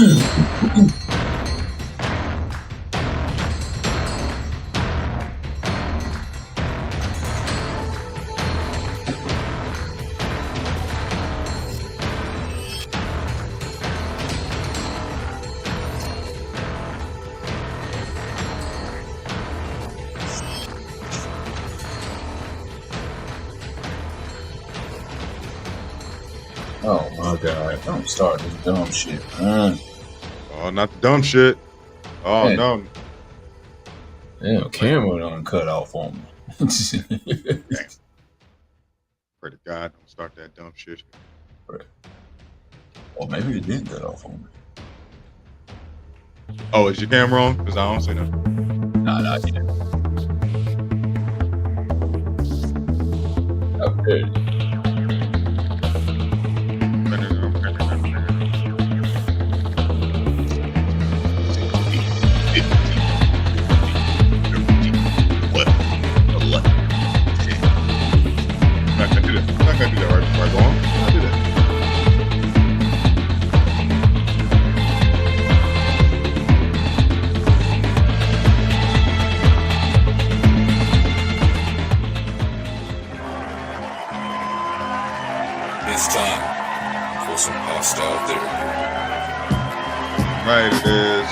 Oh my God! Don't start this dumb shit, man. Oh, not the dumb shit. Oh Man, no. damn, camera done cut off on me. Damn. Pray to God, don't start that dumb shit. Or maybe it did cut off on me. Oh, is your camera on? Because I don't see nothing. Nah, not yet. Okay. I'm not gonna do that. I'm not gonna do that right before I go on. I'll do that. It's time for some hostile therapy. Right, it is.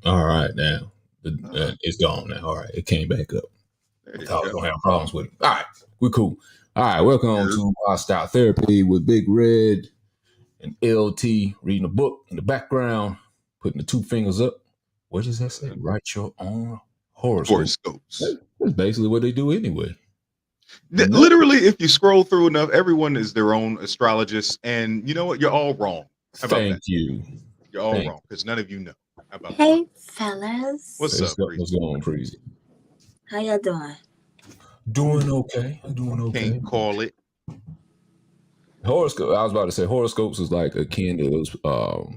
All right, now it's gone now. All right, it came back up. I thought I was gonna have problems with it. All right, we're cool. All right, welcome to Hostile Therapy with Big Red and LT reading a book in the background, putting the two fingers up. What does that say? Write your own horoscopes. That's basically what they do anyway. Literally, if you scroll through enough, everyone is their own astrologist, and you know what? You're all wrong. How about Thank that? you. You're all wrong because none of you know. How about Hey, that? fellas. What's up, Breezy? What's going on, Breezy? How y'all doing? Doing okay. Doing okay. Can't call it. Horoscope. I was about to say horoscopes is like akin to those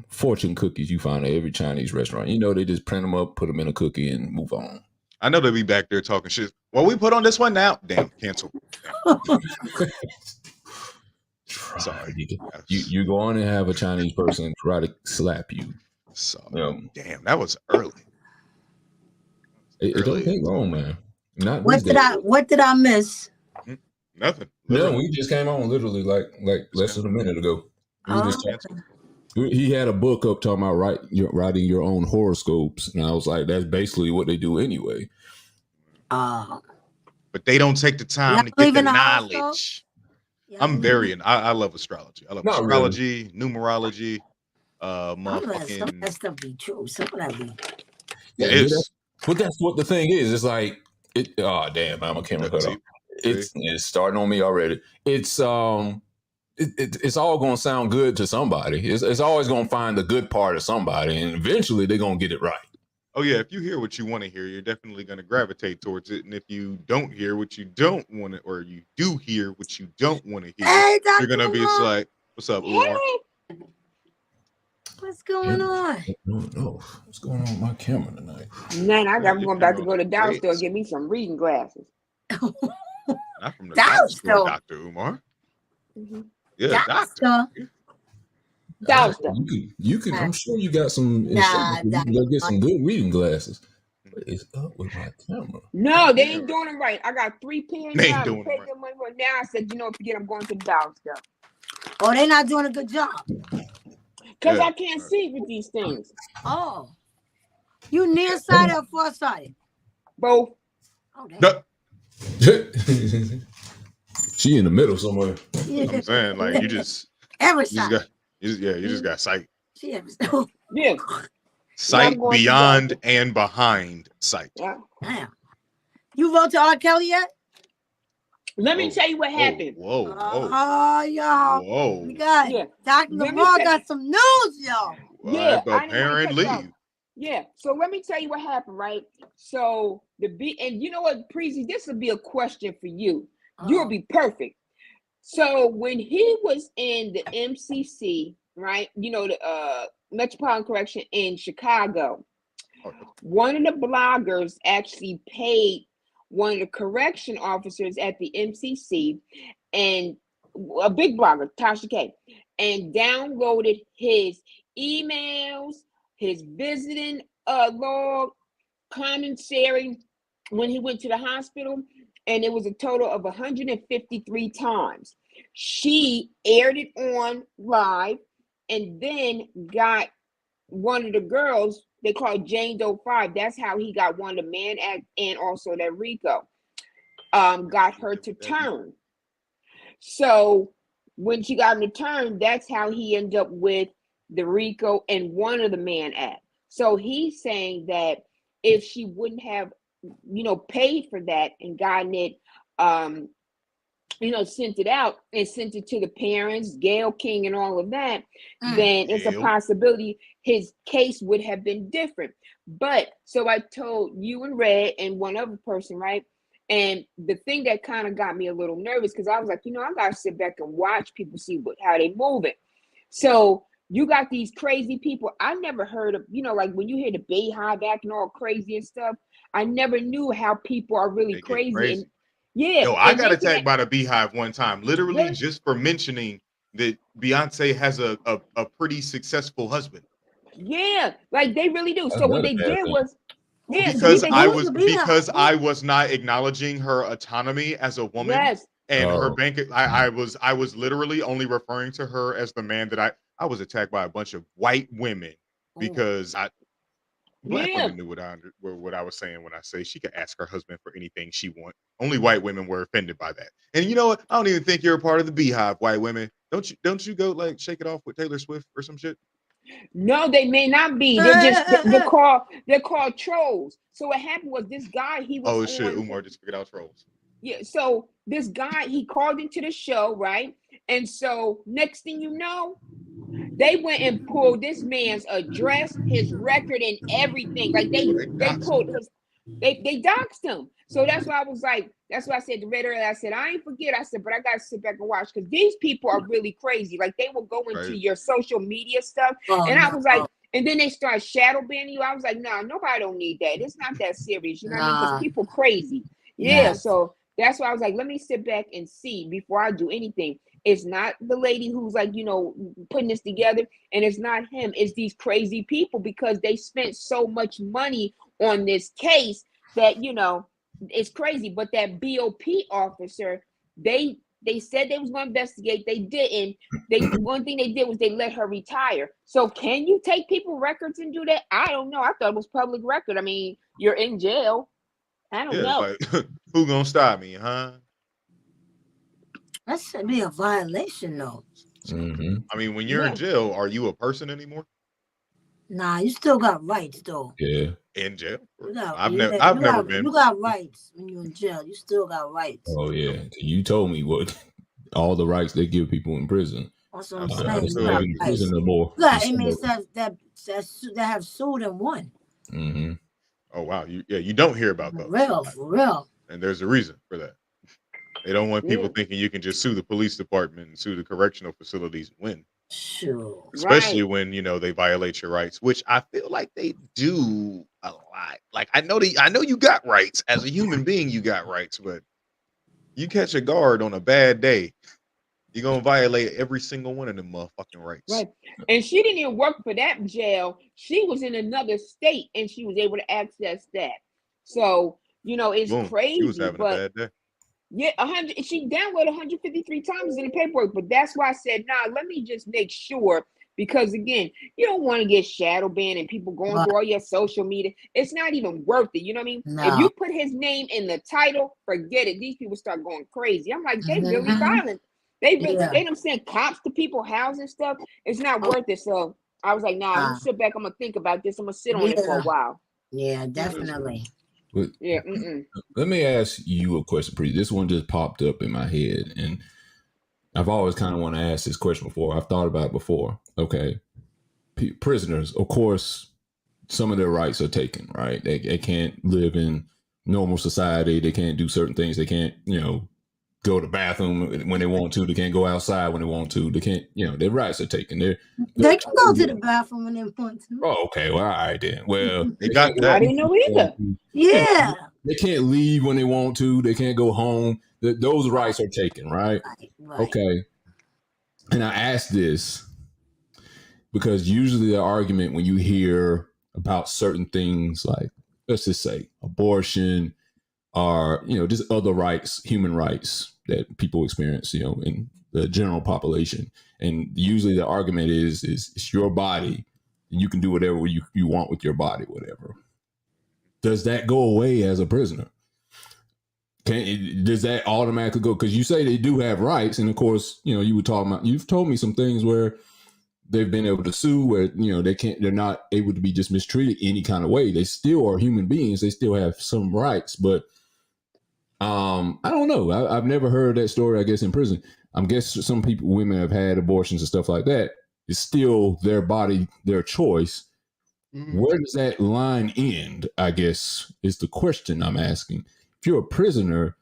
fortune cookies you find at every Chinese restaurant. You know, they just print them up, put them in a cookie, and move on. I know they'll be back there talking shit. Well, we put on this one now. Damn, cancel. Sorry. You go on and have a Chinese person try to slap you. Damn, that was early. It don't take long, man. Not what did I miss? Nothing. No, we just came on literally like less than a minute ago. He had a book up talking about writing your own horoscopes, and I was like, that's basically what they do anyway. But they don't take the time to get the knowledge. I love astrology. I love astrology, numerology, motherfucking. Some of that stuff be true. Some of that be. It is. But that's what the thing is. It's like oh damn, I'm a camera cut off. It's starting on me already. It's all going to sound good to somebody. It's always going to find the good part of somebody, and eventually they're going to get it right. Oh yeah, if you hear what you want to hear, you're definitely going to gravitate towards it. And if you don't hear what you don't want to, or you do hear what you don't want to hear, you're going to be like, "What's up, Umar? What's going on? No, what's going on with my camera tonight? Man, I'm about to go to Dollar Store and get me some reading glasses. Not from the Dollar Store, Dr. Umar. Mm-hmm. Yeah, Doctor. You can. I'm sure you got some. You can go get some good reading glasses. What is up with my camera? No, they ain't doing it right. I got 3 pins. They ain't doing it right. Now I said, forget. I'm going to the Dollar Store. Oh, they're not doing a good job. Because I can't see with these things. Oh, you nearsighted or farsighted? Both. Oh, no. She in the middle somewhere. Yeah. I'm saying, like, you just got sight. Yeah. Sight beyond and behind sight. Yeah. Damn. You vote to R. Kelly yet? Let me tell you what happened. Whoa. Oh, y'all. Whoa. We got Dr. Lamar got some news, y'all. Yeah. Apparently. Yeah. So let me tell you what happened, right? So and you know what, Preezy, this will be a question for you. You'll be perfect. So when he was in the MCC, right? The Metropolitan Correction in Chicago, One of the bloggers actually paid one of the correction officers at the MCC, and a big blogger, Tasha K, and downloaded his emails, his visiting log, commentary when he went to the hospital, and it was a total of 153 times. She aired it on live, and then got one of the girls, they called Jane Doe 5. That's how he got one of the Mann Act and also that RICO. Got her to turn. So when she got him to turn, that's how he ended up with the RICO and one of the Mann Act. So he's saying that if she wouldn't have, paid for that and gotten it, sent it out and sent it to the parents, Gayle King and all of that, then it's a possibility his case would have been different. But so I told you and Red and one other person, right? And the thing that kind of got me a little nervous, because I was like, I gotta sit back and watch people see how they moving. So you got these crazy people. I never heard of, like when you hear the Beehive acting all crazy and stuff, I never knew how people are really crazy. And yeah. Yo, I got attacked by the Beehive one time, literally just for mentioning that Beyonce has a pretty successful husband. Yeah, like they really do. So what they did was, because I was not acknowledging her autonomy as a woman, and her bank. I was literally only referring to her as the man that I was attacked by a bunch of white women because Black women knew what I was saying when I say she could ask her husband for anything she wants. Only white women were offended by that. And you know what? I don't even think you're a part of the Beehive, white women. Don't you go like shake it off with Taylor Swift or some shit? No, they may not be. They're called trolls. So what happened was this guy, he was Umar just figured out trolls. Yeah, so this guy, he called into the show, right? And so next thing you know, they went and pulled this man's address, his record, and everything. Like they pulled they doxed him. So that's why I was like, that's why I said the Red earlier. I said, I ain't forget. I said, but I gotta sit back and watch because these people are really crazy. Like they will go into your social media stuff. And I was like, and then they start shadow banning you. I was like, no, nobody don't need that. It's not that serious. You know what I mean? Because people crazy. Yeah. So that's why I was like, let me sit back and see before I do anything. It's not the lady who's like, putting this together, and it's not him. It's these crazy people because they spent so much money on this case that, it's crazy. But that BOP officer, they said they was going to investigate. They didn't. One thing they did was they let her retire. So can you take people records and do that? I don't know. I thought it was public record. I mean, you're in jail. I don't know. Like, who gonna stop me, huh? That should be a violation, though. Mm-hmm. I mean, when you're in jail, are you a person anymore? Nah, you still got rights, though. Yeah. In jail? I've never been. You got rights when you're in jail. You still got rights. Oh, yeah. You told me what all the rights they give people in prison. That's what I'm saying. You got in prison no more. You got inmates that have sued and won. Mm-hmm. Oh, wow. You don't hear about those. For real. And there's a reason for that. They don't want people thinking you can just sue the police department and sue the correctional facilities and win. Sure. Especially when they violate your rights, which I feel like they do a lot. Like I know you got rights as a human being, you got rights, but you catch a guard on a bad day, you're gonna violate every single one of them motherfucking rights. Right. And she didn't even work for that jail. She was in another state and she was able to access that. So it's crazy. She was having a bad day. Yeah, 100. She downloaded 153 times in the paperwork, but that's why I said, let me just make sure, because again, you don't want to get shadow banned and people going through all your social media. It's not even worth it. You know what I mean? No. If you put his name in the title, forget it. These people start going crazy. I'm like, they really violent. They don't send cops to people's houses and stuff. It's not worth it. So I was like, I'm gonna sit back. I'm gonna think about this. I'm gonna sit on it for a while. Yeah, definitely. But let me ask you a question, Pre. This one just popped up in my head, and I've always kind of want to ask this question before. I've thought about it before. Okay, prisoners, of course, some of their rights are taken, right? They can't live in normal society. They can't do certain things. They can't, go to the bathroom when they want to. They can't go outside when they want to. They can't, their rights are taken. They can go to the bathroom when they want to. Oh, okay. Well, all right then. Well, they got that. I didn't know either. Yeah. They can't leave when they want to. They can't go home. Those rights are taken, right? Right. Okay. And I ask this because usually the argument when you hear about certain things like, let's just say abortion or, just other rights, human rights that people experience, in the general population. And usually the argument is it's your body and you can do whatever you want with your body, whatever. Does that go away as a prisoner? Does that automatically go? Because you say they do have rights, and of course, you were talking about. You've told me some things where they've been able to sue, where they're not able to be just mistreated any kind of way. They still are human beings. They still have some rights, but I don't know. I've never heard that story. I guess in prison, I guess some women have had abortions and stuff like that. It's still their body, their choice. Where does that line end, I guess, is the question I'm asking. If you're a prisoner,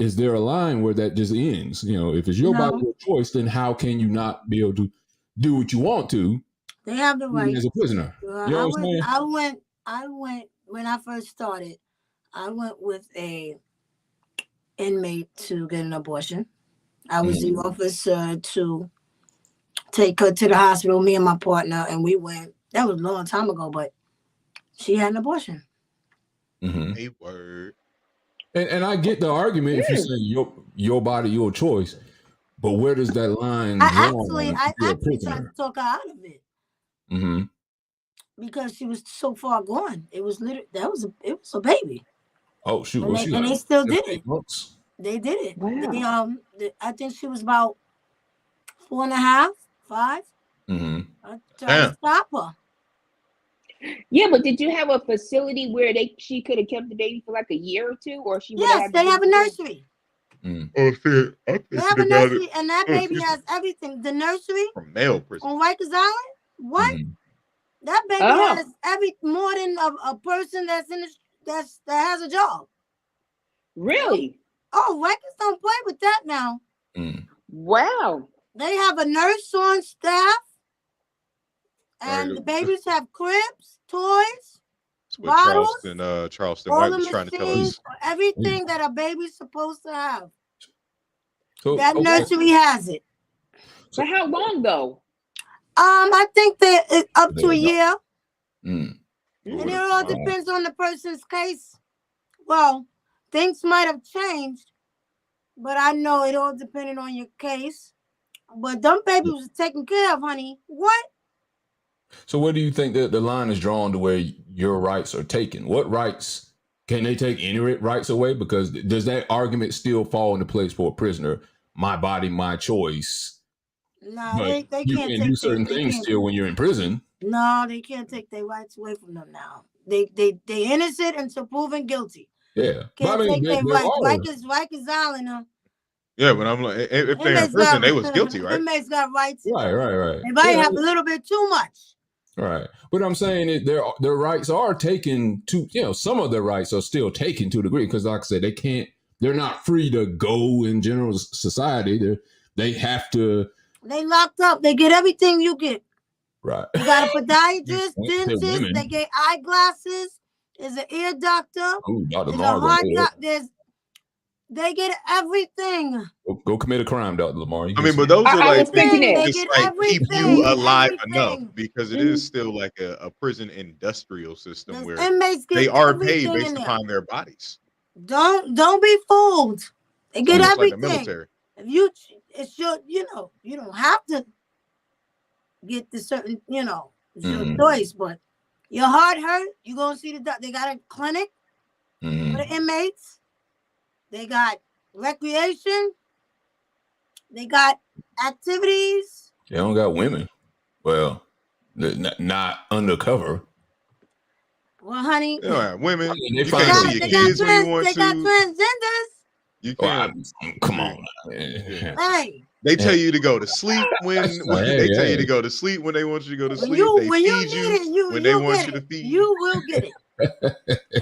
is there a line where that just ends? If it's your body, your choice, then how can you not be able to do what you want to? They have the right. As a prisoner. I went, when I first started, I went with a inmate to get an abortion. I was the officer to take her to the hospital, me and my partner, and we went. That was a long time ago, but she had an abortion. A word. And I get the argument if you say your body, your choice, but where does that line go? I actually tried to talk her out of it. Because she was so far gone. It was literally it was a baby. Oh shoot! And they still did it. Months. They did it. Wow. I think she was about 4.5, 5. I tried to stop her. Yeah, but did you have a facility where she could have kept the baby for like a year or two, or she? Yes, they have a nursery. Oh shit! They have a nursery, and that baby has everything. The nursery from male prison on Rikers Island. What? That baby has more than a person that's that has a job. Really? Oh, Rikers don't play with that now. Wow. They have a nurse on staff. And the babies have cribs, toys, bottles, Charleston White was trying to tell us. Everything that a baby's supposed to have. So, that nursery has it. For how long though? I think that it's up to a year. Mm. And it all depends on the person's case. Well, things might have changed, but I know it all depended on your case. But them babies was taken care of, honey. What? So where do you think that the line is drawn to where your rights are taken? What rights can they take any rights away? Because does that argument still fall into place for a prisoner? My body, my choice. No, they can't. You can do certain things still when you're in prison. No, they can't take their rights away from them now. They innocent until proven guilty. Yeah, can't take their rights. Rikers Island. Yeah, but I'm like, if they're in prison, they was guilty, right? Inmates got rights. Right. They might have a little bit too much. Right. But I'm saying that their rights are taken to, some of their rights are still taken to a degree. Because like I said, they're not free to go in general society. They have to. They locked up. They get everything you get. Right. You got a podiatrist, dentist. They get eyeglasses. There's an ear doctor. Oh, Dr. There's a heart doctor. They get everything. Go commit a crime, Dr. Lamar. But those are like things that just like keep you alive enough, because it is still like a prison industrial system where they are paid based upon their bodies. Don't be fooled. They get everything. Like the military. If it's your, you don't have to get the certain, it's your choice. But your heart hurt, you gonna see the doctor. They got a clinic for the inmates. They got recreation. They got activities. They don't got women. Well, not undercover. Well, honey. Yeah, women. You can't see your kids when you want to. They got transgenders. You can't. Come on. Hey. They tell you to go to sleep when they tell you to go to sleep when they want you to go to sleep. They feed you when they want you to feed you. You will get it.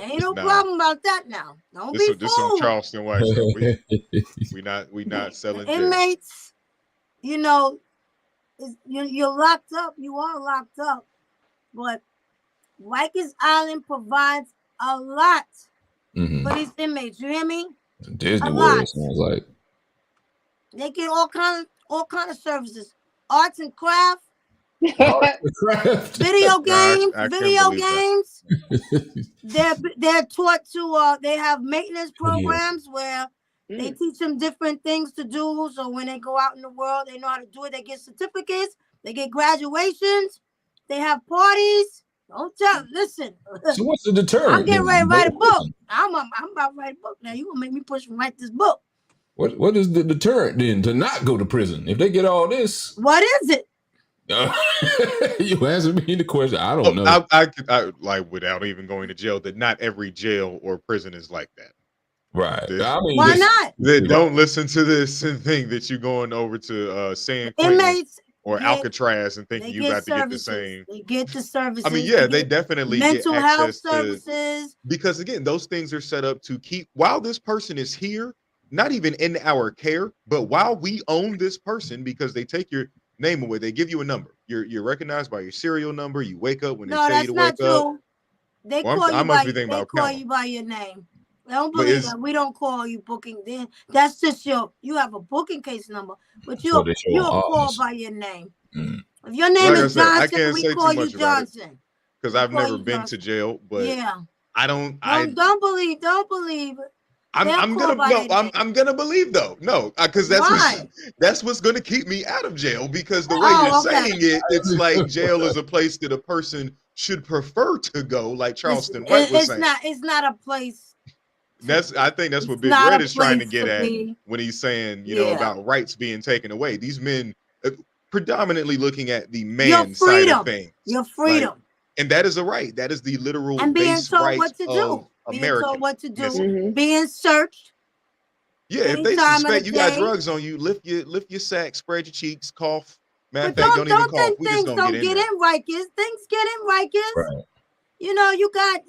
Ain't no problem about that now. Don't be fooled. This some Charleston white stuff. We not selling inmates. You know, you're locked up. You are locked up, but Rikers Island provides a lot for these inmates. You hear me? Disney World sounds like. They get all kind of services, arts and craft, video games. They're taught to. They have maintenance programs where they teach them different things to do. So when they go out in the world, they know how to do it. They get certificates. They get graduations. They have parties. Don't tell. Listen. So what's the deterrent? I'm getting ready to write a book. I'm about to write a book now. You gonna make me push and write this book? What is the deterrent then to not go to prison if they get all this? What is it? You answered me the question. I don't know. I like without even going to jail. That not every jail or prison is like that. Right. Why not? Don't listen to this and think that you're going over to San Quentin or Alcatraz and thinking you got to get the same. They get the services. I mean, yeah, they definitely mental get health access services. Because again, those things are set up to keep while this person is here, not even in our care, but while we own this person, because they take your name away, they give you a number. You're recognized by your serial number. You wake up when they tell you to wake up. They call you by your name. Don't believe that. We don't call you booking. Then that's just you have a booking case number, but you're called by your name. If your name is Johnson, we call you Johnson. Because I've never been to jail, but I don't believe it. I'm gonna believe though. No, because that's what's gonna keep me out of jail. Because the way you're saying it, it's like jail is a place that a person should prefer to go, like Charleston White was saying. It's not a place. I think that's what Big Red is trying to get at when he's saying, about rights being taken away. These men predominantly looking at the man side of things. Your freedom. And that is a right. That is the literal and being base told right what to do. Being told what to do. Being searched. Yeah, if they suspect you got drugs on you, lift your sack, spread your cheeks, cough. Matter of fact, don't even cough. We just gonna get in Rikers. Things get in Rikers. Right. You got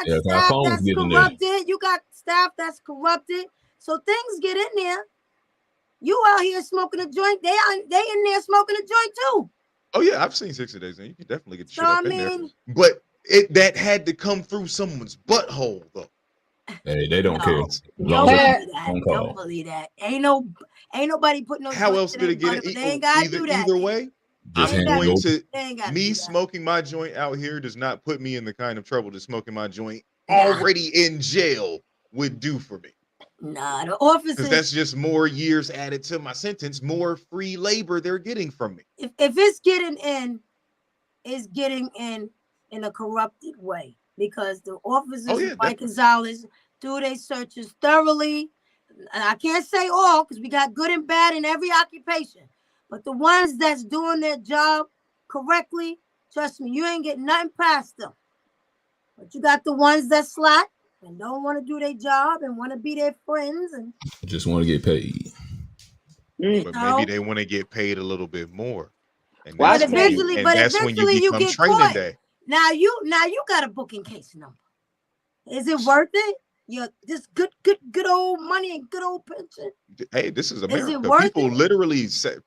staff that's corrupted. You got staff that's corrupted. So things get in there. You out here smoking a joint. They in there smoking a joint too. Oh yeah, I've seen 60 Days in. You can definitely get the shit up in there. But that had to come through someone's butthole though. Hey, they don't care. Don't believe that. Ain't nobody putting no. How else did it get in? They ain't gotta do that. Either way. Me smoking my joint out here does not put me in the kind of trouble that smoking my joint already in jail would do for me. Nah, the officers. Because that's just more years added to my sentence, more free labor they're getting from me. If it's getting in, it's getting in a corrupted way because the officers like Gonzalez do their searches thoroughly. And I can't say all because we got good and bad in every occupation. But the ones that's doing their job correctly, trust me, you ain't getting nothing past them. But you got the ones that slack and don't want to do their job and want to be their friends and just want to get paid. But maybe they want to get paid a little bit more. And that's eventually you get training caught. Day. Now you got a booking case number. Is it worth it? This good old money and good old pension. Hey, this is America. Is it worth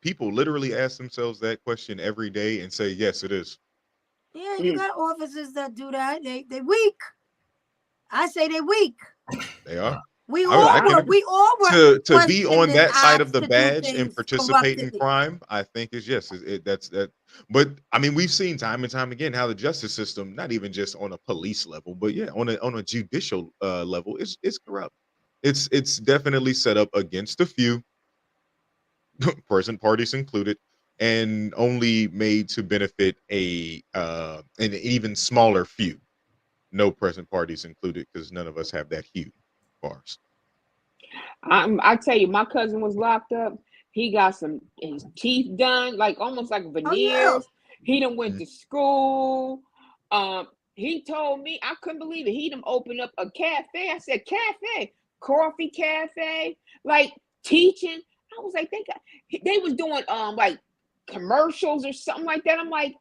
People literally ask themselves that question every day and say, yes, it is. Yeah, you got officers that do that. They weak. I say they weak. They are. We all work to be on that side of the badge and participate in crime. I think is yes. That's that. But I mean, we've seen time and time again how the justice system, not even just on a police level, but on a judicial level, is corrupt. It's definitely set up against a few, present parties included, and only made to benefit an even smaller few. No present parties included, because none of us have that huge. Bars. I tell you, my cousin was locked up. He got his teeth done, like almost like veneers. Oh, yeah. He done went to school. He told me, I couldn't believe it. He done opened up a cafe. I said, cafe, coffee cafe, like teaching. I was like, they was doing like commercials or something like that. I'm like,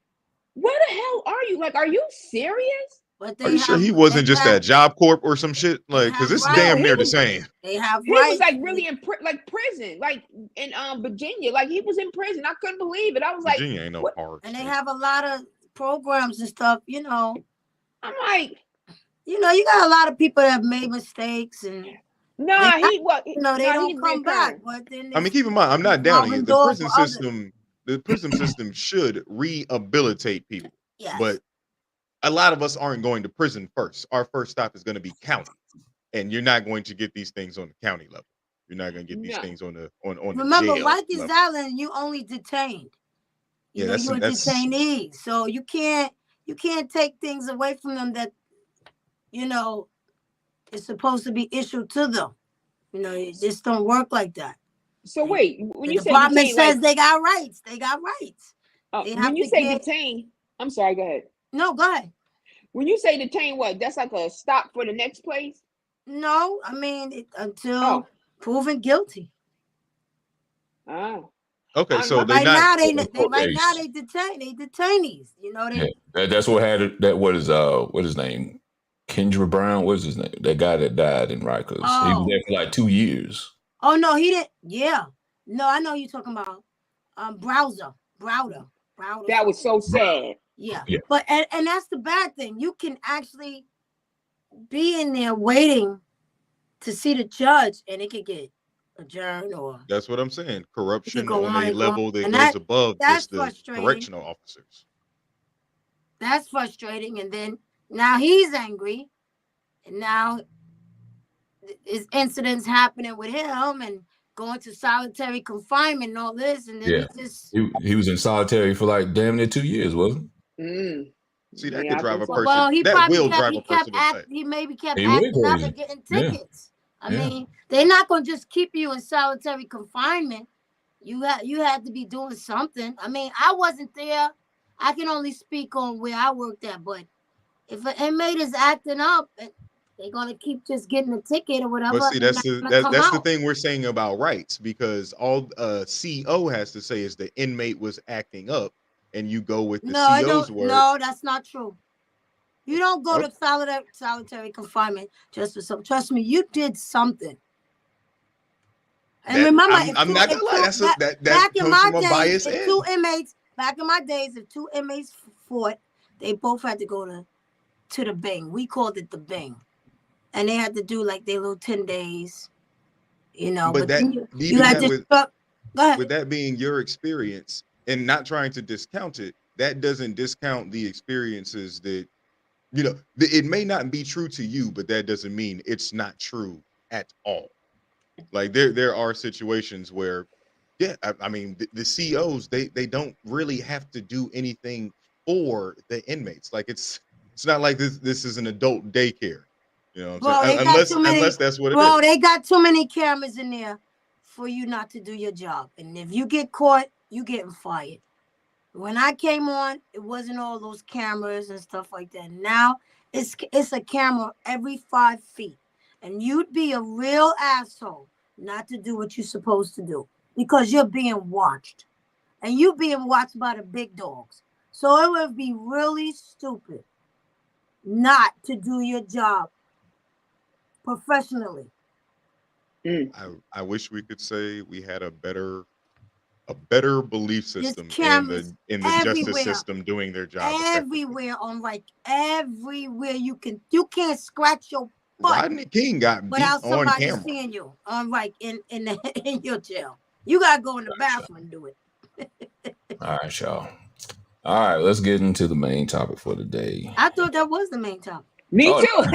where the hell are you? Like, are you serious? But are you sure he wasn't just at Job Corp or some shit? Like, because it's damn near the same. They have. He was like really in prison, like in Virginia. Like he was in prison. I couldn't believe it. I was Virginia like, ain't no hard. And they have a lot of programs and stuff. You know, I'm like, you know, you got a lot of people that have made mistakes and. No, they don't come back. But then I mean, keep in mind, I'm not downing it. The prison system should rehabilitate people. Yes. But a lot of us aren't going to prison first. Our first stop is going to be county, and you're not going to get these things on the county level. You're not going to get these things on the Remember, jail Rikers Island, you only detained. You know, you're a detainee, so you can't take things away from them that you know is supposed to be issued to them. You know, it just don't work like that. So wait, when you say department says they got rights, they got rights. When you say detain, I'm sorry, go ahead. No, go ahead. When you say detain, what? That's like a stop for the next place? No, I mean until proven guilty. Oh. Okay, so right now they detainees. You know that's what had that. What his name? Kendra Brown. What's his name? That guy that died in Rikers. He was there for like 2 years. Oh no, he didn't. Yeah, no, I know you're talking about Browder. That was so sad. Yeah. But and that's the bad thing. You can actually be in there waiting to see the judge, and it could get adjourned or. That's what I'm saying. Corruption on a level that goes above just the correctional officers. That's frustrating, and then now he's angry, and now his incidents happening with him and going to solitary confinement and all this, and then he was in solitary for like damn near 2 years, wasn't he? See, that could drive a person. Well, he that probably will kept, drive a person. he maybe kept acting up and getting tickets. I mean, they're not gonna just keep you in solitary confinement. You had to be doing something. I mean, I wasn't there. I can only speak on where I worked at, but if an inmate is acting up, they're gonna keep just getting a ticket or whatever. But see, that's the thing we're saying about rights, because all CO has to say is the inmate was acting up, and you go with the CO's word. No, that's not true. You don't go to solitary confinement just for something. Trust me, you did something. And remember, I'm not gonna lie. That comes from a bias. Back in my days, if two inmates fought, they both had to go to the Bing. We called it the Bing. And they had to do like their little 10 days, you know. But with that being your experience and not trying to discount it, that doesn't discount the experiences that, you know, it may not be true to you, but that doesn't mean it's not true at all. Like there are situations where, I mean, the COs, they don't really have to do anything for the inmates. Like it's not like this is an adult daycare. You know what I'm saying? Unless that's what it is. Bro, they got too many cameras in there for you not to do your job. And if you get caught, you getting fired. When I came on, it wasn't all those cameras and stuff like that. Now it's a camera every 5 feet. And you'd be a real asshole not to do what you're supposed to do because you're being watched. And you're being watched by the big dogs. So it would be really stupid not to do your job professionally. I wish we could say we had a better belief system in the justice system doing their job everywhere everywhere you can't scratch your butt. Rodney King got beat without somebody on camera. Seeing you in your jail. You gotta go in the bathroom and do it. All right, y'all. All right, let's get into the main topic for the day. I thought that was the main topic. Me too.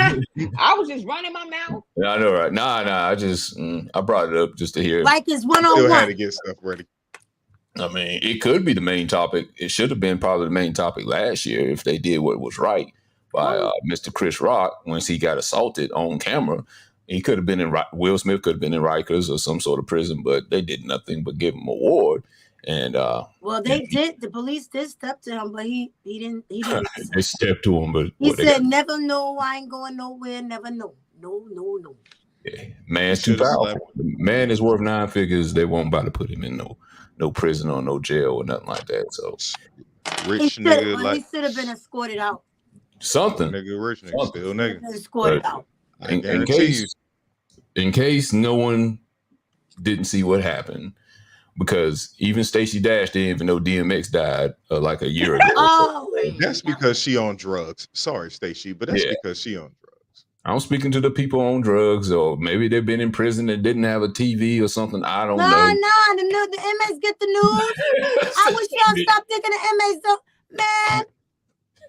I was just running my mouth. Yeah, I know, right? Nah. I brought it up just to hear. Like it's 101. Still had to get stuff ready. I mean, it could be the main topic. It should have been probably the main topic last year if they did what was right by Mr. Chris Rock once he got assaulted on camera. He could have been in Will Smith could have been in Rikers or some sort of prison, but they did nothing but give him an award. And they did. The police did step to him, but he didn't. They stepped to him, but he said, "Never know. I ain't going nowhere. Never know. No." Yeah. Man's too powerful. Man is worth 9 figures. They won't about to put him in no prison or no jail or nothing like that. So rich nigga, he should have been escorted out. Something. Nigga, rich nigga, still nigga. I guarantee you. In case no one didn't see what happened, because even Stacey Dash didn't even know DMX died like a year ago. That's because she on drugs. Sorry, Stacey, but that's because she on drugs. I'm speaking to the people on drugs, or maybe they've been in prison and didn't have a TV or something. I don't know. No, the inmates get the news. I wish y'all stop thinking the inmates don't, man.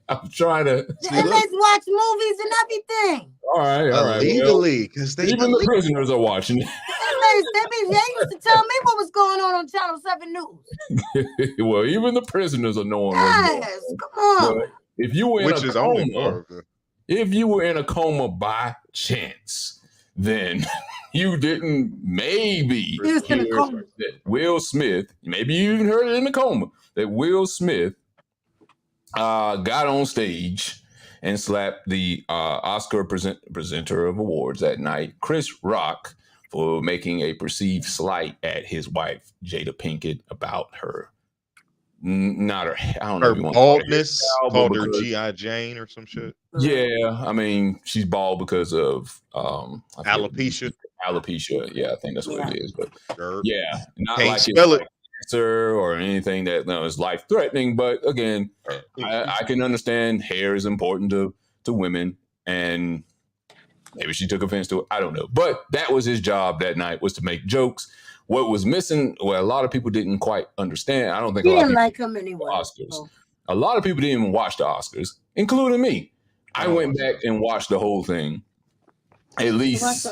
I'm trying to. The inmates watch movies and everything. All right. Legally, because even the prisoners are watching. The inmates, they used to tell me what was going on Channel 7 News. Well, even the prisoners are knowing. Yes, come on. But if you were in a coma, if you were in a coma by chance, then you didn't maybe hear that Will Smith. Maybe you even heard it in the coma that Will Smith got on stage and slapped the Oscar presenter of awards that night, Chris Rock, for making a perceived slight at his wife, Jada Pinkett, about her, I don't know. Her baldness, called her G.I. Jane or some shit. Yeah, I mean, she's bald because of alopecia. Alopecia, yeah, I think that's what it is. But yeah, not can't like spell it. Or anything that is life threatening, but again, I can understand hair is important to women, and maybe she took offense to it. I don't know, but that was his job that night, was to make jokes. What was missing? Well, a lot of people didn't quite understand. I don't think he a lot didn't of like him anyway. Oscars. So. A lot of people didn't even watch the Oscars, including me. I went back and watched the whole thing, at least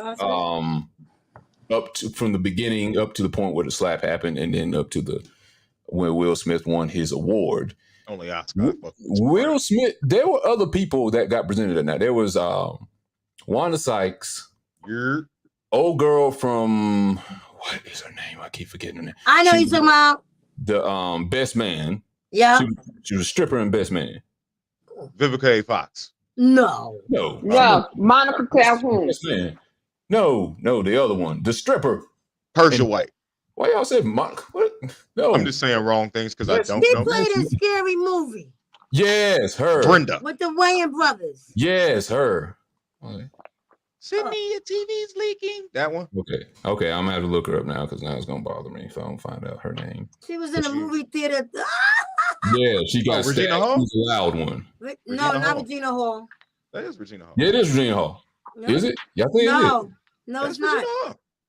up to from the beginning up to the point where the slap happened, and then up to when Will Smith won his award. Only Oscar. Will Smith. There were other people that got presented that night. There was Wanda Sykes, old girl from what is her name? I keep forgetting her name. I know you're talking about the Best Man. Yeah, she was a stripper in Best Man. Vivica A. Fox. No, Monica Calhoun. No, the other one, the stripper, Persia White. Why y'all said Monica? What? No, I'm just saying wrong things because I don't know. She played in Scary Movie. Yes, her. Brenda with the Wayans brothers. Yes, her. Sydney, your TV's leaking. That one. Okay. I'm gonna have to look her up now because now it's gonna bother me if I don't find out her name. She was in a movie theater. Yeah, she got Regina Hall. She's a loud one. Not Regina Hall. That is Regina Hall. Yeah, it is Regina Hall. No. Is it? Y'all think it is? No, it's not.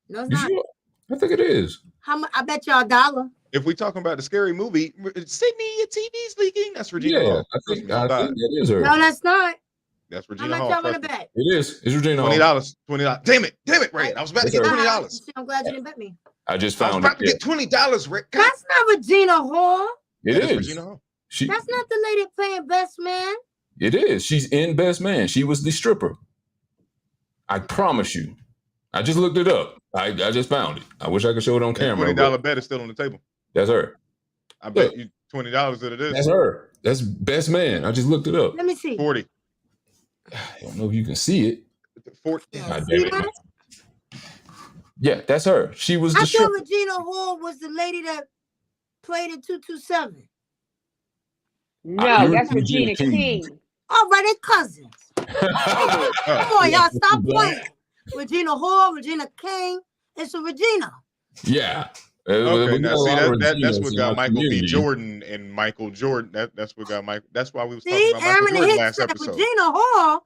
No, it's not. Sure? I think it is. How much? I bet y'all $1. If we talking about the Scary Movie, Sydney, your TV's leaking. That's Regina Hall. I think that is her. No, that's not. That's Regina Hall. How much y'all gonna bet? It is. It's Regina Hall. $20. Damn it, Ray. I was about to get $20. I'm glad you didn't bet me. I just found I was about to get $20, Rick. That's not Regina Hall. It is. Regina Hall. That's not the lady playing Best Man. It is. She's in Best Man. She was the stripper. I promise you. I just looked it up. I just found it. I wish I could show it on camera. $20 bet is still on the table. That's her. I bet you $20 that it is. That's her. That's Best Man. I just looked it up. Let me see. 40. I don't know if you can see it. 40. Yeah, that's her. She was the stripper. I thought Regina Hall was the lady that played in 227. No, that's Regina King. All right, they're cousins. Come on, y'all, stop playing. Regina Hall, Regina King. It's a Regina. Yeah. Okay, now see that's what got Michael B. Jordan and Michael Jordan. That's what got Michael. That's why we was talking about Michael Jordan last episode. Regina Hall.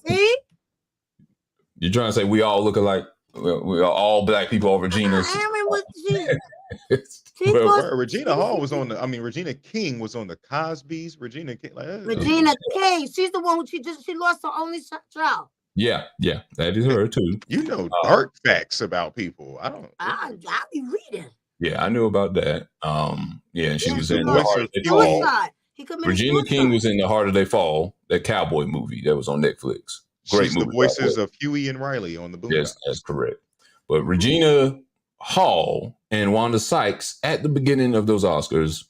See? You're trying to say we all look alike? We are all black people are Reginas. Aaron was Regina Hall was on the. I mean, Regina King was on the Cosby's. Regina King. Regina King. She's the one who she lost her only child. Yeah, that is her too. You know dark facts about people. I'll be reading. Yeah, I knew about that. Yeah, and she was in The Heart of They Fall. Regina King was in The Heart of They Fall, that cowboy movie that was on Netflix. Great movie. The voices of Huey and Riley on the Boondocks. Yes, that's correct. But Regina Hall and Wanda Sykes at the beginning of those Oscars,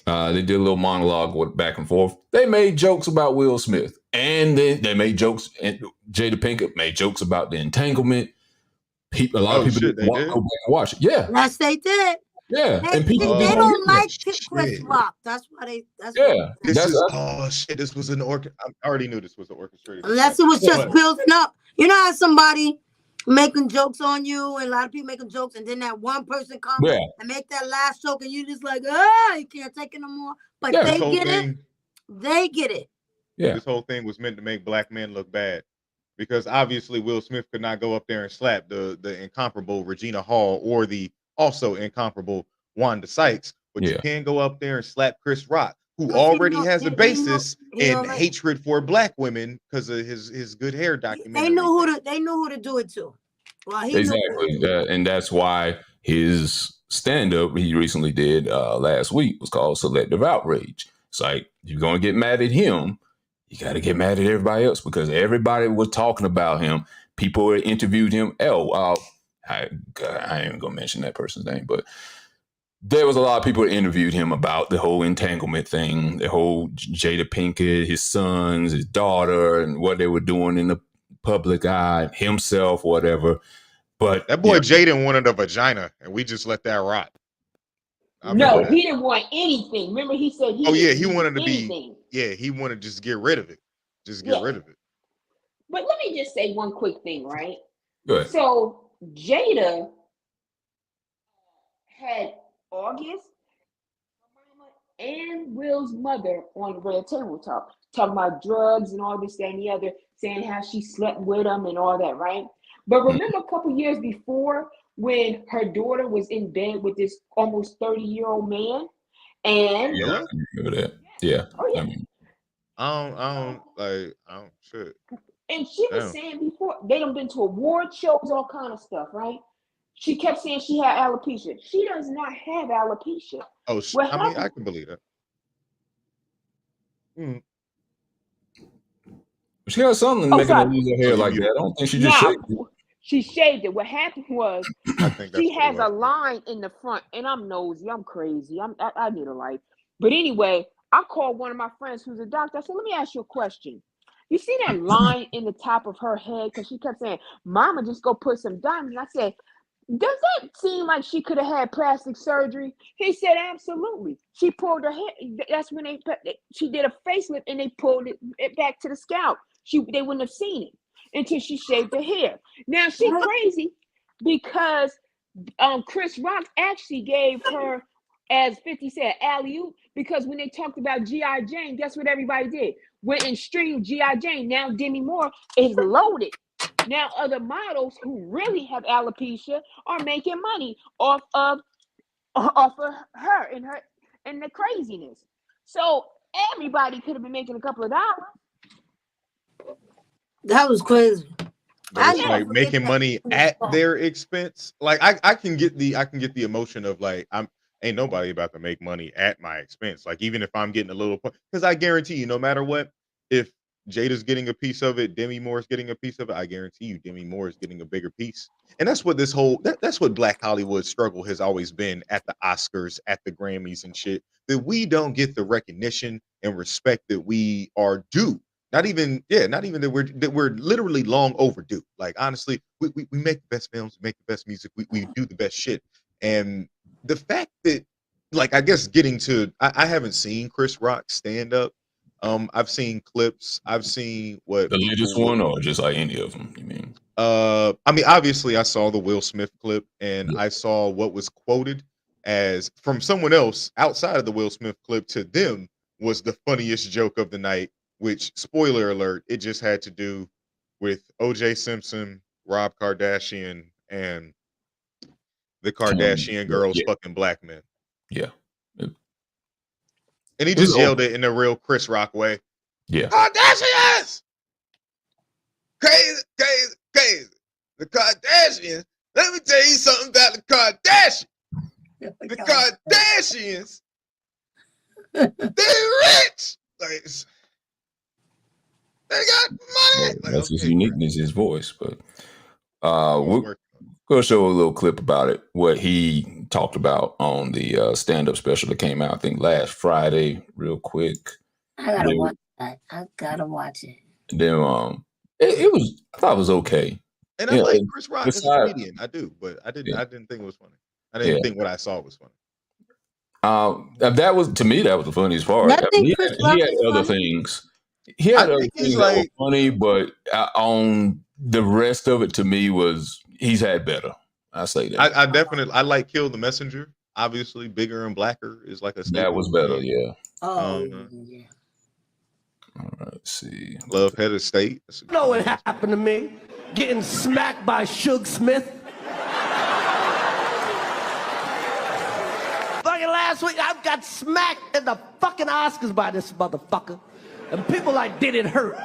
they did a little monologue back and forth. They made jokes about Will Smith, and then they made jokes. And Jada Pinkett made jokes about the entanglement. A lot of people didn't go back and watch it. Yeah, yes, they did. Yeah, and people they don't like Chris Rock. That's why they. This was an I already knew this was an orchestrated. Unless it was just building up. You know how somebody making jokes on you, and a lot of people making jokes, and then that one person comes and make that last joke, and you just like, you can't take it no more. But they get it. They get it. Yeah. This whole thing was meant to make black men look bad. Because obviously Will Smith could not go up there and slap the incomparable Regina Hall or the also incomparable Wanda Sykes, but you can go up there and slap Chris Rock, who already has a basis in hatred for black women because of his good hair documentary. They knew who to do it to. Well, exactly, and that's why his stand-up he recently did last week was called Selective Outrage. It's like, you're gonna get mad at him, you got to get mad at everybody else, because everybody was talking about him. People interviewed him. I ain't gonna mention that person's name, but there was a lot of people that interviewed him about the whole entanglement thing, the whole Jada Pinkett, his sons, his daughter, and what they were doing in the public eye, himself, whatever. But that boy Jaden wanted a vagina, and we just let that rot. He didn't want anything. Remember, he said he wanted to anything. He wanted to just get rid of it. Just get rid of it. But let me just say one quick thing, right? Go ahead. So Jada had August and Will's mother on Red Table Talk, talking about drugs and all this, that, and the other, saying how she slept with him and all that, right? But remember a couple years before, when her daughter was in bed with this almost 30-year-old man, and shit. And she was saying before they done been to award shows, all kind of stuff, right? She kept saying she had alopecia. She does not have alopecia. Oh, I can believe that. She has something making her lose her hair like that. I don't think she just shaved it. She shaved it. What happened was she has a line in the front, and I'm nosy. I'm crazy. I need a life. But anyway, I called one of my friends who's a doctor. I said, let me ask you a question. You see that line in the top of her head? Because she kept saying, Mama, just go put some diamonds. And I said, does that seem like she could have had plastic surgery? He said, absolutely. She pulled her hair. That's when she did a facelift, and they pulled it back to the scalp. They wouldn't have seen it until she shaved her hair. Now she's crazy because Chris Rock actually gave her, as 50 said, alley-oop, because when they talked about G.I. Jane, guess what everybody did? Went and streamed G.I. Jane. Now Demi Moore is loaded. Now other models who really have alopecia are making money off of her and the craziness. So everybody could have been making a couple of dollars. That was crazy. It's like making money at their expense. Like I can get the emotion of like, ain't nobody about to make money at my expense. Like, even if I'm getting a little, because I guarantee you, no matter what, if Jada's getting a piece of it, Demi Moore's getting a piece of it, I guarantee you Demi Moore is getting a bigger piece. And that's what that's what Black Hollywood struggle has always been at the Oscars, at the Grammys and shit, that we don't get the recognition and respect that we are due. Not even that we're literally long overdue. Like, honestly, we make the best films, we make the best music, we do the best shit. And the fact that, like, I guess getting to, I haven't seen Chris Rock stand up. I've seen clips. I've seen what the latest one, or just like any of them. You mean? I mean, obviously, I saw the Will Smith clip, and I saw what was quoted as from someone else outside of the Will Smith clip to them was the funniest joke of the night. Which, spoiler alert, it just had to do with O.J. Simpson, Rob Kardashian, and the Kardashian girls fucking black men. Yeah. And he just yelled it in a real Chris Rock way. Yeah. Kardashians! Crazy, crazy, crazy. The Kardashians. Let me tell you something about the Kardashians. The Kardashians. They're rich. Like, they got money. Well, that's his uniqueness, his voice. But we're going to show a little clip about it, what he talked about on the stand-up special that came out, I think, last Friday, real quick. I gotta watch that. I gotta watch it. And then I thought it was okay. And I like Chris Rock as a comedian. I do, but I didn't think it was funny. I didn't think what I saw was funny. That was, to me, that was the funniest part. He had other things. He had other things that were funny, but on the rest of it, to me, he's had better. I say that. I like Kill the Messenger. Obviously, Bigger and Blacker is like a staple. That was better, yeah. Yeah. All right, let's see. Love Head of State. You know what happened to me? Getting smacked by Suge Smith. Fucking last week, I got smacked in the fucking Oscars by this motherfucker. And people like, did it hurt?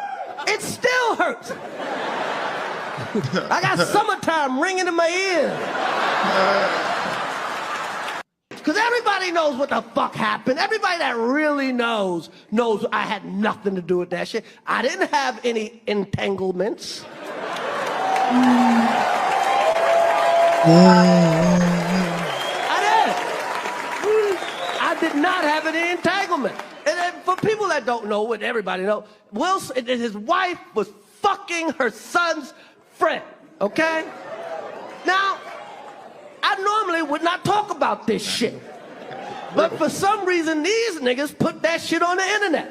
It still hurts. I got Summertime ringing in my ears. Because everybody knows what the fuck happened. Everybody that really knows I had nothing to do with that shit. I didn't have any entanglements. I did not have any entanglement. And then for people that don't know, and everybody know, his wife was fucking her son's friend, okay? Now, I normally would not talk about this shit. But for some reason, these niggas put that shit on the internet.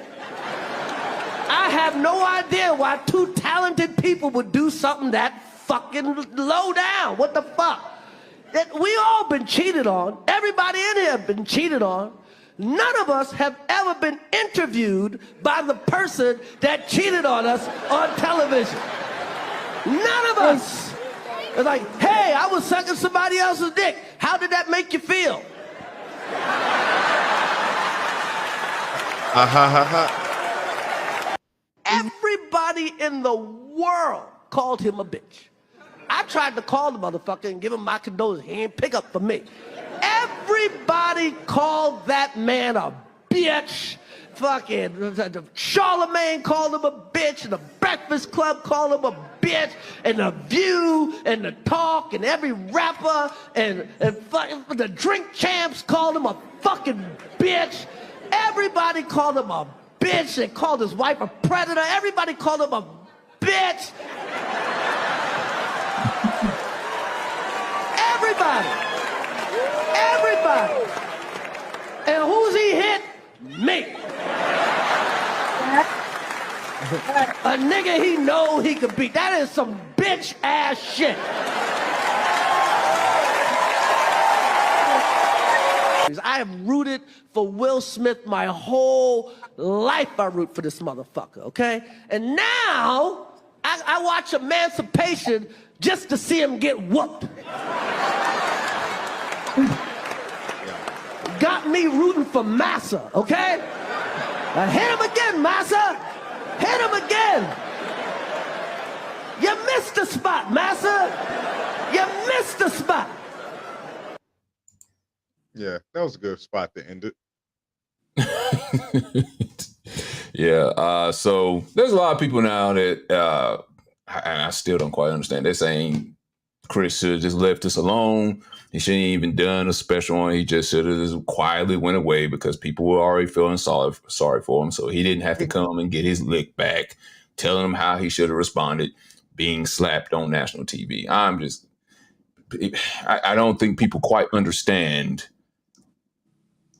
I have no idea why two talented people would do something that fucking low down. What the fuck? We all been cheated on. Everybody in here been cheated on. None of us have ever been interviewed by the person that cheated on us on television. None of us. It's like, hey, I was sucking somebody else's dick. How did that make you feel? Everybody in the world called him a bitch. I tried to call the motherfucker and give him my condolences. He didn't pick up for me. Everybody called that man a bitch. Fucking Charlemagne called him a bitch, and the Breakfast Club called him a bitch, and The View, and The Talk, and every rapper, and the Drink Champs called him a fucking bitch. Everybody called him a bitch. They called his wife a predator. Everybody called him a bitch. Everybody. And who's he hit? Me. A nigga he know he could beat. That is some bitch ass shit. I have rooted for Will Smith my whole life. I root for this motherfucker, okay? And now I watch Emancipation just to see him get whooped. Got me rooting for Massa, okay? Hit him again, Massa. Hit him again. You missed the spot, Massa. You missed the spot. Yeah, that was a good spot to end it. Yeah, so there's a lot of people now that I still don't quite understand. They're saying Chris should have just left us alone. He shouldn't even done a special one. He just should have just quietly went away because people were already feeling sorry for him. So he didn't have to come and get his lick back, telling him how he should have responded, being slapped on national TV. I don't think people quite understand.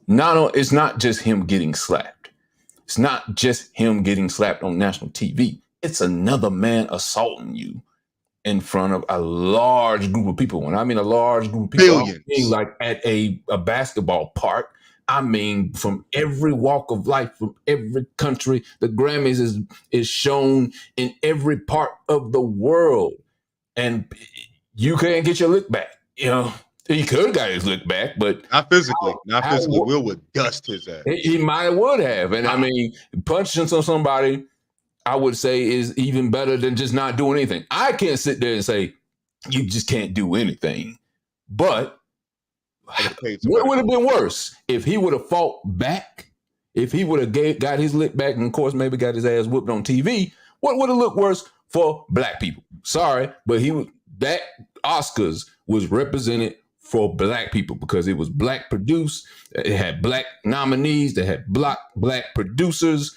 It's not just him getting slapped. It's not just him getting slapped on national TV. It's another man assaulting you in front of a large group of people. When I mean a large group of people, I mean like at a basketball park. I mean from every walk of life, from every country. The Grammys is shown in every part of the world. And you can't get your lick back. You know, he could have got his lick back, but not physically. Will would dust his ass. He might have. And I mean, punching somebody, I would say, is even better than just not doing anything. I can't sit there and say, you just can't do anything. But what would have been worse if he would have fought back? If he would have got his lick back and, of course, maybe got his ass whooped on TV, what would have looked worse for black people? Sorry, but that Oscars was represented for black people because it was black produced. It had black nominees. They had black producers.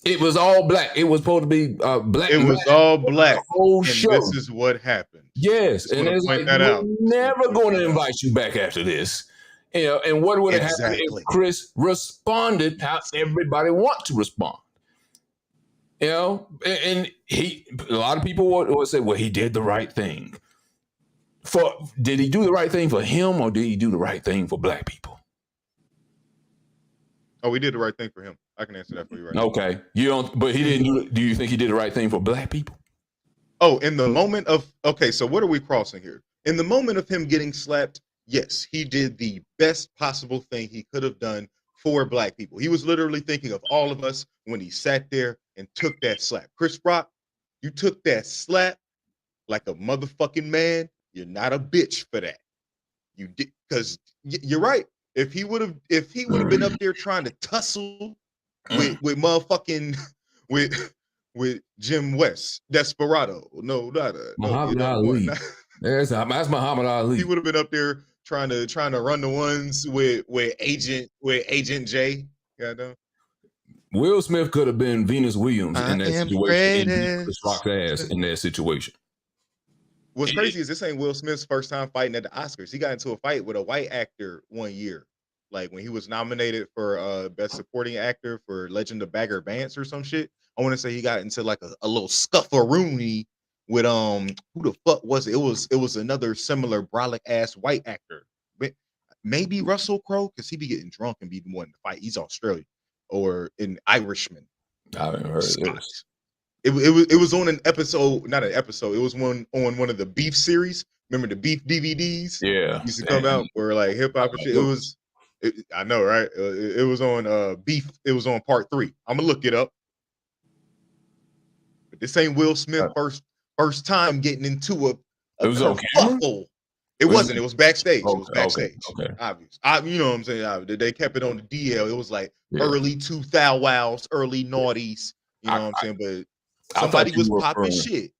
It was all black. It was supposed to be black. It was all black. The whole and show. This is what happened. Yes, and it's like we're never going to invite you back after this. You know, and what would have happened if Chris responded how everybody wants to respond? You know, and a lot of people would say, well, he did the right thing. Did he do the right thing for him, or did he do the right thing for black people? Oh, we did the right thing for him. I can answer that for you right now. You don't, but he didn't do you think he did the right thing for black people? Oh, in the moment of, so what are we crossing here? In the moment of him getting slapped, yes, he did the best possible thing he could have done for black people. He was literally thinking of all of us when he sat there and took that slap. Chris Rock, you took that slap like a motherfucking man. You're not a bitch for that. You did, because you're right. If he would have been up there trying to tussle with motherfucking with Jim West, Desperado, Muhammad Ali. That's Muhammad Ali. He would have been up there trying to run the ones with Agent J. Yeah, Will Smith could have been Venus Williams in that situation, and Chris Rock's ass in that situation. What's crazy is this ain't Will Smith's first time fighting at the Oscars. He got into a fight with a white actor one year, like when he was nominated for Best Supporting Actor for Legend of Bagger Vance or some shit. I want to say he got into like a little scuffle-rooney with who the fuck was it? It was another similar brolic ass white actor, maybe Russell Crowe, because he be getting drunk and be wanting to fight. He's Australian, or an Irishman. I haven't heard of this. It was on an episode, not an episode. It was on one of the Beef series. Remember the Beef DVDs? Yeah, used to come out where like hip hop and shit. I know, right? It was on Beef. It was on part 3. I'm gonna look it up. But this ain't Will Smith first time getting into a kerfuffle. It wasn't. It was backstage. It was backstage. Okay. Obvious. You know what I'm saying? They kept it on the DL. It was like early 2000 wows, early naughties. You know what I'm saying? But somebody was popping shit.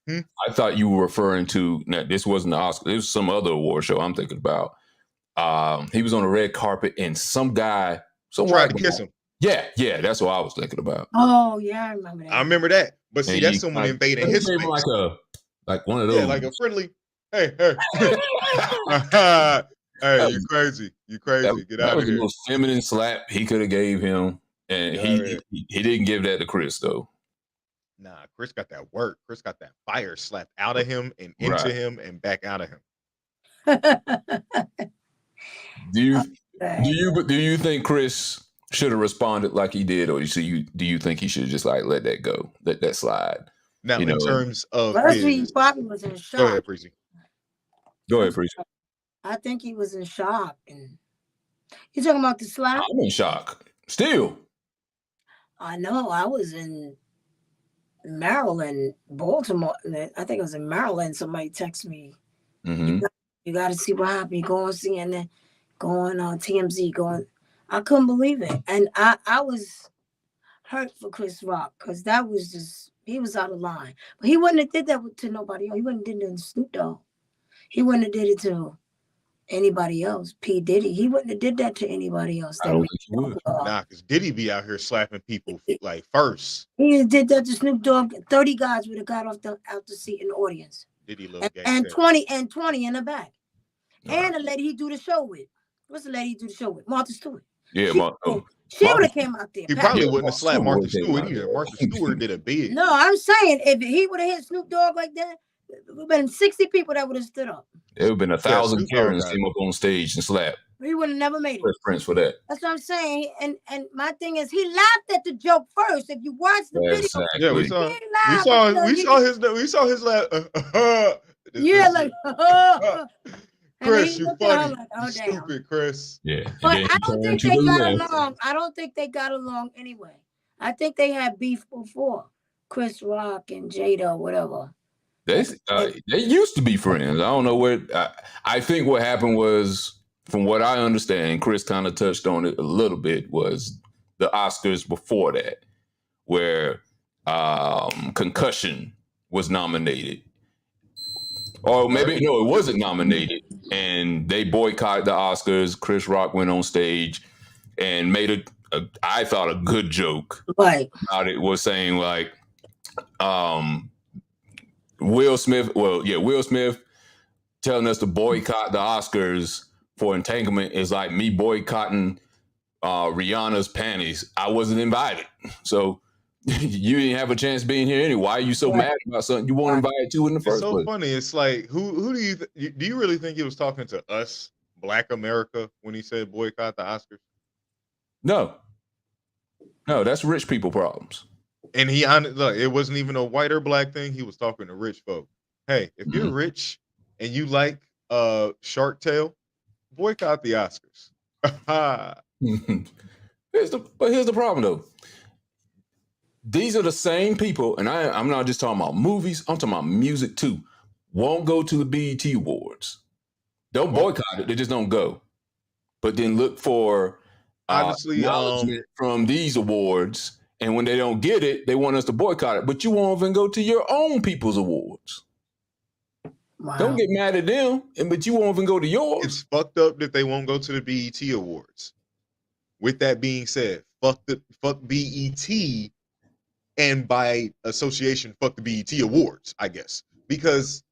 I thought you were referring to, now, this wasn't the Oscar. It was some other award show I'm thinking about. He was on the red carpet and some guy tried to kiss him. Yeah, that's what I was thinking about. Oh yeah, I remember that. I remember that. But see, that's someone invading his space. Like one of those. Yeah, like a friendly. Hey. Hey, you crazy. You crazy. Get out of here. That was the most feminine slap he could have gave him. And he didn't give that to Chris, though. Nah, Chris got that work. Chris got that fire slapped out of him and into him and back out of him. Do you think Chris should have responded like he did, or do you think he should just like let that go, let that slide? Now, in terms of he probably was in shock. Go ahead, Preezy. I think he was in shock. And you talking about the slap? I'm in shock still. I know. I was in Maryland, Baltimore. I think it was in Maryland. Somebody texted me. Mm-hmm. You got to see what happened. You go on CNN, going on TMZ, going. I couldn't believe it, and I was hurt for Chris Rock because that was just, he was out of line. But he wouldn't have did that to nobody else. He wouldn't have did it to Snoop Dogg. He wouldn't have did it to anybody else. P. Diddy, he wouldn't have did that to anybody else. I don't think he would. Nah, because Diddy be out here slapping people like first. He did that to Snoop Dogg. 30 guys would have got out the seat in the audience. Diddy little and 20 in the back. And the lady he do the show with. What's the lady he do the show with? Martha Stewart. Yeah, she would have came out there. He probably wouldn't have slapped Martha Stewart either. Martha Stewart did a bid. No, I'm saying if he would have hit Snoop Dogg like that, it would have been 60 people that would have stood up. There would have been 1,000 Karens came up on stage and slapped. He would have never made it. Prince for that. That's what I'm saying. And my thing is, he laughed at the joke first. If you watch the video, yeah, we saw his laugh. Yeah, like Chris, you funny. Like, stupid, Chris. Yeah. But I don't think they got along. I don't think they got along anyway. I think they had beef before. Chris Rock and Jada, whatever. They used to be friends. I don't know what. I think what happened was, from what I understand, Chris kind of touched on it a little bit, was the Oscars before that, where Concussion was nominated. Or maybe, no, it wasn't nominated. And they boycotted the Oscars. Chris Rock went on stage and made I thought a good joke about it was saying like, Will Smith telling us to boycott the Oscars for entanglement is like me boycotting Rihanna's panties. I wasn't invited, so you didn't have a chance being here anyway. Why are you so mad about something you weren't invited to in the first place? It's so funny. It's like, who do you really think he was talking to us, Black America, when he said boycott the Oscars? No, that's rich people problems. And look, it wasn't even a white or black thing. He was talking to rich folk. Hey, if you're rich and you like Shark Tale, boycott the Oscars. Here's the problem though. These are the same people, and I'm not just talking about movies, I'm talking about music too. Won't go to the BET Awards. Don't boycott it, they just don't go. But then look for acknowledgement from these awards, and when they don't get it, they want us to boycott it. But you won't even go to your own people's awards. Wow. Don't get mad at them, but you won't even go to yours. It's fucked up that they won't go to the BET Awards. With that being said, fuck BET, and by association, fuck the BET Awards, I guess. Because,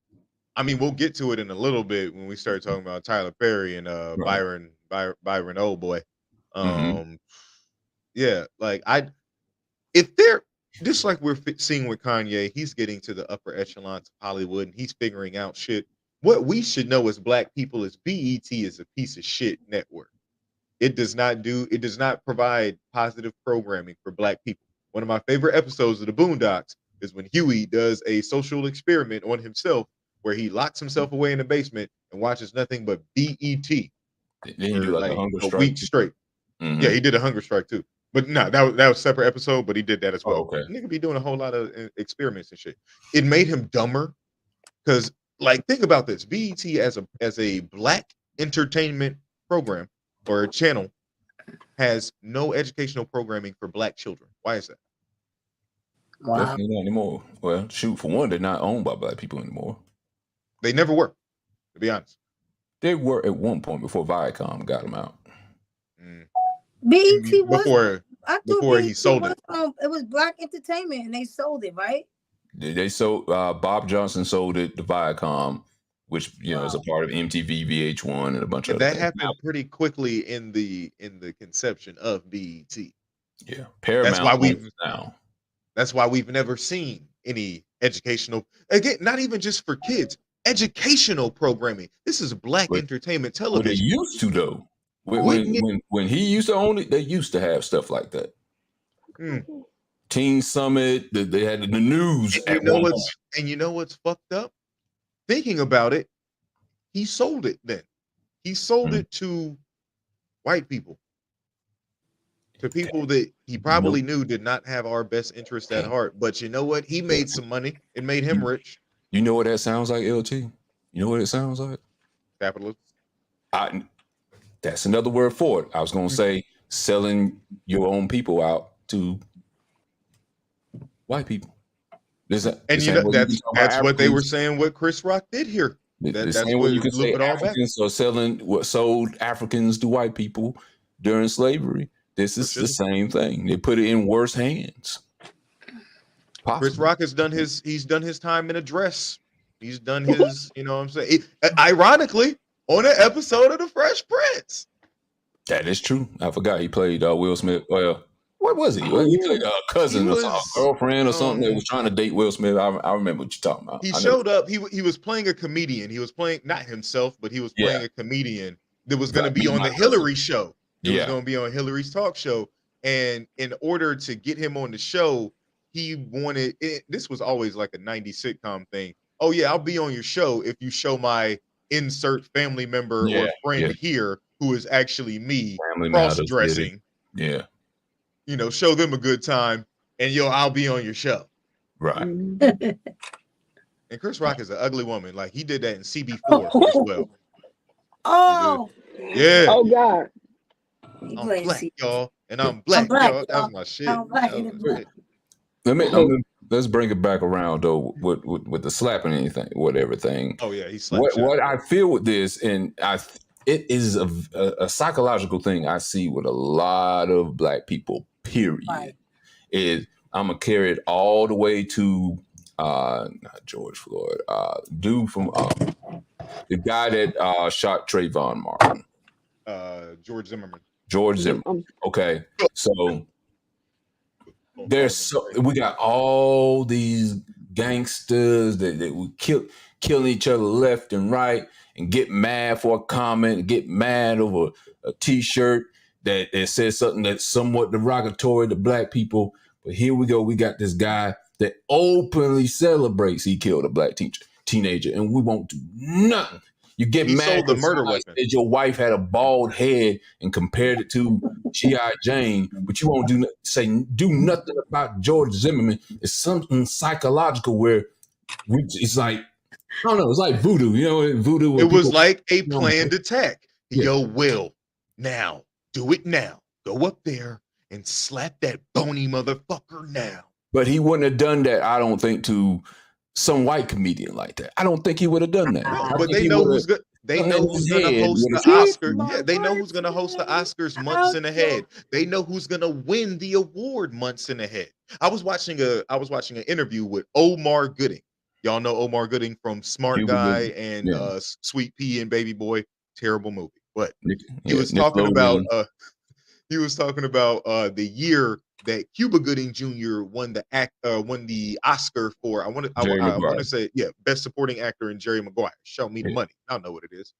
I mean, we'll get to it in a little bit when we start talking about Tyler Perry and Byron Oldboy. Yeah, like if they're just like we're seeing with Kanye, he's getting to the upper echelons of Hollywood and he's figuring out shit. What we should know as Black people is BET is a piece of shit network. It does not provide positive programming for Black people. One of my favorite episodes of the Boondocks is when Huey does a social experiment on himself where he locks himself away in the basement and watches nothing but BET. Then you do like a week straight. Mm-hmm. Yeah, he did a hunger strike too. But no, that was a separate episode, but he did that as well. Okay. Nigga be doing a whole lot of experiments and shit. It made him dumber because, like, think about this. BET as a Black entertainment program or a channel has no educational programming for Black children. Why is that? Wow. Definitely not anymore. Well, shoot, for one, they're not owned by Black people anymore. They never were, to be honest. They were at one point before Viacom got them out. BET before he sold it. It was Black Entertainment, and they sold it, right? They sold. Bob Johnson sold it to Viacom, which is a part of MTV, VH1, and a bunch of that happened pretty quickly in the conception of BET. Yeah, Paramount. That's why we've never seen any educational, again, not even just for kids, educational programming. This is Black entertainment television. They used to though. When he used to own it, they used to have stuff like that. Teen Summit, they had the news. And you know what's fucked up? Thinking about it, he sold it then. He sold it to white people. To people that he probably knew did not have our best interest at heart. But you know what? He made some money. It made him rich. You know what that sounds like, LT? You know what it sounds like? Capitalism. That's another word for it. I was going to say selling your own people out to white people. That's what they were saying. What Chris Rock did here. That's what you can say. Africans are sold Africans to white people during slavery. This is the same thing. They put it in worse hands. Possibly. Chris Rock has done he's done his time in a dress. He's done his, you know what I'm saying? Ironically, on an episode of The Fresh Prince. That is true. I forgot he played Will Smith. Well, what was he? He played a cousin or something, girlfriend or something that was trying to date Will Smith. I remember what you're talking about. He showed up. He was playing a comedian. He was playing not himself, but he was playing a comedian that was going to be on the Hillary show. He was going to be on Hillary's talk show. And in order to get him on the show, he wanted it. This was always like a 90s sitcom thing. Oh, yeah, I'll be on your show if you show my insert family member or friend here who is actually me cross-dressing. Yeah. You know, show them a good time and I'll be on your show. Right. And Chris Rock is an ugly woman. Like he did that in CB4 as well. Oh. Yeah. Oh God. I'm Black, y'all. And I'm Black, y'all. That was my shit. Let's bring it back around though with the slapping anything, whatever thing. Oh yeah, he slapped. What I feel with this, and it is a psychological thing I see with a lot of black people, period. Right. Is I'm going to carry it all the way to not George Floyd, dude from the guy that shot Trayvon Martin. George Zimmerman. George Zimmerman. Okay. So we got all these gangsters that would killing each other left and right and get mad for a comment, get mad over a t-shirt that says something that's somewhat derogatory to black people. But here we go. We got this guy that openly celebrates he killed a black teenager, and we won't do nothing. You get mad the murder weapon. That your wife had a bald head and compared it to G.I. Jane, but you won't do nothing about George Zimmerman. It's something psychological where it's like, I don't know, it's like voodoo. You know, voodoo. It was like a planned attack. Yeah. Yo, Will, now, do it now. Go up there and slap that bony motherfucker now. But he wouldn't have done that, I don't think, to some white comedian like that. I don't think he would have done that. But they know who's good. They know who's going to host the Oscar. Yeah, they know who's going to host the Oscars months in ahead. They know who's going to win the award months in ahead. I was watching an interview with Omar Gooding. Y'all know Omar Gooding from Smart Guy and Sweet Pea and Baby Boy. Terrible movie, but he was talking about the year that Cuba Gooding Jr. won the Oscar for I want to say best supporting actor in Jerry Maguire. Show me the money. I don't know what it is.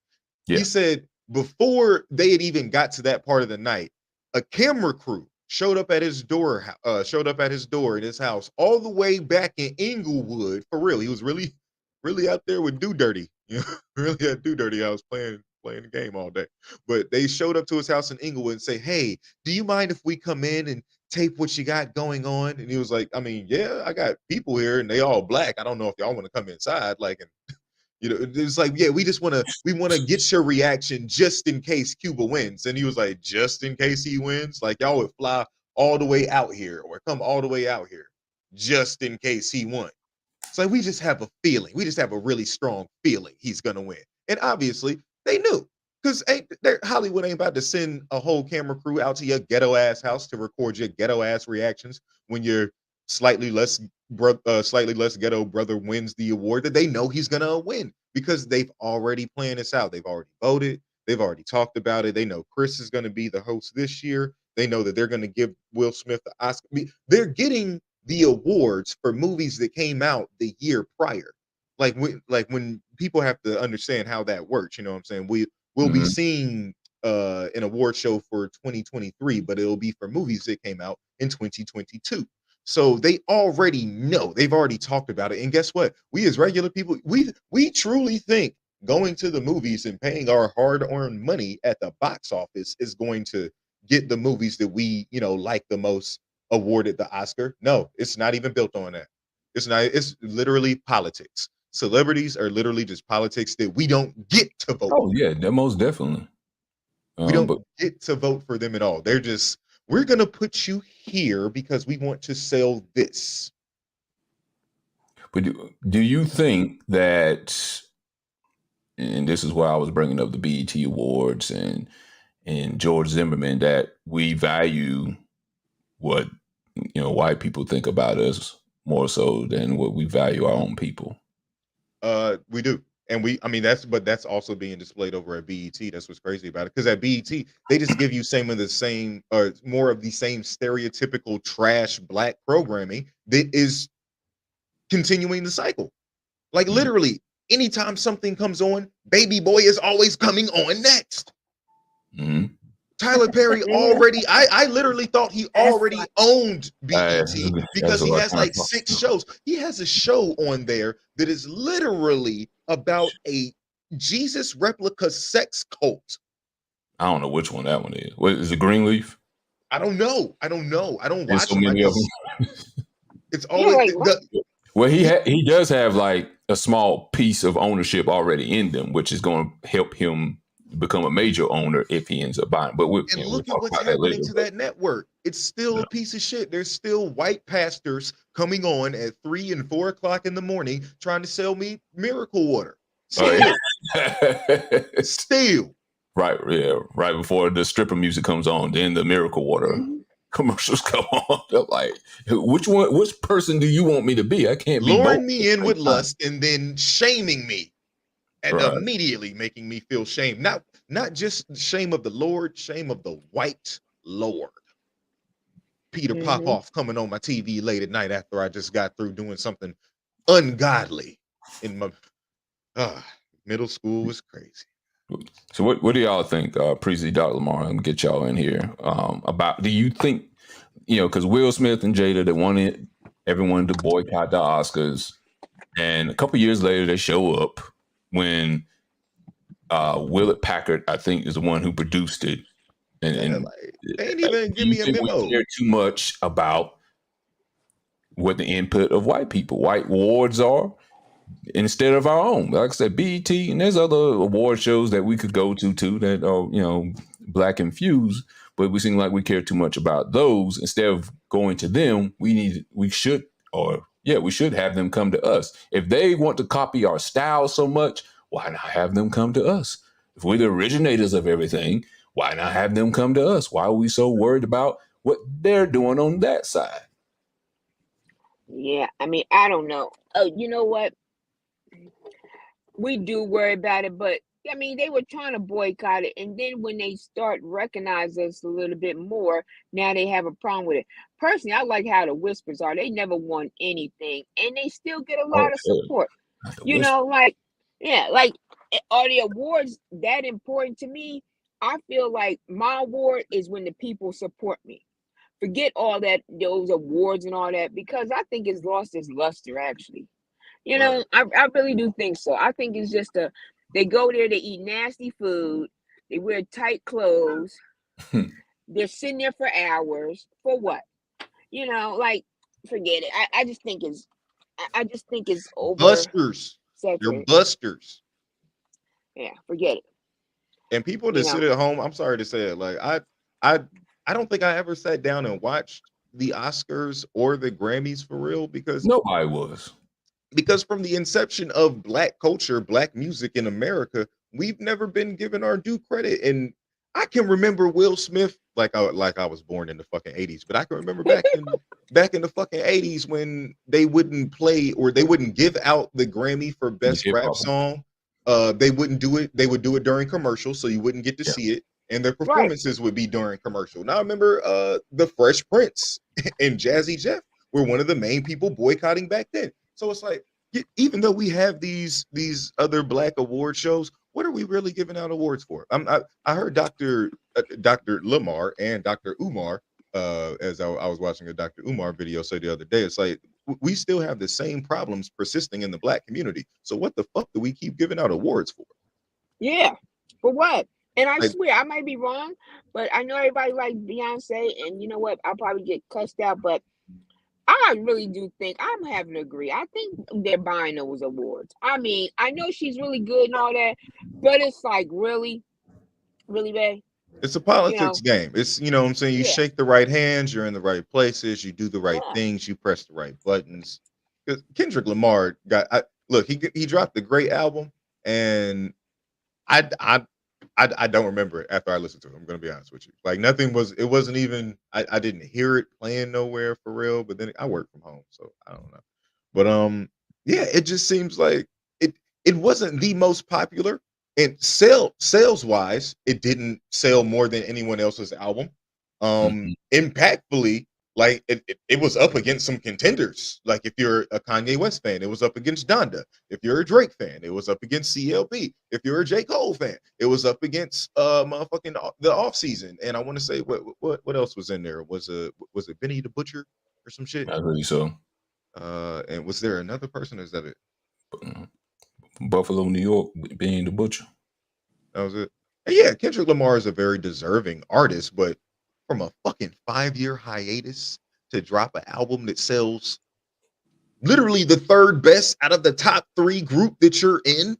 Yeah. He said before they had even got to that part of the night, a camera crew showed up at his door in his house all the way back in Inglewood. For real, he was really out there with Do Dirty. Really at Do Dirty. I was playing the game all day, but they showed up to his house in Inglewood and say, "Hey, do you mind if we come in and tape what you got going on?" And he was like, "I mean, yeah, I got people here and they all black. I don't know if y'all want to come inside." Like, and it's like, yeah, we want to get your reaction just in case Cuba wins. And he was like, just in case he wins, like y'all would fly all the way out here or come all the way out here just in case he won. It's like, we just have a feeling. We just have a really strong feeling he's gonna win. And obviously they knew, because Hollywood ain't about to send a whole camera crew out to your ghetto ass house to record your ghetto ass reactions when your slightly less ghetto brother wins the award that they know he's gonna win, because they've already planned this out. They've already voted. They've already talked about it. They know Chris is going to be the host this year. They know that they're going to give Will Smith the Oscar. They're getting the awards for movies that came out the year prior. Like when people have to understand how that works, you know what I'm saying? We'll be seeing an award show for 2023, but it'll be for movies that came out in 2022. So they already know. They've already talked about it. And guess what? We as regular people, we truly think going to the movies and paying our hard-earned money at the box office is going to get the movies that we, like the most awarded the Oscar. No, it's not even built on that. It's not. It's literally politics. Celebrities are literally just politics that we don't get to vote. Oh, yeah, most definitely. We don't get to vote for them at all. They're just, we're going to put you here because we want to sell this. But do you think that, and this is why I was bringing up the BET Awards and George Zimmerman, that we value what, white people think about us more so than what we value our own people? We do. And that's also being displayed over at BET. That's what's crazy about it. Because at BET, they just give you more of the same stereotypical trash black programming that is continuing the cycle. Like literally, anytime something comes on, Baby Boy is always coming on next. Mm-hmm. Tyler Perry already, I literally thought he already owned BET because he has like 6 shows. He has a show on there that is literally about a Jesus replica sex cult. I don't know which one that one is. What is it, Greenleaf? I don't know. I don't watch so many of them. It's always well, he does have like a small piece of ownership already in them, which is going to help him become a major owner if he ends up buying. But look at what's happening to that network. It's still a piece of shit. There's still white pastors coming on at 3 and 4 o'clock in the morning trying to sell me miracle water. Still. Right, yeah, right before the stripper music comes on, then the Miracle Water commercials come on. They're like, which person do you want me to be? I can't be luring both me in with lust and then shaming me and right. immediately making me feel shame. Not just shame of the Lord, shame of the white Lord. Peter Popoff coming on my TV late at night after I just got through doing something ungodly in my middle school was crazy. So what do y'all think, Preezy, Dr. Lamar? I'm gonna get y'all in here. About, do you think, because Will Smith and Jada, they wanted everyone to boycott the Oscars, and a couple years later they show up when Willett Packard, I think, is the one who produced it, and like, they ain't even give me a memo. We care too much about what the input of white people, white awards are, instead of our own. Like I said, BET, and there's other award shows that we could go to too that are, black infused, but we seem like we care too much about those. Instead of going to them, we should have them come to us. If they want to copy our style so much, why not have them come to us? If we're the originators of everything, why not have them come to us? Why are we so worried about what they're doing on that side? Yeah, I mean, I don't know. Oh, you know what? We do worry about it, but I mean, they were trying to boycott it, and then when they start recognizing us a little bit more, now they have a problem with it. Personally, I like how the Whispers are. They never won anything, and they still get a lot of support. Are the awards that important to me? I feel like my award is when the people support me. Forget all that, those awards and all that, because I think it's lost its luster, actually. I really do think so. I think it's just they go there, they eat nasty food, they wear tight clothes, they're sitting there for hours. For what? Forget it. I just think it's over. Busters. You're busters. Yeah, forget it. And people that sit at home, I'm sorry to say it, like I don't think I ever sat down and watched the Oscars or the Grammys for real, because nobody was. Because from the inception of black culture, black music in America, we've never been given our due credit. And I can remember Will Smith like I was born in the fucking 80s, but I can remember back in the fucking 80s when they wouldn't play or they wouldn't give out the Grammy for best rap song. They wouldn't do it. They would do it during commercials, so you wouldn't get to see it. And their performances would be during commercial. Now I remember the Fresh Prince and Jazzy Jeff were one of the main people boycotting back then. So it's like, even though we have these other black award shows, what are we really giving out awards for? I heard Dr. Lamar and Dr. Umar, as I was watching a Dr. Umar video say the other day, it's like, we still have the same problems persisting in the black community. So what the fuck do we keep giving out awards for? Yeah, for what? And I swear, I might be wrong, but I know everybody likes Beyonce, and you know what? I'll probably get cussed out, but I really do think I'm having to agree. I think they're buying those awards. I mean, I know she's really good and all that, but it's like, really, babe? It's a politics game. It's, what I'm saying? You shake the right hands, you're in the right places, you do the right things, you press the right buttons. Because Kendrick Lamar he dropped a great album, and I don't remember it after I listened to it. I'm gonna be honest with you. Like it wasn't even I didn't hear it playing nowhere for real, but then I work from home, so I don't know. But it just seems like it wasn't the most popular, and sales wise, it didn't sell more than anyone else's album. Impactfully, like it was up against some contenders. Like if you're a Kanye West fan, it was up against Donda. If you're a Drake fan, it was up against CLB. If you're a J. Cole fan, it was up against motherfucking the off season. And I want to say what else was in there? Was it Benny the Butcher or some shit? I really so. And was there another person? Is that it? Buffalo, New York, Benny the Butcher. That was it. And yeah, Kendrick Lamar is a very deserving artist, but from a fucking 5-year hiatus to drop an album that sells literally the third best out of the top 3 group that you're in,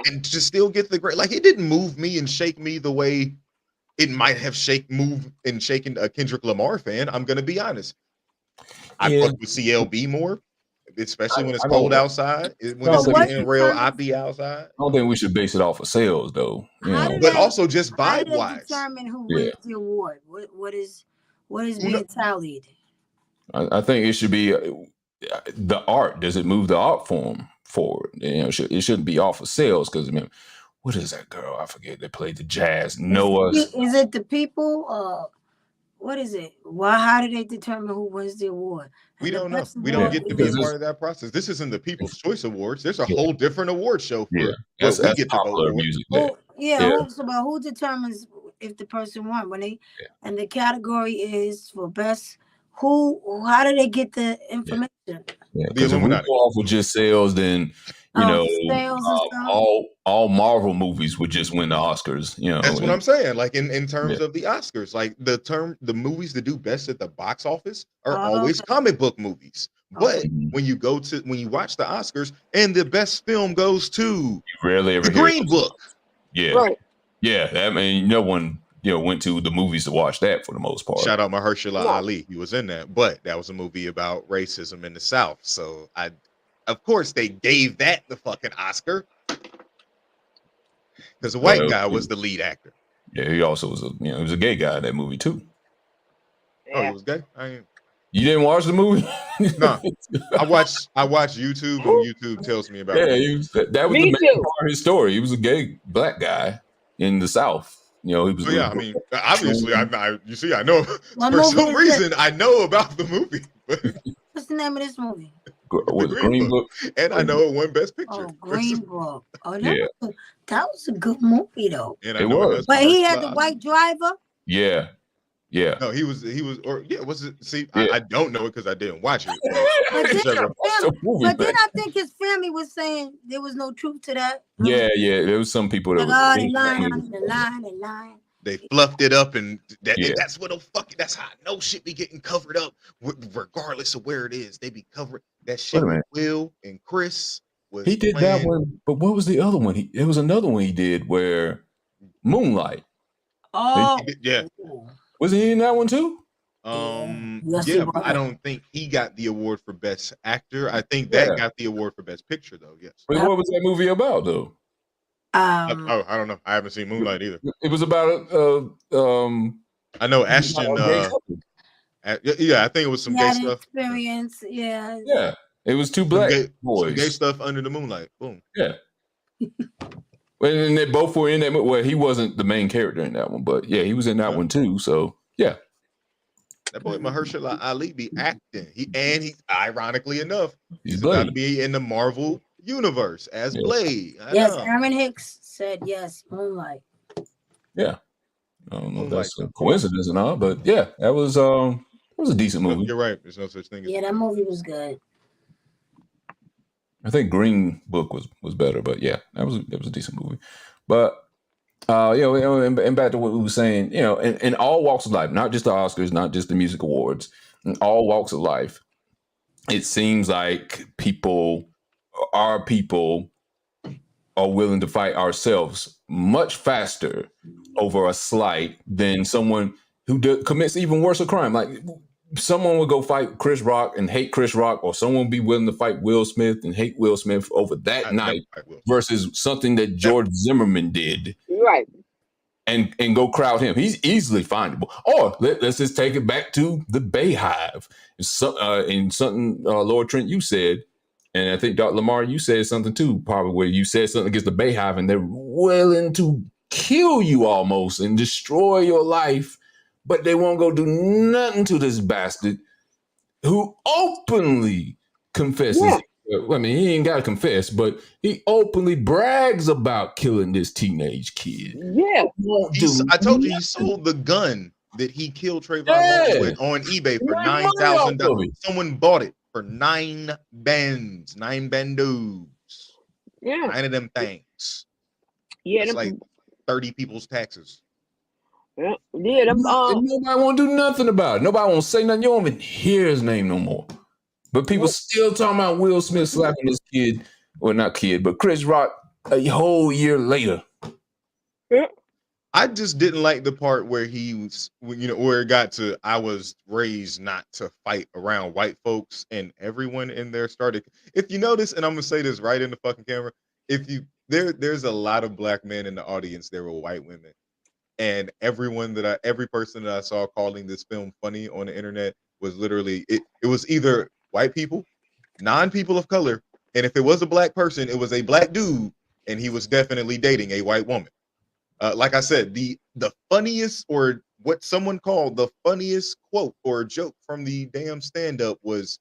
and to still get the great, like, it didn't move me and shake me the way it might have shaken a Kendrick Lamar fan. I'm gonna be honest. I fuck with CLB more. especially when it's cold outside. When it's getting real oppy outside. I don't think we should base it off of sales, though. But also just vibe wise. Determine who wins the award. What is being tallied? I think it should be the art. Does it move the art form forward? It shouldn't be off of sales because what is that girl? I forget. They played the jazz. Noah. Is it the people? What is it? How do they determine who wins the award? We don't know. We don't get to be a part of that process. This isn't the People's Choice Awards. There's a whole different award show for that's get popular music. Who determines if the person won and the category is for best? How do they get the information? Because if we go off with just sales, then all Marvel movies would just win the Oscars. That's what I'm saying. Like in terms of the Oscars, like the movies that do best at the box office are always comic book movies. But when you watch the Oscars and the best film goes to the Green Book. Yeah. Right. Yeah. I mean, no one went to the movies to watch that for the most part. Shout out Mahershala Ali. He was in that, but that was a movie about racism in the South. So of course they gave that the fucking Oscar because the white guy was the lead actor. Yeah, he also was he was a gay guy in that movie too. Oh, he was gay? You didn't watch the movie? No. I watched YouTube and YouTube tells me about it. That was the main part of his story. He was a gay black guy in the South. He was. I mean, obviously, I know for some reason I know about the movie. What's the name of this movie? Green Book. And I know it won Best Picture. Oh, Green Book. Oh, that was a good movie though. And it was. But he had the white driver. Yeah. Yeah. No, he was, was it? See, I don't know it because I didn't watch it. But then I think his family was saying there was no truth to that. Yeah. There was some people that were lying. They fluffed it up, and that's what that's how I know shit be getting covered up, regardless of where it is. They be covering that shit with Will and Chris. He did that one, but what was the other one? It was another one he did where Moonlight. Oh, Was he in that one too? But I don't think he got the award for Best Actor. I think that got the award for Best Picture, though. Yes. Wait, what was that movie about, though? I don't know. I haven't seen Moonlight either. It was about I know Ashton. I think it was some gay stuff. Experience, yeah. Yeah, it was two black boys. Some gay stuff under the moonlight. Boom. Yeah. And they both were in that movie. Well, he wasn't the main character in that one, but yeah, he was in that one too. So yeah. That boy Mahershala Ali be acting. He ironically enough, he's Blade. about to be in the Marvel universe as Blade. Aaron Hicks said yes, Moonlight. Yeah. I don't know if that's a coincidence or not, but yeah, that was a decent movie. You're right. There's no such thing as that movie was good. I think Green Book was better, but yeah, that was a decent movie. But and back to what we were saying, in all walks of life, not just the Oscars, not just the music awards, in all walks of life, it seems like people are willing to fight ourselves much faster over a slight than someone who commits even worse a crime. Like someone would go fight Chris Rock and hate Chris Rock, or someone would be willing to fight Will Smith and hate Will Smith over that night versus something that George Zimmerman did. Right. And go crowd him. He's easily findable. Or let's just take it back to the Bayhive. In something, Lord Trent, you said, and I think Dr. Lamar, you said something too, probably where you said something against the Bayhive and they're willing to kill you almost and destroy your life, but they won't go do nothing to this bastard who openly confesses. Yeah. I mean, he ain't got to confess, but he openly brags about killing this teenage kid. Yeah. I told you he sold the gun that he killed Trayvon Martin with on eBay for $9,000. Someone bought it for nine bandos. Yeah. 9 of them things. Yeah. It's like 30 people's taxes. Yeah. Nobody won't do nothing about it. Nobody won't say nothing. You don't even hear his name no more. But people still talking about Will Smith slapping this kid, well, not kid, but Chris Rock a whole year later. Yeah. I just didn't like the part where he was, where it got to, I was raised not to fight around white folks, and everyone in there started. If you notice, and I'm gonna say this right in the fucking camera, there's a lot of black men in the audience. There were white women, and every person that I saw calling this film funny on the internet was literally it was either white people, non-people of color, and if it was a black person, it was a black dude, and he was definitely dating a white woman. Like I said, the funniest, or what someone called the funniest quote or joke from the damn stand-up was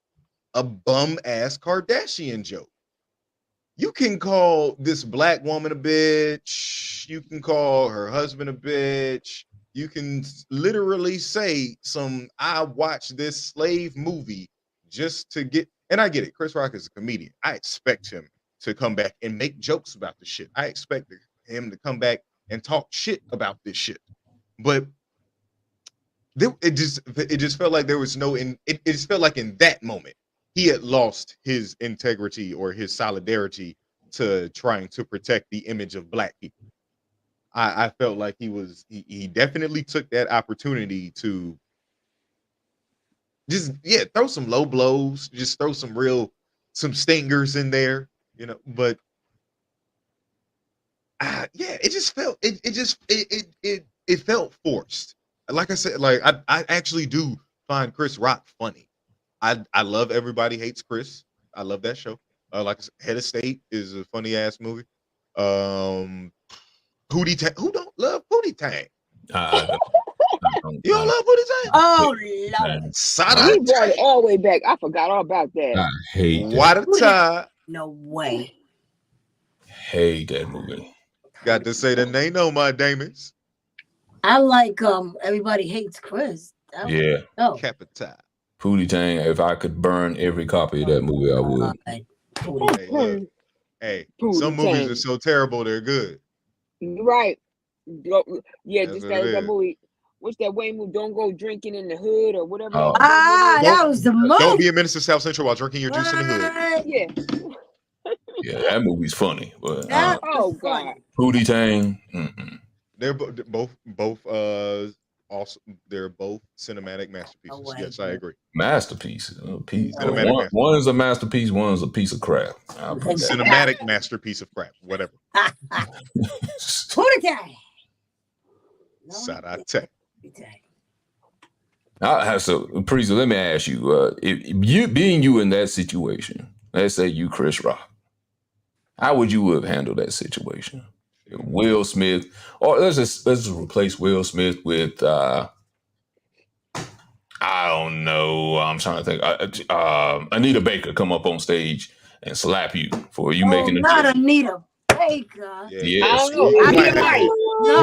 a bum ass Kardashian joke. You can call this black woman a bitch. You can call her husband a bitch. You can literally say I watched this slave movie just to get, and I get it. Chris Rock is a comedian. I expect him to come back and make jokes about the shit. I expect him to come back and talk shit about this shit. But it just felt like there was it just felt like in that moment he had lost his integrity or his solidarity to trying to protect the image of black people. I felt like he definitely took that opportunity to just throw some low blows, just throw some stingers in there, but it just felt it felt forced. Like I said, like I actually do find Chris Rock funny. I love Everybody Hates Chris. I love that show. Like I said, Head of State is a funny ass movie. Pootie Tang. Who don't love Pootie Tang? You don't love Pootie Tang? Oh Lord! He brought it all the way back. I forgot all about that. I hate that. What a time. No way. Hate that movie. Got to say the name on my Damons. I like Everybody Hates Chris. Yeah. Oh. Capital. Pootie Tang. If I could burn every copy of that movie, I would. Hey, some movies are so terrible they're good. Right. Yeah, just that movie. What's that Wayne movie? Don't go drinking in the hood or whatever. That was the movie. Don't be a menace to South Central while drinking your juice in the hood. Yeah. Yeah, that movie's funny. But oh god, Pootie Tang. Mm-mm. They're both also they're both cinematic masterpieces. Yes, I agree. Masterpiece. One is a masterpiece. One is a piece of crap. Cinematic masterpiece of crap. Whatever. Pootie Tang. Sarate. So, Priest, let me ask you: if you in that situation, let's say you Chris Rock, how would you have handled that situation? Will Smith, or let's just replace Will Smith with I don't know. I'm trying to think. Anita Baker come up on stage and slap you for you making not Anita Baker. Yeah. I don't know. You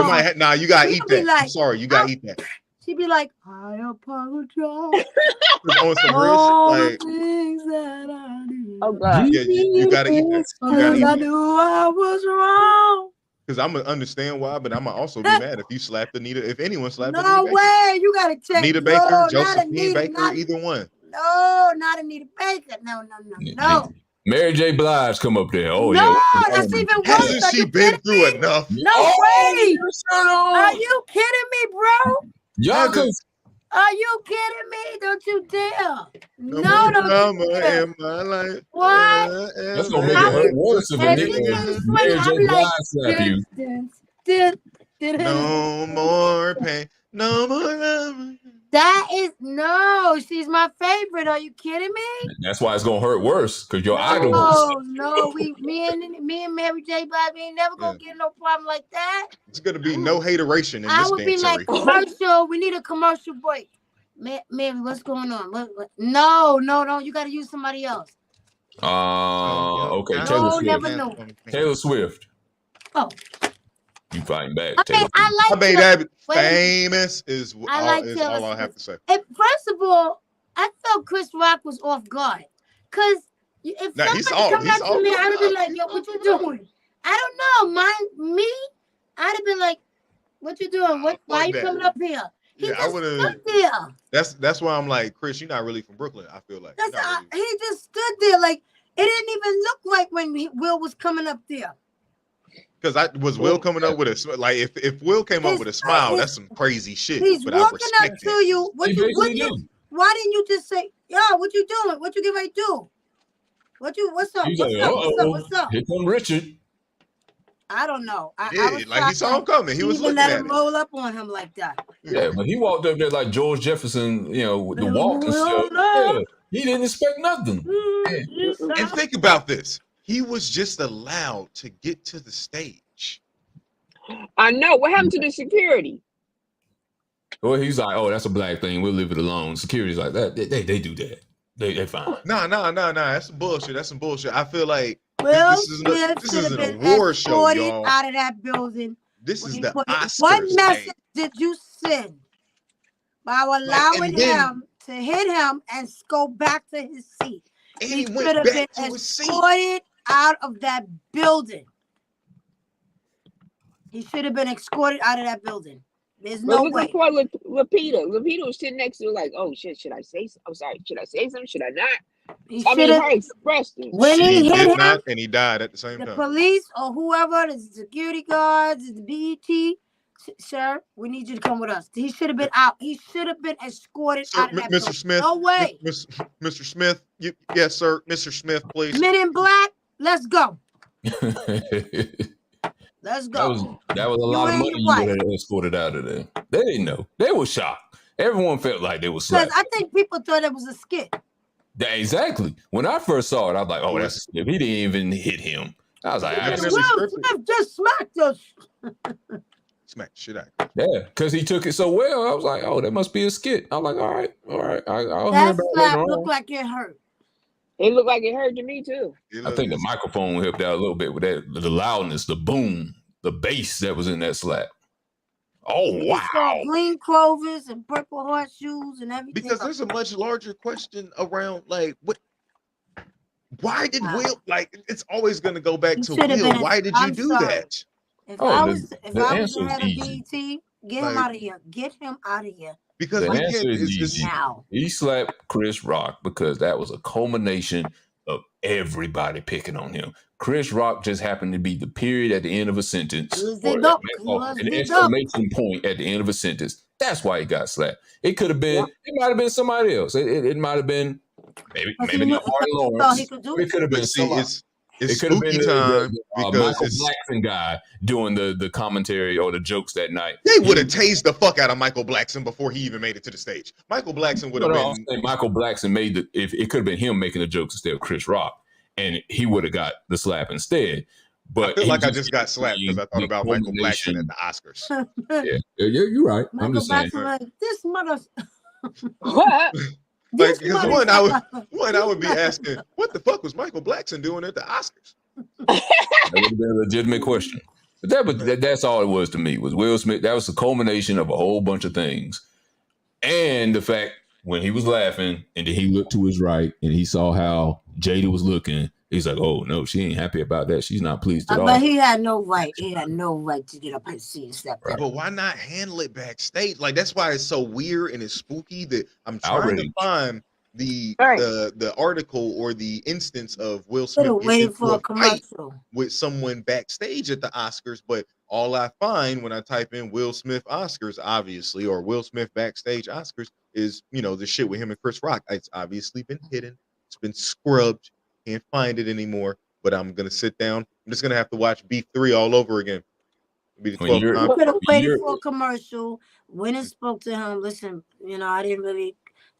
might have, you gotta eat that. I'm sorry, you gotta eat that. She'd be like, I apologize. On some real shit, like, things that I do. Oh god. Yeah, you gotta eat that. I knew I was wrong. Because I'm gonna understand why, but I'm gonna also be mad if you slapped Anita. If anyone slapped Anita No Baker. way, you gotta check. Anita Baker, Josephine Baker, either one. No, not Anita Baker. No. Mary J. Blige come up there. Oh no, yeah. That's even worse. Hasn't she been through enough? No way. Are you kidding me, bro? Y'all Are you kidding me? Don't you dare. No, don't you dare. In my life. What? That's gonna make it worse if Mary J. Blige slap you. No more pain. No more love. That is she's my favorite. Are you kidding me? That's why it's gonna hurt worse because your idol. No, me and Mary J. Blige, we ain't never gonna get no problem like that. It's gonna be no hateration in this I would be like, commercial. We need a commercial break. Mary, what's going on? What? No, you got to use somebody else. Okay. Taylor Swift. Oh. You fighting back. Okay, I like that famous is all I have to say. And first of all, I felt Chris Rock was off guard. Because if somebody come up to me, I would be like, yo, what you doing? I don't know. I'd have been like, what you doing? Why you coming up here? He just stood there. That's why I'm like, Chris, you're not really from Brooklyn, I feel like. He just stood there like it didn't even look like when Will was coming up there. Because Will coming up with a like if Will came up with a smile, that's some crazy shit. He's but walking up to you. Why didn't you just say, "Yo, what you doing? What you getting ready to do? What's up? What's up? Here come Richard. I don't know. I was like he saw him coming. He was looking at him. Roll up on him like that. Yeah, but he walked up there like George Jefferson, with the walk and stuff. Yeah, he didn't expect nothing. And think about this. He was just allowed to get to the stage. I know. What happened to the security? Well, he's like, oh, that's a black thing. We'll leave it alone. Security's like that. They do that. They fine. No. That's some bullshit. That's some bullshit. I feel like Will this is an been award show, y'all. Out of that building. This is the Oscars. What message did you send by allowing him to hit him and go back to his seat? He should have been escorted out of that building. He should have been escorted out of that building. There's no way. For Lupita. Lupita was sitting next to her like, oh shit, should I say something? I'm sorry, should I say something? Should I not? Her expression. When he hit him, and he died at the same time. The police or whoever, the security guards, the BET, sir, we need you to come with us. He should have been out. He should have been escorted out of that Mr. building. Smith. No way. Mr. Smith. Yes, sir. Mr. Smith, please. Men in Black, let's go. Let's go. That was a lot of money you would have escorted out of there. They didn't know. They were shocked. Everyone felt like they were slapped. I think people thought it was a skit. Exactly. When I first saw it, I was like, oh, that's a skit. He didn't even hit him. I was like, Will Smith just smacked us. Smack shit out. Yeah, because he took it so well. I was like, oh, that must be a skit. I'm like, all right. I'll that slap looked like it hurt. It looked like it hurt to me too. I think the microphone helped out a little bit with that, the loudness, the boom, the bass that was in that slap. Oh, wow. Green Clovers and Purple Heart shoes and everything. Because there's a much larger question around, like, why did Will, like, it's always going to go back to Will. Why did you do that? If I was the head of BET, get him out of here. Get him out of here. Because the answer is easy. He slapped Chris Rock because that was a culmination of everybody picking on him. Chris Rock just happened to be the period at the end of a sentence, or an exclamation point at the end of a sentence. That's why he got slapped. It could have been. It might have been somebody else. It might have been maybe not Martin Lawrence. It could have been somebody. It could have been the Michael Blackson guy doing the commentary or the jokes that night. They would have tased the fuck out of Michael Blackson before he even made it to the stage. Michael Blackson would have been. Michael Blackson made if it could have been him making the jokes instead of Chris Rock, and he would have got the slap instead. But I feel like I just got slapped because I thought about Michael Blackson at the Oscars. Yeah, you're right. Michael I'm just saying. Like, this mother. What? Like, because one, I would be asking, what the fuck was Michael Blackson doing at the Oscars? That would have been a legitimate question. But that's all it was to me, was Will Smith. That was the culmination of a whole bunch of things. And the fact when he was laughing and then he looked to his right and he saw how Jada was looking, he's like, oh, no, she ain't happy about that. She's not pleased at all. But he had no right. He had no right to get up and see and step right. But why not handle it backstage? Like, that's why it's so weird and it's spooky that I'm trying to find the article or the instance of Will Smith waiting for a commercial with someone backstage at the Oscars. But all I find when I type in Will Smith Oscars, obviously, or Will Smith backstage Oscars, is, the shit with him and Chris Rock. It's obviously been hidden. It's been scrubbed. Can't find it anymore, but I'm gonna sit down. I'm just gonna have to watch Beef 3 all over again. It'll be the 12th time. Could have waited for a commercial. Went and spoke to him. Listen, I didn't really.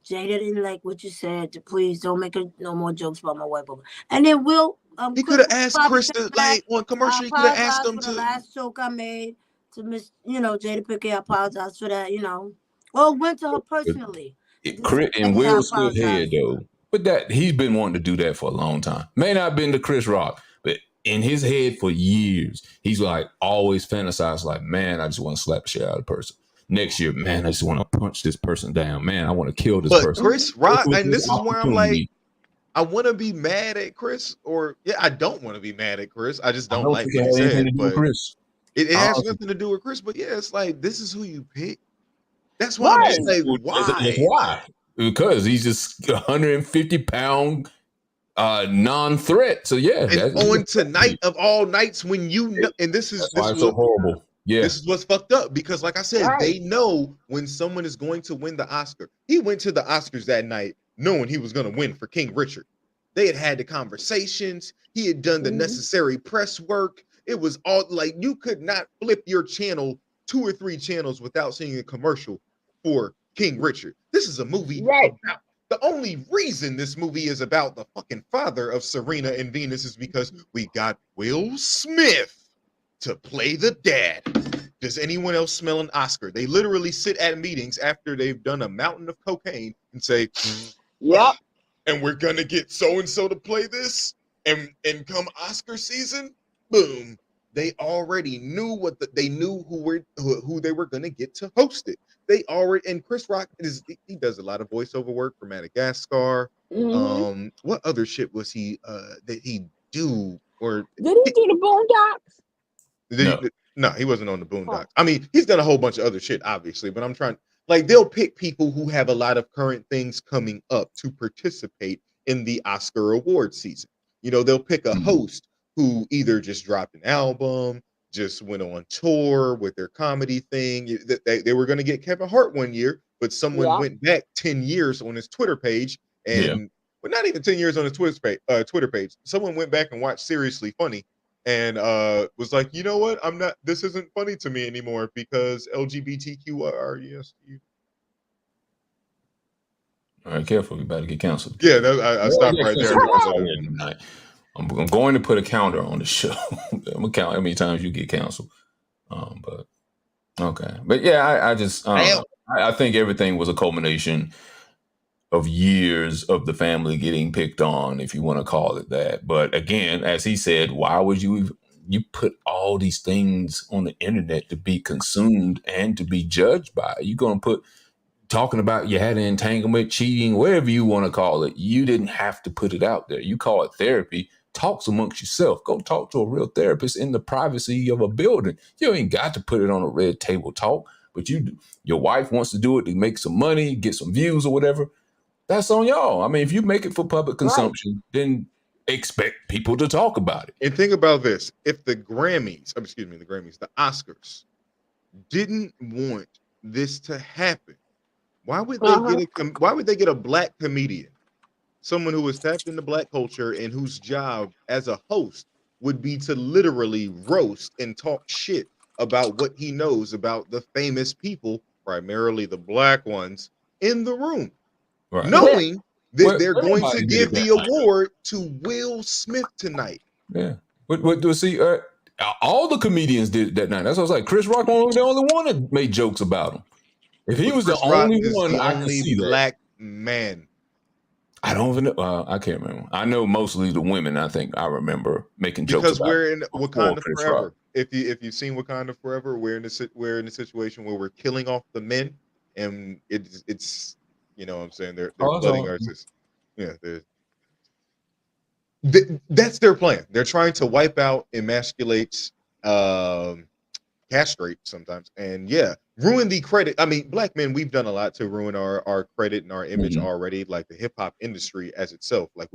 Jada didn't like what you said. Please don't make no more jokes about my wife. And then Will. He could have asked Chris to on commercial. He could have asked him to. The last joke I made to Miss, Jada Pinkett. I apologize for that. Or went to her personally. And Will Smith head though. But that he's been wanting to do that for a long time. May not have been to Chris Rock, but in his head for years, he's like always fantasized like, man, I just want to slap the shit out of the person. Next year, man, I just want to punch this person down. Man, I want to kill this person. But Chris Rock, and this is where I'm like, I want to be mad at Chris, I don't want to be mad at Chris. I just don't like what he said. But it has nothing to do with Chris. But yeah, it's like, this is who you pick. That's why I'm just like, why? Why? Because he's just 150-pound non-threat. So yeah, and on tonight of all nights when you know, and this is so horrible. Yeah, this is what's fucked up because, like I said, they know when someone is going to win the Oscar. He went to the Oscars that night knowing he was going to win for King Richard. They had the conversations. He had done the necessary press work. It was all like you could not flip your channel 2 or 3 channels without seeing a commercial for King Richard. This is a movie about, the only reason this movie is about the fucking father of Serena and Venus is because we got Will Smith to play the dad. Does anyone else smell an Oscar? They literally sit at meetings after they've done a mountain of cocaine and say, yep. And we're gonna get so-and-so to play this, and come Oscar season, boom. They already knew they knew who they were gonna get to host it. They already, and Chris Rock he does a lot of voiceover work for Madagascar. What other shit was he that he do? Or did he do the Boondocks? No, he wasn't on the Boondocks. I mean, he's done a whole bunch of other shit, obviously, but I'm trying. Like, they'll pick people who have a lot of current things coming up to participate in the Oscar award season. You know, they'll pick a host who either just dropped an album, just went on tour with their comedy thing. They were going to get Kevin Hart one year, but someone went back 10 years on his Twitter page and well, not even 10 years on his Twitter page. Someone went back and watched Seriously Funny and was like, you know what? This isn't funny to me anymore because LGBTQRES. All right, careful. You better get canceled. Yeah, I stopped right there. I'm going to put a counter on the show. I'm gonna count how many times you get canceled. But okay. But yeah, I just I think everything was a culmination of years of the family getting picked on, if you want to call it that. But again, as he said, why would you put all these things on the internet to be consumed and to be judged by? You're going to put talking about you had an entanglement, cheating, whatever you want to call it. You didn't have to put it out there. You call it therapy. Talks amongst yourself. Go talk to a real therapist in the privacy of a building. You ain't got to put it on a red table talk, but your wife wants to do it to make some money, get some views or whatever. That's on y'all. I mean, if you make it for public consumption, then expect people to talk about it. And think about this. If the Oscars didn't want this to happen, why would they get a black comedian? Someone who is tapped into black culture and whose job as a host would be to literally roast and talk shit about what he knows about the famous people, primarily the black ones, in the room. Right. Knowing that they're going to give the award to Will Smith tonight. Yeah. But see, all the comedians did it that night. That's what I was like. Chris Rock was the only one that made jokes about him. If he was the only one, I can see black man. I don't even know. I can't remember. I know mostly the women. I think I remember making jokes because we're in Wakanda Forever. If you've seen Wakanda Forever, we're in a situation where we're killing off the men, and it's you know what I'm saying, they're flooding our system. Yeah, that's their plan. They're trying to wipe out, emasculate, castrate sometimes, and ruin the credit. I mean, black men, we've done a lot to ruin our credit and our image already, like the hip hop industry as itself. Like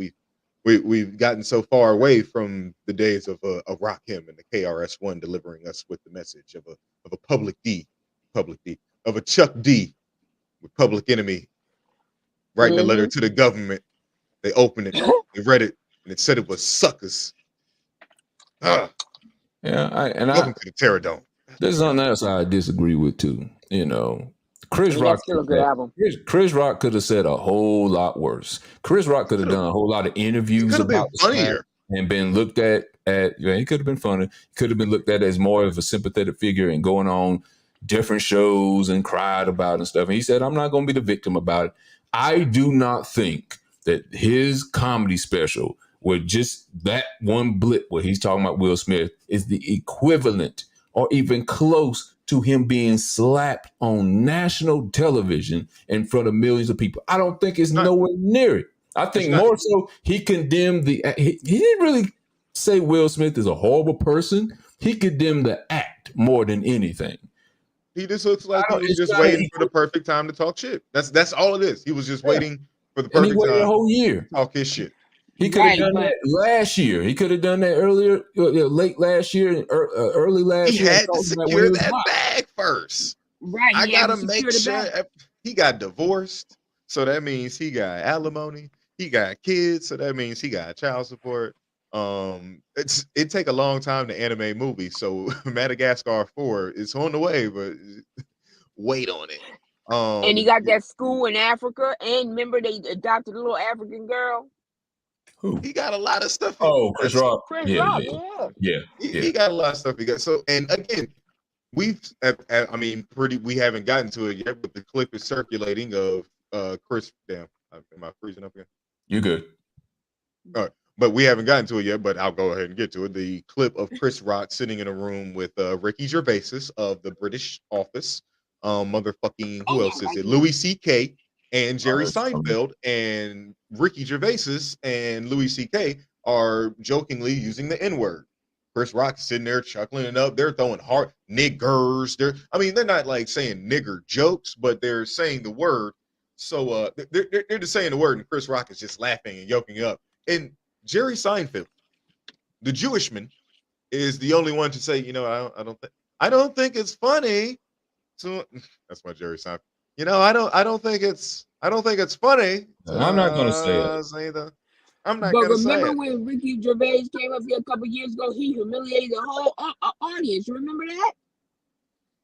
we've gotten so far away from the days of Rakim and the KRS-One delivering us with the message of a Public D, of a Chuck D with Public Enemy writing a letter to the government. They opened it, they read it, and it said it was suckers. Welcome to the Terror Dome. There's something else I disagree with too. You know, Chris Rock could have said a whole lot worse. Chris Rock could have done a whole lot of interviews about the and been looked at. He could have been funny. He could have been looked at as more of a sympathetic figure and going on different shows and cried about it and stuff. And he said, "I'm not going to be the victim about it." I do not think that his comedy special, with just that one blip where he's talking about Will Smith, is the equivalent or even close to him being slapped on national television in front of millions of people. I don't think it's nowhere near it. I think more so he condemned he didn't really say Will Smith is a horrible person. He condemned the act more than anything. He just looks like he was just waiting for the perfect time to talk shit. That's all it is. He was just waiting for the perfect time. A whole year to talk his shit. He could have done that last year. He could have done that earlier, late last year, early last year. He had to secure that bag first. Right. I gotta make sure he got divorced. So that means he got alimony. He got kids. So that means he got child support. It take a long time to animate movies. So Madagascar 4 is on the way, but wait on it. And he got that school in Africa. And remember, they adopted a little African girl. Who? He got a lot of stuff. Chris Rock. Chris Rock, yeah. He got a lot of stuff. He got and again, we haven't gotten to it yet, but the clip is circulating of Chris. Damn, am I freezing up again? You good? All right, but we haven't gotten to it yet. But I'll go ahead and get to it. The clip of Chris Rock sitting in a room with Ricky Gervais of the British Office. Who else is it? Louis C.K. and Jerry Seinfeld and Ricky Gervais and Louis C.K. are jokingly using the N-word. Chris Rock sitting there chuckling it up. They're throwing hard niggers. They're not like saying nigger jokes, but they're saying the word. So they're just saying the word, and Chris Rock is just laughing and yoking up. And Jerry Seinfeld, the Jewishman, is the only one to say, I don't think it's funny. So that's why Jerry Seinfeld. I don't think it's funny. I'm not gonna say it. I'm not gonna say it. But remember when Ricky Gervais came up here a couple years ago, he humiliated the whole audience. You remember that?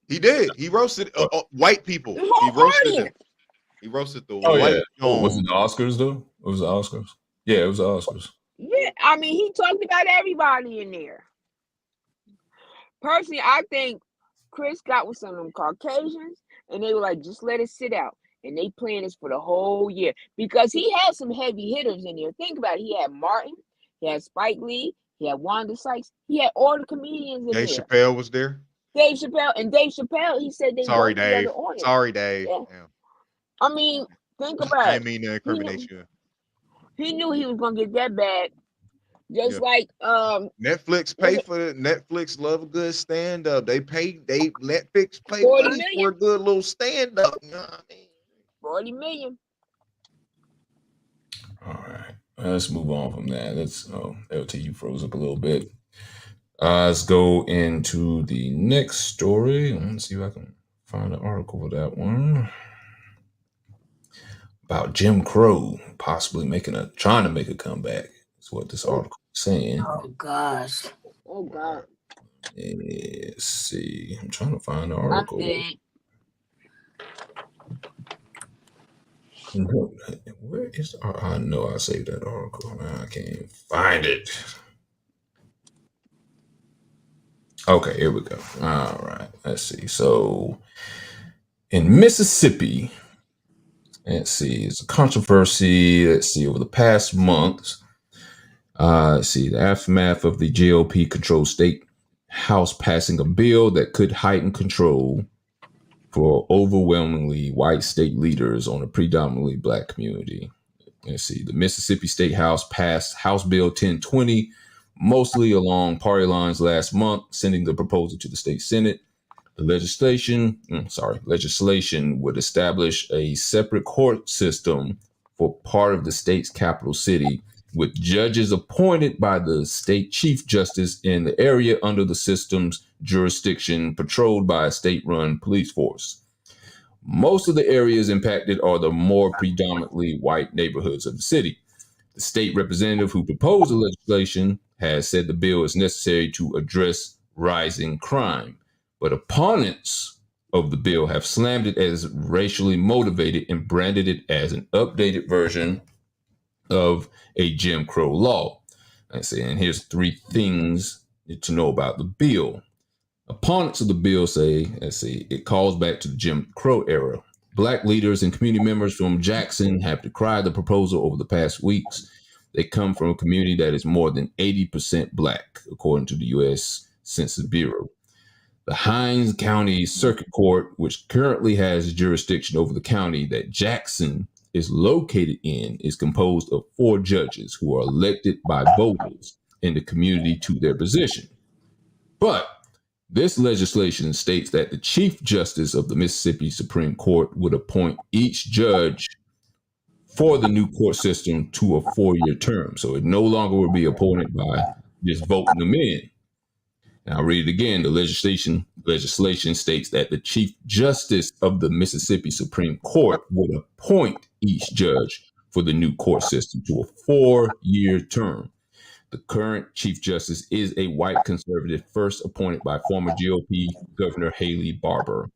He did. He roasted white people. He roasted them. He roasted the white. Yeah. Was it the Oscars though? It was the Oscars. Yeah, it was the Oscars. Yeah, he talked about everybody in there. Personally, I think Chris got with some of them Caucasians, and they were like, just let it sit out. And they planned this for the whole year because he had some heavy hitters in there. Think about it. He had Martin, he had Spike Lee, he had Wanda Sykes, he had all the comedians in there. Dave Chappelle was there. Dave Chappelle, he said they Sorry, Dave. Sorry, Dave. Yeah. Think about it. I mean to incriminate you. He knew he was gonna get that bag. Just like Netflix pay for it. Netflix love a good stand up. Netflix pay for a good little stand up. You know what I mean? 40 million. All right, let's move on from that. LT, you froze up a little bit. Let's go into the next story. Let's see if I can find an article for that one about Jim Crow possibly trying to make a comeback. That's what this article is saying. Oh gosh. Oh God. Let's see. I'm trying to find the article. Where is? I know I saved that article. I can't find it. Okay, here we go. All right, let's see. So, in Mississippi, it's a controversy. Over the past months, the aftermath of the GOP-controlled state house passing a bill that could heighten control for overwhelmingly white state leaders on a predominantly black community. The Mississippi State House passed House Bill 1020, mostly along party lines last month, sending the proposal to the state Senate. The legislation would establish a separate court system for part of the state's capital city, with judges appointed by the state chief justice in the area under the system's jurisdiction, patrolled by a state-run police force. Most of the areas impacted are the more predominantly white neighborhoods of the city. The state representative who proposed the legislation has said the bill is necessary to address rising crime, but opponents of the bill have slammed it as racially motivated and branded it as an updated version of a Jim Crow law. And here's 3 things to know about the bill. Opponents of the bill say, it calls back to the Jim Crow era. Black leaders and community members from Jackson have decried the proposal over the past weeks. They come from a community that is more than 80% black, according to the U.S. Census Bureau. The Hinds County Circuit Court, which currently has jurisdiction over the county that Jackson is located in, is composed of 4 judges who are elected by voters in the community to their position. But this legislation states that the Chief Justice of the Mississippi Supreme Court would appoint each judge for the new court system to a 4-year term. So it no longer will be appointed by just voting them in. Now I'll read it again. The legislation states that the Chief Justice of the Mississippi Supreme Court would appoint each judge for the new court system to a 4-year term. The current Chief Justice is a white conservative, first appointed by former GOP Governor Haley Barbour.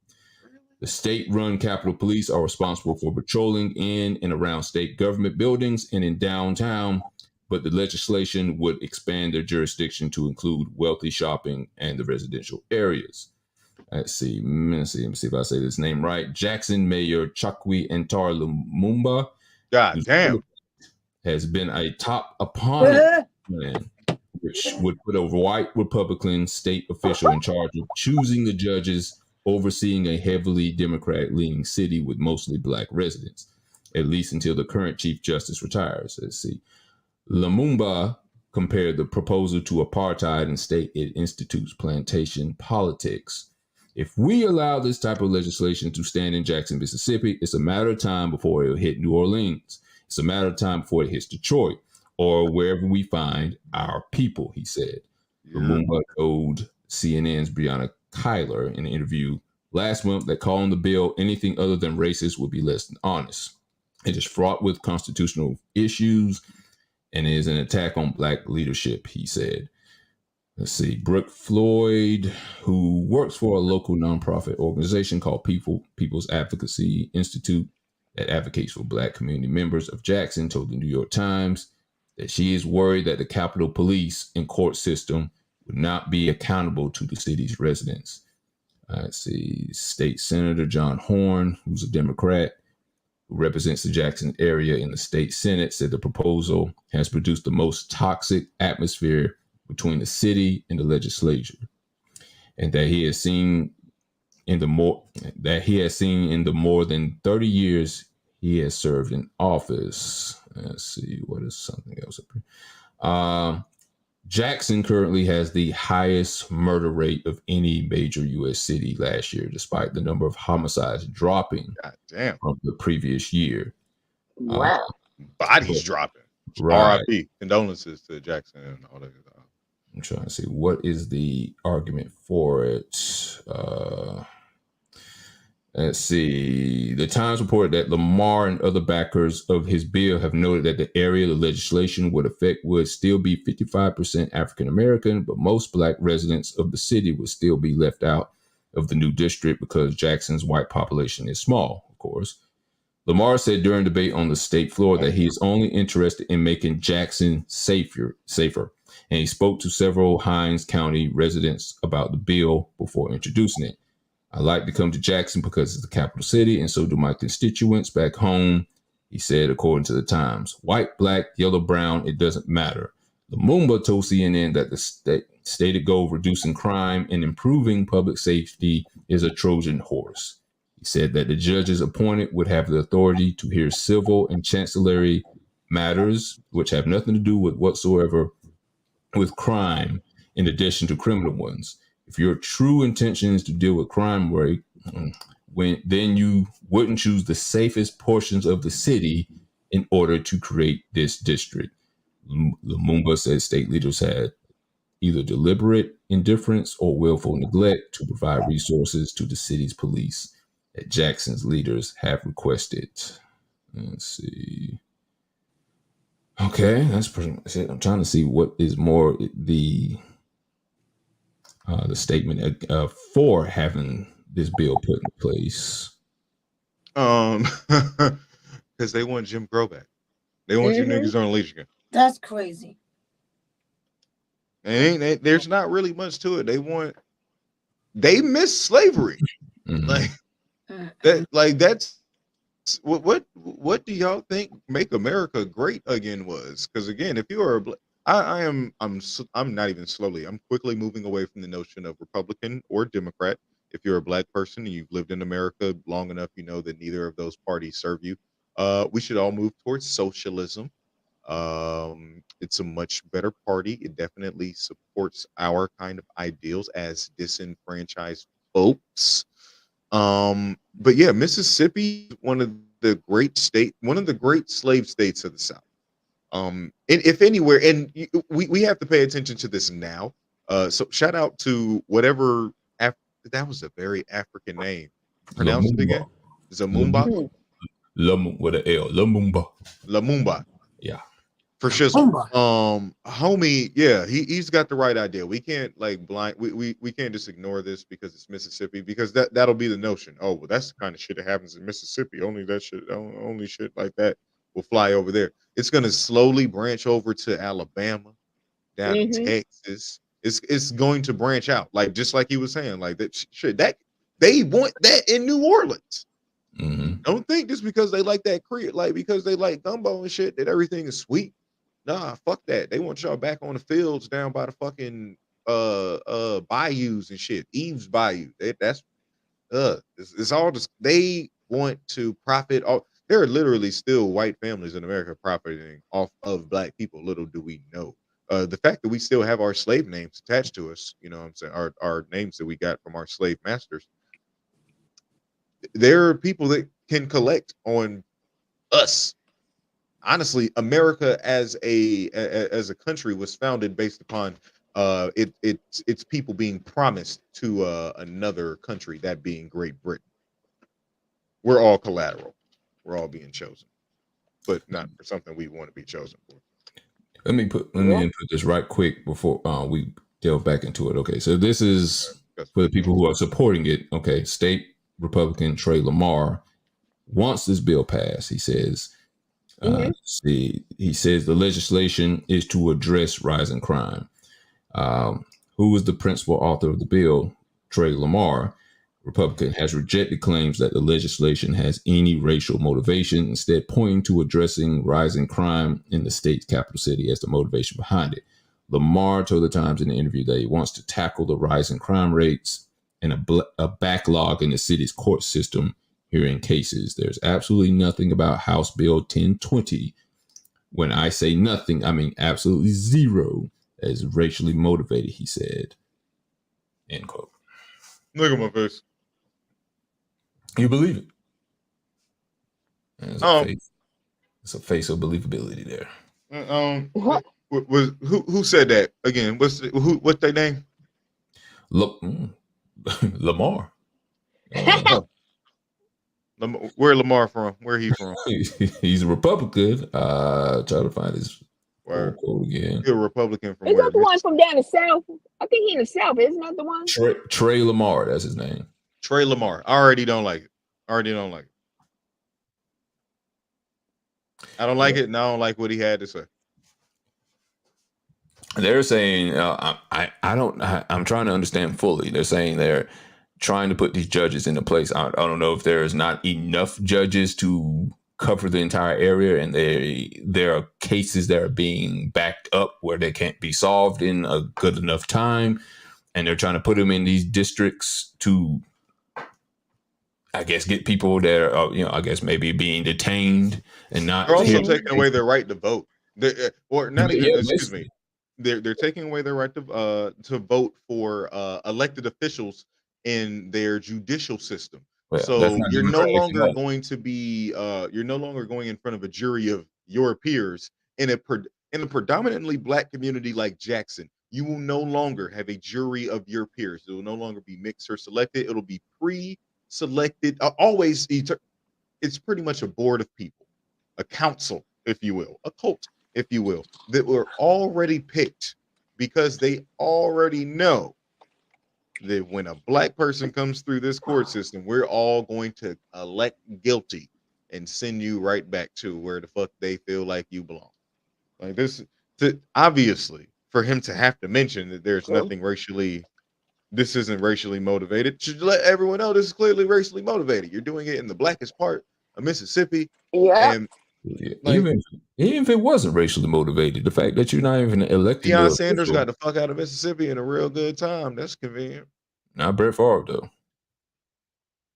The state-run Capitol Police are responsible for patrolling in and around state government buildings and in downtown, but the legislation would expand their jurisdiction to include wealthy shopping and the residential areas. Let's see if I say this name right. Jackson Mayor Chokwe Ntar Lumumba, God damn, has been a top opponent plan, which would put a white Republican state official in charge of choosing the judges overseeing a heavily Democrat-leaning city with mostly black residents, at least until the current Chief Justice retires. Let's see. Lumumba compared the proposal to apartheid and stated it institutes plantation politics. If we allow this type of legislation to stand in Jackson, Mississippi, it's a matter of time before it'll hit New Orleans. It's a matter of time before it hits Detroit or wherever we find our people, he said. Yeah. Lumumba told CNN's Breonna Kyler in an interview last month that calling the bill anything other than racist would be less than honest. It is fraught with constitutional issues and is an attack on black leadership, he said. Let's see. Brooke Floyd, who works for a local nonprofit organization called People's Advocacy Institute that advocates for black community members of Jackson, told the New York Times that she is worried that the Capitol Police and court system would not be accountable to the city's residents. Let's see. State Senator John Horn, who's a Democrat, who represents the Jackson area in the state Senate, said the proposal has produced the most toxic atmosphere between the city and the legislature, and that he has seen in the more than 30 years he has served in office. Let's see, what is something else up here? Jackson currently has the highest murder rate of any major U.S. city last year, despite the number of homicides dropping from the previous year. Wow. Bodies dropping. Right. RIP. Condolences to Jackson and all that. I'm trying to see what is the argument for it. Let's see. The Times reported that Lamar and other backers of his bill have noted that the area the legislation would affect would still be 55% African American, but most black residents of the city would still be left out of the new district because Jackson's white population is small, of course. Lamar said during debate on the state floor that he is only interested in making Jackson safer. And he spoke to several Hinds County residents about the bill before introducing it. I like to come to Jackson because it's the capital city, and so do my constituents back home, he said, according to the Times. White, black, yellow, brown, it doesn't matter. Lumumba told CNN that the stated goal of reducing crime and improving public safety is a Trojan horse. He said that the judges appointed would have the authority to hear civil and chancellery matters, which have nothing to do whatsoever with crime, in addition to criminal ones. If your true intention is to deal with crime rate, then you wouldn't choose the safest portions of the city in order to create this district. Lumumba said state leaders had either deliberate indifference or willful neglect to provide resources to the city's police that Jackson's leaders have requested. Let's see. Okay, that's pretty much it. I'm trying to see what is more the statement for having this bill put in place. Because they want Jim Crow back. They want you niggas on leash again. That's crazy. And there's not really much to it. They miss slavery. Mm-hmm. That's what do y'all think Make America Great Again was? Because again, if you are I'm not even slowly. I'm quickly moving away from the notion of Republican or Democrat. If you're a black person and you've lived in America long enough, you know that neither of those parties serve you. We should all move towards socialism. It's a much better party. It definitely supports our kind of ideals as disenfranchised folks. But yeah, Mississippi is one of the great state, one of the great slave states of the South. And if anywhere, and we have to pay attention to this now. So shout out to whatever that was a very African name. Pronounce it again. Zamumba. With an L. Lumumba. Yeah. For sure. Homie, yeah, he's got the right idea. We can't like we can't just ignore this because it's Mississippi, because that'll be the notion. Oh, well, that's the kind of shit that happens in Mississippi. Only shit like that will fly over there. It's gonna slowly branch over to Alabama, down to Texas. It's going to branch out, like just like he was saying, like that shit that they want that in New Orleans. Don't think just because they like that like because they like gumbo and shit that everything is sweet. Nah, fuck that. They want y'all back on the fields down by the fucking bayous and shit. Eve's Bayou. It's all just they want to profit off. There are literally still white families in America profiting off of black people. Little do we know. The fact that we still have our slave names attached to us, you know what I'm saying, our names that we got from our slave masters. There are people that can collect on us. Honestly, America as a country was founded based upon its people being promised to another country, that being Great Britain. We're all collateral. We're all being chosen, but not for something we want to be chosen for. Let me put this right quick before we delve back into it. Okay, so this is for the people who are supporting it. Okay, State Republican Trey Lamar wants this bill passed. He says. He says the legislation is to address rising crime. Who is the principal author of the bill? Trey Lamar, Republican, has rejected claims that the legislation has any racial motivation, instead pointing to addressing rising crime in the state's capital city as the motivation behind it. Lamar told the Times in an interview that he wants to tackle the rising crime rates and a backlog in the city's court system hearing cases. There's absolutely nothing about House Bill 1020. When I say nothing, I mean absolutely zero that is racially motivated, he said. End quote. Look at my face. You believe it? It's a face of believability there. Who said that again? What's their name? Lamar. Where Lamar from? Where he from? He's a Republican. Try to find his quote again. You're a Republican from Is where? that the one from down the South? I think he in the South. Isn't that the one? Trey Lamar. That's his name. Trey Lamar. I already don't like it. I don't like it, and I don't like what he had to say. They're saying, I'm trying to understand fully. They're saying they're trying to put these judges into place. I don't know if there's not enough judges to cover the entire area, and there are cases that are being backed up where they can't be solved in a good enough time, and they're trying to put them in these districts to, I guess, get people that are, I guess maybe being detained and not. They're also taking away their right to vote. Excuse me. They're taking away their right to vote for elected officials in their judicial system. Well, so you're no longer going to be you're no longer going in front of a jury of your peers in a predominantly black community like Jackson. You will no longer have a jury of your peers. It will no longer be mixed or selected. It'll be pre-selected. Always, it's pretty much a board of people, a council, if you will, a cult, if you will, that were already picked because they already know that when a black person comes through this court system, we're all going to elect guilty and send you right back to where the fuck they feel like you belong. Like this, obviously, for him to have to mention that there's nothing this isn't racially motivated, should let everyone know this is clearly racially motivated. You're doing it in the blackest part of Mississippi. Yeah. And even if it wasn't racially motivated, the fact that you're not even elected. Deion Sanders got the fuck out of Mississippi in a real good time. That's convenient. Not Brett Favre though.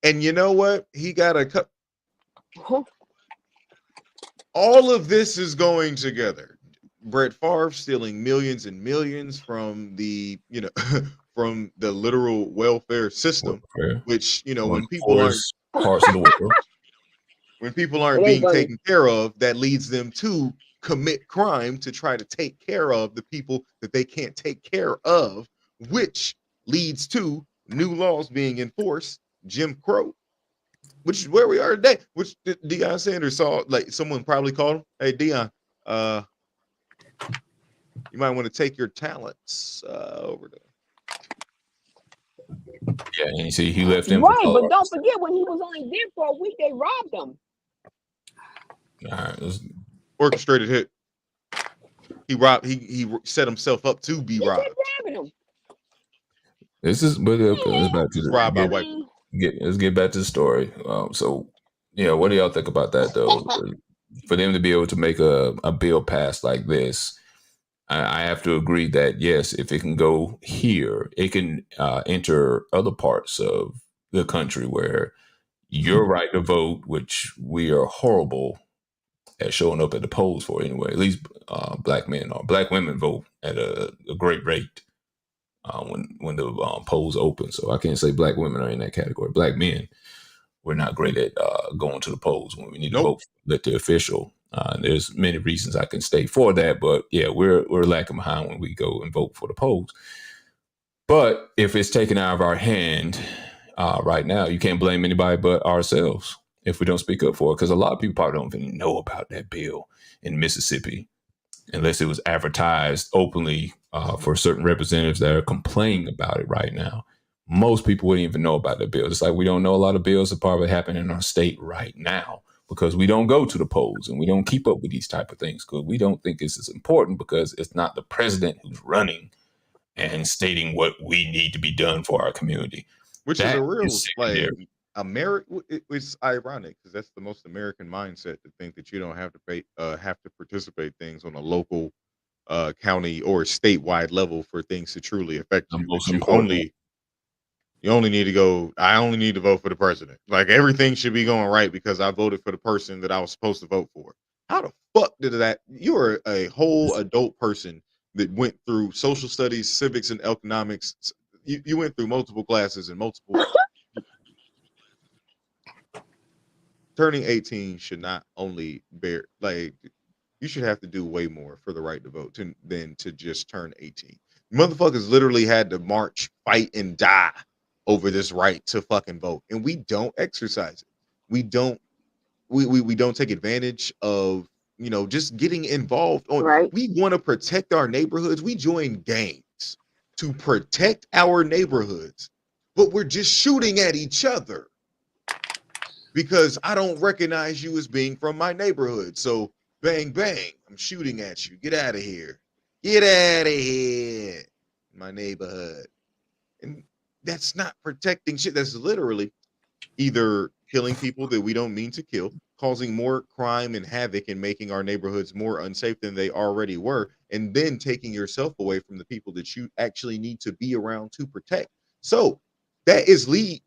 And you know what? He got a cut. All of this is going together. Brett Favre stealing millions and millions from the, from the literal welfare system, which, when people aren't parts of the world. When people aren't being taken care of, that leads them to commit crime to try to take care of the people that they can't take care of, which leads to new laws being enforced, Jim Crow, which is where we are today. Which Deion Sanders saw, like someone probably called him, "Hey Deion, you might want to take your talents over there." Yeah, and you see, he left him. Right, but don't forget when he was only there for a week, they robbed him. All right, orchestrated hit. He robbed. He set himself up to be robbed. Robbing him. This is, but okay, let's back to the let's get back to the story. So, yeah, what do y'all think about that though? For them to be able to make a bill pass like this, I have to agree that yes, if it can go here, it can enter other parts of the country where your right to vote, which we are horrible at showing up at the polls for anyway. At least black men or black women vote at a great rate when the polls open. So I can't say black women are in that category. Black men, we're not great at going to the polls when we need to vote let the official. There's many reasons I can state for that, but yeah, we're lacking behind when we go and vote for the polls. But if it's taken out of our hand right now, you can't blame anybody but ourselves if we don't speak up for it, because a lot of people probably don't even know about that bill in Mississippi unless it was advertised openly for certain representatives that are complaining about it right now. Most people wouldn't even know about the bill. It's like we don't know a lot of bills that probably happen in our state right now because we don't go to the polls and we don't keep up with these type of things because we don't think it's as important because it's not the president who's running and stating what we need to be done for our community. Which that is a real like it's ironic because that's the most American mindset to think that you don't have to have to participate things on a local, county or statewide level for things to truly affect you. You only need to go. I only need to vote for the president. Like everything should be going right because I voted for the person that I was supposed to vote for. How the fuck did that? You are a whole adult person that went through social studies, civics, and economics. You went through multiple classes and multiple. Turning 18 should not only bear like you should have to do way more for the right to vote than to just turn 18. Motherfuckers literally had to march, fight, and die over this right to fucking vote, and we don't exercise it. We don't take advantage of just getting involved. We want to protect our neighborhoods. We join gangs to protect our neighborhoods, but we're just shooting at each other because I don't recognize you as being from my neighborhood. So bang, bang, I'm shooting at you. Get out of here. Get out of here. My neighborhood. And that's not protecting shit. That's literally either killing people that we don't mean to kill, causing more crime and havoc and making our neighborhoods more unsafe than they already were, and then taking yourself away from the people that you actually need to be around to protect. So that is leading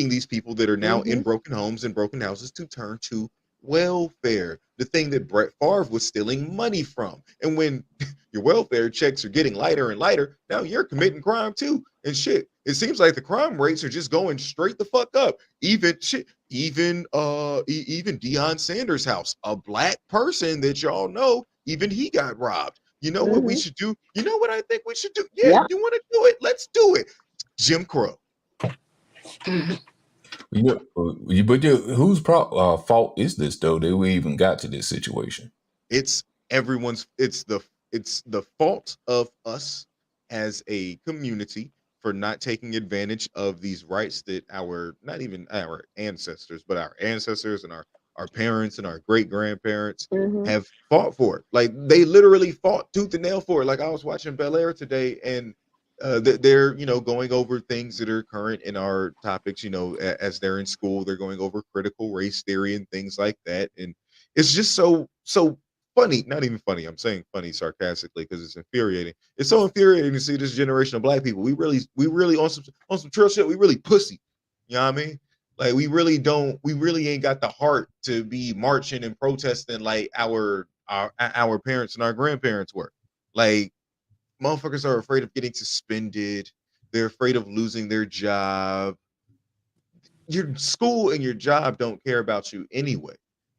these people that are now in broken homes and broken houses to turn to welfare, the thing that Brett Favre was stealing money from. And when your welfare checks are getting lighter and lighter, now you're committing crime too. And shit, it seems like the crime rates are just going straight the fuck up. Even Deion Sanders' house, a black person that y'all know, even he got robbed. You know what we should do? You know what I think we should do? Yeah. You want to do it? Let's do it. Jim Crow. But whose fault is this though that we even got to this situation? It's everyone's. It's the fault of us as a community for not taking advantage of these rights that not even our ancestors, but our ancestors and our parents and our great grandparents have fought for it. Like they literally fought tooth and nail for it. Like I was watching Bel Air today, and they're going over things that are current in our topics. As they're in school, they're going over critical race theory and things like that, and it's just so funny. Not even funny. I'm saying funny sarcastically because it's infuriating. It's so infuriating to see this generation of black people. We really on some trill shit. We really pussy. You know what I mean? Like we really ain't got the heart to be marching and protesting like our parents and our grandparents were. Like motherfuckers are afraid of getting suspended. They're afraid of losing their job. Your school and your job don't care about you anyway.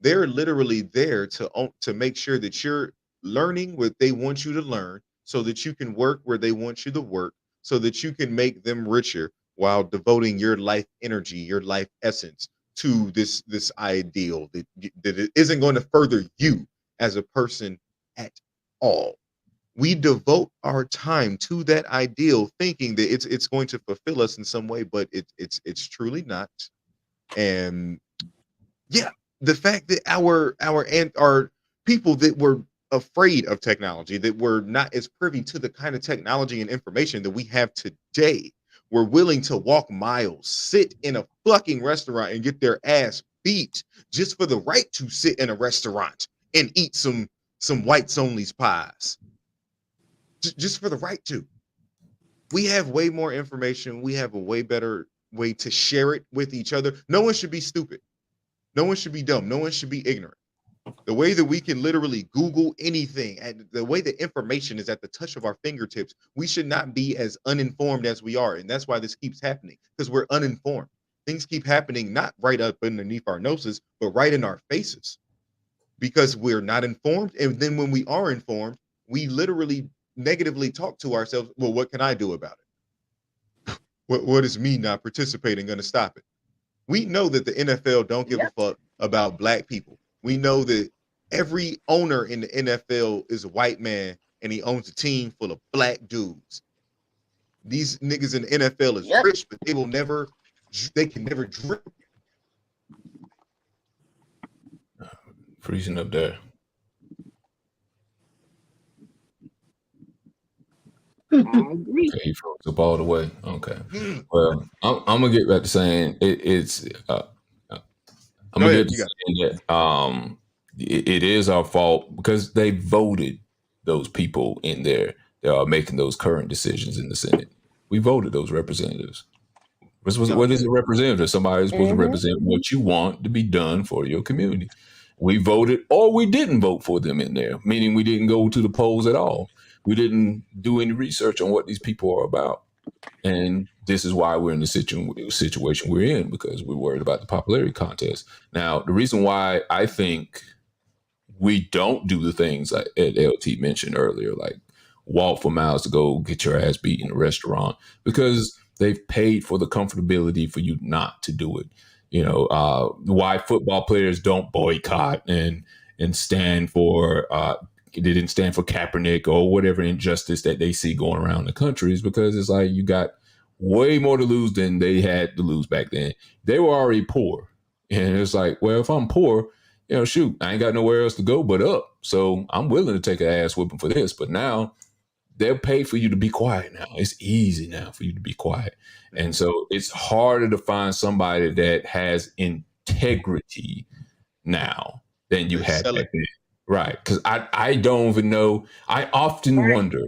They're literally there to make sure that you're learning what they want you to learn, so that you can work where they want you to work, so that you can make them richer while devoting your life energy, your life essence to this ideal that it isn't going to further you as a person at all. We devote our time to that ideal, thinking that it's going to fulfill us in some way, but it's truly not. And yeah, the fact that our people that were afraid of technology, that were not as privy to the kind of technology and information that we have today, were willing to walk miles, sit in a fucking restaurant and get their ass beat just for the right to sit in a restaurant and eat some whites only's pies. Just for the right to. We have way more information. We have a way better way to share it with each other. No one should be stupid. No one should be dumb. No one should be ignorant. The way that we can literally Google anything, and the way that information is at the touch of our fingertips, we should not be as uninformed as we are. And that's why this keeps happening, because we're uninformed. Things keep happening not right up underneath our noses, but right in our faces, because we're not informed. And then when we are informed, we literally negatively talk to ourselves. Well, what can I do about it? What is me not participating going to stop it? We know that the NFL don't give a fuck about black people. We know that every owner in the NFL is a white man and he owns a team full of black dudes. These niggas in the NFL is rich, but they can never drip. Freezing up there. I agree. Okay, you froze up all the way. Okay. Well, I'm gonna get back to saying it's. I'm gonna get to saying that it is our fault because they voted those people in there that are making those current decisions in the Senate. We voted those representatives. What is a representative? Somebody who's supposed to represent what you want to be done for your community. We voted or we didn't vote for them in there, meaning we didn't go to the polls at all. We didn't do any research on what these people are about. And this is why we're in the situation we're in, because we're worried about the popularity contest. Now, the reason why I think we don't do the things like LT mentioned earlier, like walk for miles to go get your ass beat in a restaurant, because they've paid for the comfortability for you not to do it. You know, why football players don't boycott and stand for they didn't stand for Kaepernick or whatever injustice that they see going around the country, is because it's like you got way more to lose than they had to lose back then. They were already poor. And it's like, well, if I'm poor, you know, shoot, I ain't got nowhere else to go but up. So I'm willing to take an ass whipping for this. But now they'll pay for you to be quiet now. It's easy now for you to be quiet. And so it's harder to find somebody that has integrity now than you had back then. Right. Because I don't even know. I often wonder,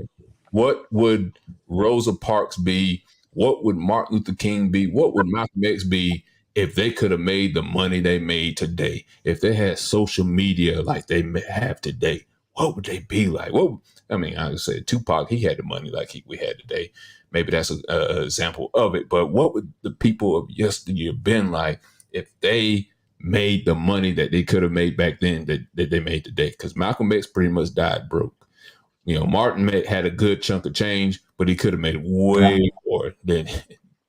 what would Rosa Parks be? What would Martin Luther King be? What would Malcolm X be if they could have made the money they made today? If they had social media like they have today, what would they be like? I would say Tupac, he had the money like we had today. Maybe that's an example of it. But what would the people of yesteryear been like if they made the money that they could have made back then that they made today? Because Malcolm X pretty much died broke. You know, Martin had a good chunk of change, but he could have made way more than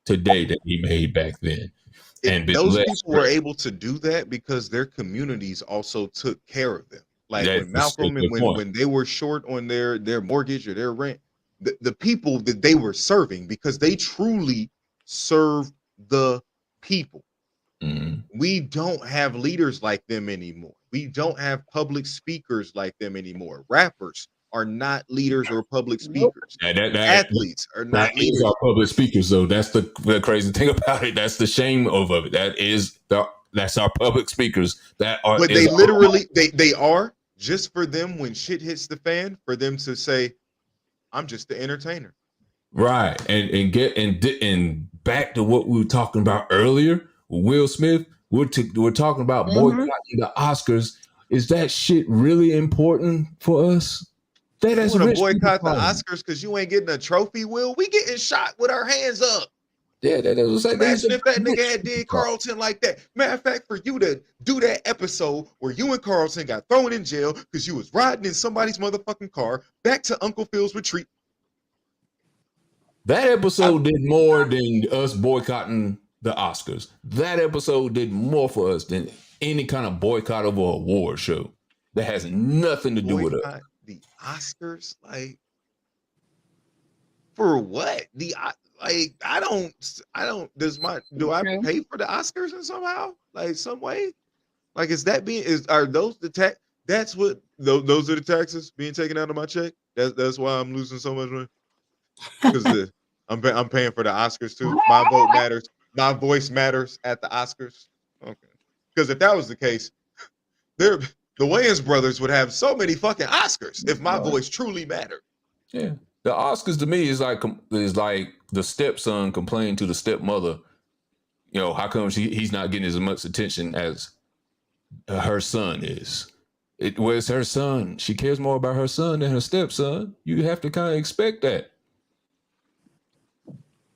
today that he made back then. And those people were able to do that because their communities also took care of them. Like when Malcolm and when they were short on their mortgage or their rent, the people that they were serving, because they truly serve the people. Mm-hmm. We don't have leaders like them anymore. We don't have public speakers like them anymore. Rappers are not leaders or public speakers. Athletes are not leaders. Our public speakers, though. That's the crazy thing about it. That's the shame of it. That's our public speakers. But they literally they are just for them when shit hits the fan, for them to say, "I'm just the entertainer." Right, and back to what we were talking about earlier. Will Smith, we're talking about boycotting the Oscars. Is that shit really important for us? You want to boycott the Oscars because you ain't getting a trophy, Will? We getting shot with our hands up. Yeah, that was like, imagine if that nigga had did Carlton like that. Matter of fact, for you to do that episode where you and Carlton got thrown in jail because you was riding in somebody's motherfucking car back to Uncle Phil's retreat. That episode did more than us boycotting the Oscars. That episode did more for us than any kind of boycott of an award show. That has nothing to do with it. The Oscars, like, for what? I don't. Do I pay for the Oscars in somehow, like some way? Like, are those the tax? That's what those are the taxes being taken out of my check. That's why I'm losing so much money, because I'm paying for the Oscars too. My vote matters. My voice matters at the Oscars. Okay, because if that was the case, the Wayans brothers would have so many fucking Oscars if my voice truly mattered. Yeah. The Oscars to me is like the stepson complaining to the stepmother, you know, how come he's not getting as much attention as her son is. Where's her son? She cares more about her son than her stepson. You have to kind of expect that.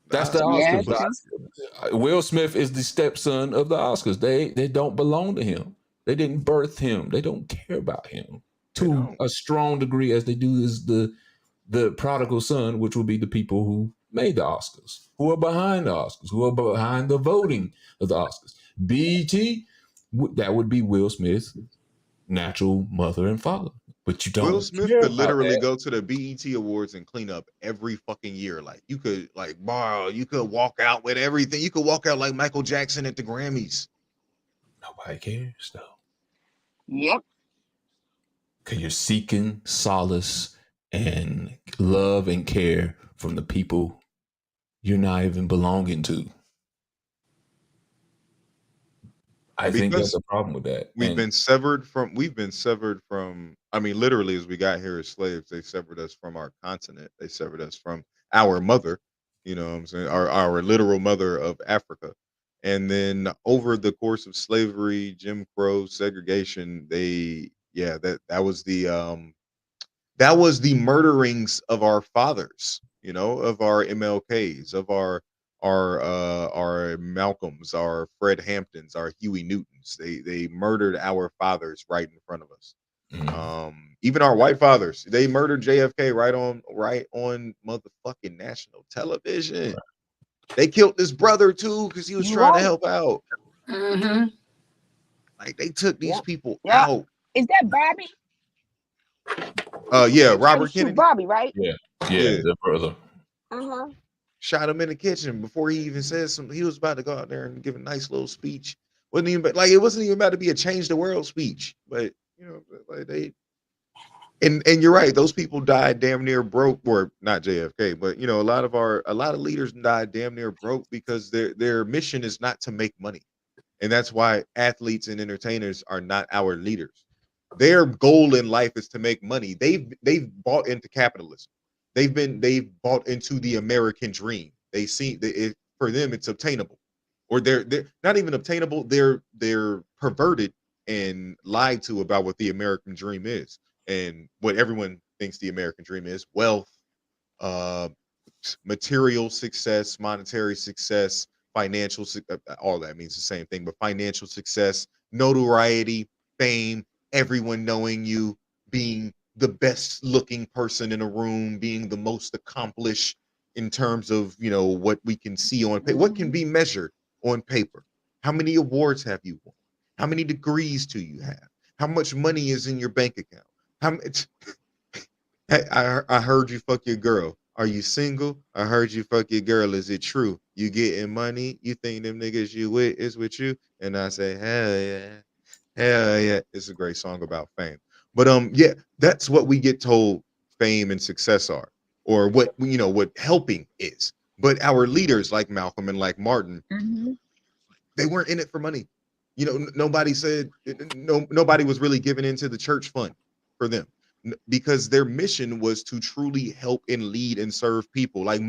That's the Oscars. Will Smith is the stepson of the Oscars. They don't belong to him. They didn't birth him. They don't care about him to a strong degree as they do is the prodigal son, which will be the people who made the Oscars, who are behind the Oscars, who are behind the voting of the Oscars. BET, that would be Will Smith's natural mother and father. But you don't. Will Smith could literally go to the BET Awards and clean up every fucking year. Like, you could borrow, you could walk out with everything. You could walk out like Michael Jackson at the Grammys. Nobody cares though. Yep. Because you're seeking solace and love and care from the people you're not even belonging to. I think that's a problem with that. We've been severed from, I mean, literally, as we got here as slaves, they severed us from our continent. They severed us from our mother, you know what I'm saying? Our literal mother of Africa. And then over the course of slavery, Jim Crow, segregation, that was the murderings of our fathers, you know, of our MLKs, of our Malcolms, our Fred Hamptons, our Huey Newtons. They murdered our fathers right in front of us. Mm-hmm. Even our white fathers, they murdered JFK right on motherfucking national television. Right. They killed his brother too because he was trying to help out. Mm-hmm. Like, they took these people out. Is that Bobby? Yeah, Robert Kennedy. Bobby, right? Yeah, the brother. Shot him in the kitchen before he even said something. He was about to go out there and give a nice little speech. It wasn't even about to be a change the world speech. But you know, like and you're right. Those people died damn near broke, or not JFK, but you know, a lot of leaders died damn near broke because their mission is not to make money, and that's why athletes and entertainers are not our leaders. Their goal in life is to make money. They've bought into capitalism. They've bought into the American dream. They see that for them it's obtainable, or they're not even obtainable. They're perverted and lied to about what the American dream is and what everyone thinks the American dream is: wealth, material success, monetary success, financial. All that means the same thing, but financial success, notoriety, fame, everyone knowing you, being the best looking person in a room, being the most accomplished in terms of, you know, what we can see on paper, what can be measured on paper. How many awards have you won? How many degrees do you have? How much money is in your bank account? How much? I heard you fuck your girl. Are you single? I heard you fuck your girl. Is it true? You getting money? You think them niggas you with is with you? And I say, hell yeah. Hell yeah. It's a great song about fame. But yeah, that's what we get told fame and success are, or what helping is. But our leaders like Malcolm and like Martin, they weren't in it for money. You know, nobody was really giving into the church fund for them, because their mission was to truly help and lead and serve people. Like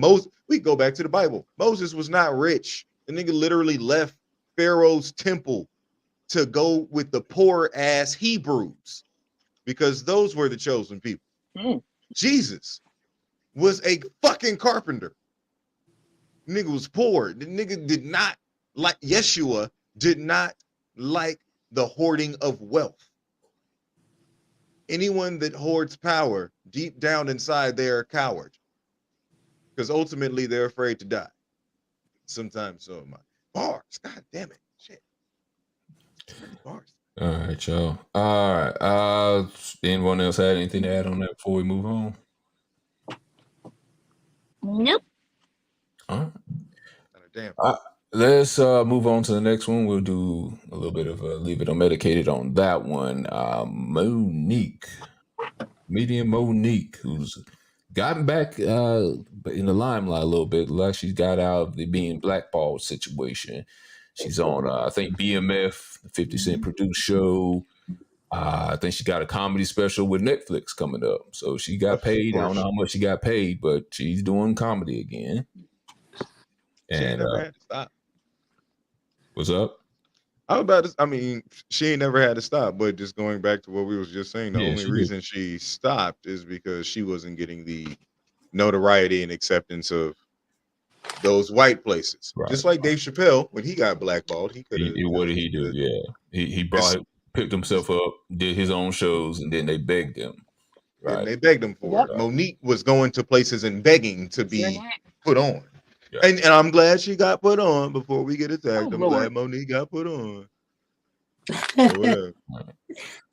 we go back to the Bible. Moses was not rich. The nigga literally left Pharaoh's temple to go with the poor ass Hebrews, because those were the chosen people. Jesus was a fucking carpenter. Nigga was poor. The nigga did not like Yeshua. Did not like the hoarding of wealth. Anyone that hoards power, deep down inside, they are a coward. Because ultimately, they're afraid to die. Sometimes so am I. Bars. God damn it. Shit. Bars. All right, y'all. All right. Anyone else had anything to add on that before we move on? Nope. All right. Damn. Let's move on to the next one. We'll do a little bit of Leave It Unmedicated on that one. Monique, comedian Monique, who's gotten back in the limelight a little bit, like she's got out of the being blackballed situation. She's on, I think, BMF, the 50 Cent produced show. I think she got a comedy special with Netflix coming up. So she got paid. I don't know how much she got paid, but she's doing comedy again. And what's up? She ain't never had to stop, but just going back to what we was just saying, the only reason she stopped is because she wasn't getting the notoriety and acceptance of those white places. Right. Just like Dave Chappelle, when he got blackballed, he could have. What did he do? Yeah, he picked himself up, did his own shows, and then they begged him. Right, and they begged him for it. Monique was going to places and begging to be put on. Yeah. And I'm glad she got put on before we get attacked. I'm glad Monique got put on.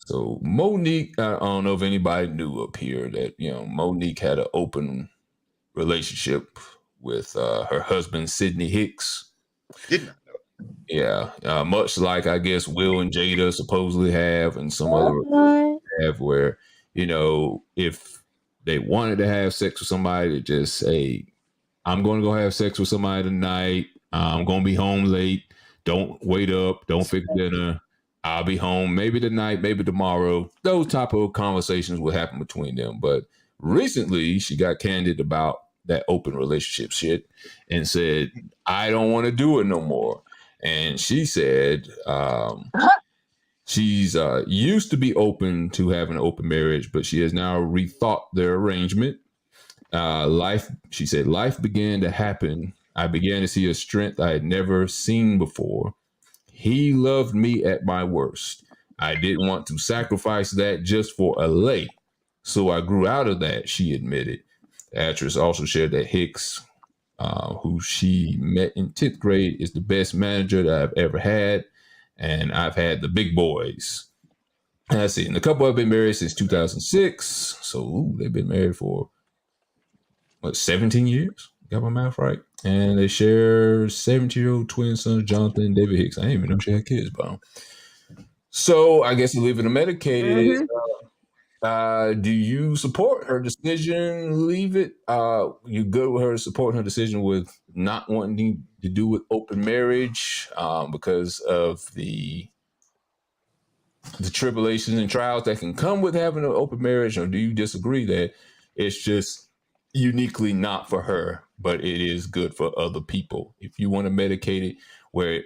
So Monique, I don't know if anybody knew up here that Monique had an open relationship with her husband Sidney Hicks. Did not know. Yeah, much like I guess Will and Jada supposedly have, and some other have, where if they wanted to have sex with somebody, to just say, I'm going to go have sex with somebody tonight. I'm going to be home late. Don't wait up. Don't fix dinner. I'll be home maybe tonight, maybe tomorrow. Those type of conversations would happen between them. But recently, she got candid about that open relationship shit and said, I don't want to do it no more. And she said she's used to be open to having an open marriage, but she has now rethought their arrangement. She said, life began to happen. I began to see a strength I had never seen before. He loved me at my worst. I didn't want to sacrifice that just for a lay. So I grew out of that, she admitted. The actress also shared that Hicks, who she met in 10th grade, is the best manager that I've ever had. And I've had the big boys. And that's it. And the couple have been married since 2006. So they've been married for 17 years? Got my math right? And they share 17-year-old twin sons, Jonathan and David Hicks. I didn't even know she had kids, bro. So I guess Leave It Unmedicated. Do you support her decision? Leave it. You good with her supporting her decision with not wanting to do with open marriage because of the tribulations and trials that can come with having an open marriage, or do you disagree that it's just uniquely not for her, but it is good for other people? If you want to medicate it where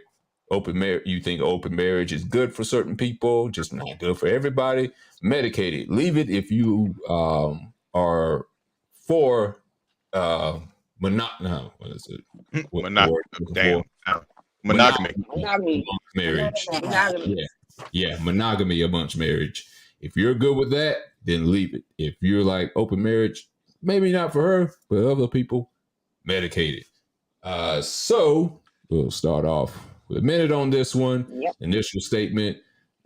you think open marriage is good for certain people, just not good for everybody, medicate it. Leave it if you are for monogamy marriage. Yeah, monogamy amongst marriage. If you're good with that, then leave it. If you're like open marriage, maybe not for her, but other people, medicate it. So we'll start off with a minute on this one. Yep. Initial statement.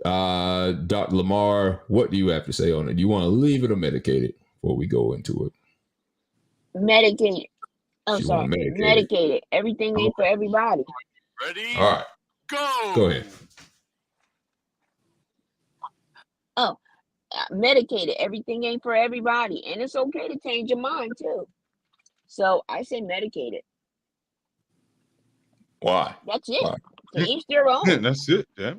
Dr. Lamar, what do you have to say on it? Do you want to leave it or medicate it before we go into it? Medicate it. I'm sorry. Medicate it. Everything ain't for everybody. Ready? All right. Go ahead. Medicate it. Everything ain't for everybody. And it's okay to change your mind too. So I say medicate it. Why? That's it. Why? To each their own. That's it. Yeah.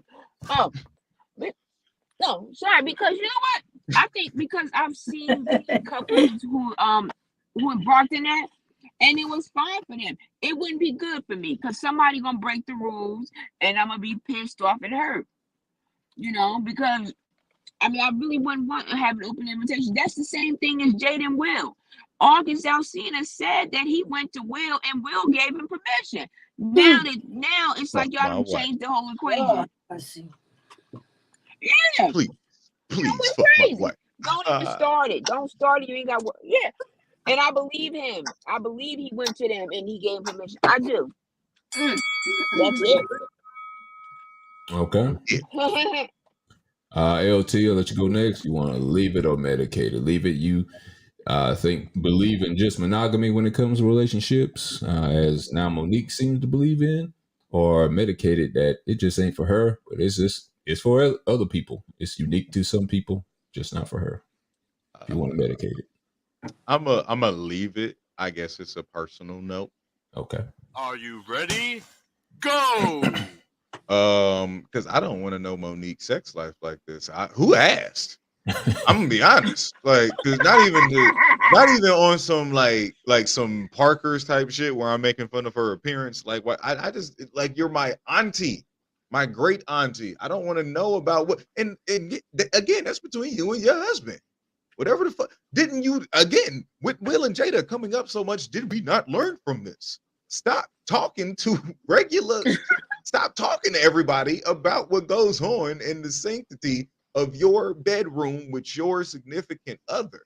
No, sorry, because you know what? I think because I've seen couples who embarked in that, and it was fine for them. It wouldn't be good for me because somebody gonna break the rules, and I'm gonna be pissed off and hurt. Because I really wouldn't want to have an open invitation. That's the same thing as Jada and Will. August Alsina said that he went to Will and Will gave him permission. Now it's like y'all changed the whole equation. I see. Yeah. Please, fuck crazy. my wife. Don't even start it. Don't start it. You ain't got work. Yeah. And I believe him. I believe he went to them and he gave permission. I do. That's it. Okay. LT, I'll let you go next. You want to leave it or medicate it? Leave it. You believe in just monogamy when it comes to relationships, as now Monique seems to believe in, or medicated that it just ain't for her, but it's for other people. It's unique to some people, just not for her. If you want to medicate it, I'm a leave it. I guess it's a personal note. Okay. Are you ready? Go. Because I don't want to know Monique's sex life like this. Who asked? I'm gonna be honest, like, cause not even on some like some Parker's type shit where I'm making fun of her appearance. Like, what I just like, you're my auntie, my great auntie. I don't want to know about what. And again, that's between you and your husband. Whatever the fuck. Didn't you again with Will and Jada coming up so much? Did we not learn from this? Stop talking to Stop talking to everybody about what goes on in the sanctity of your bedroom with your significant other.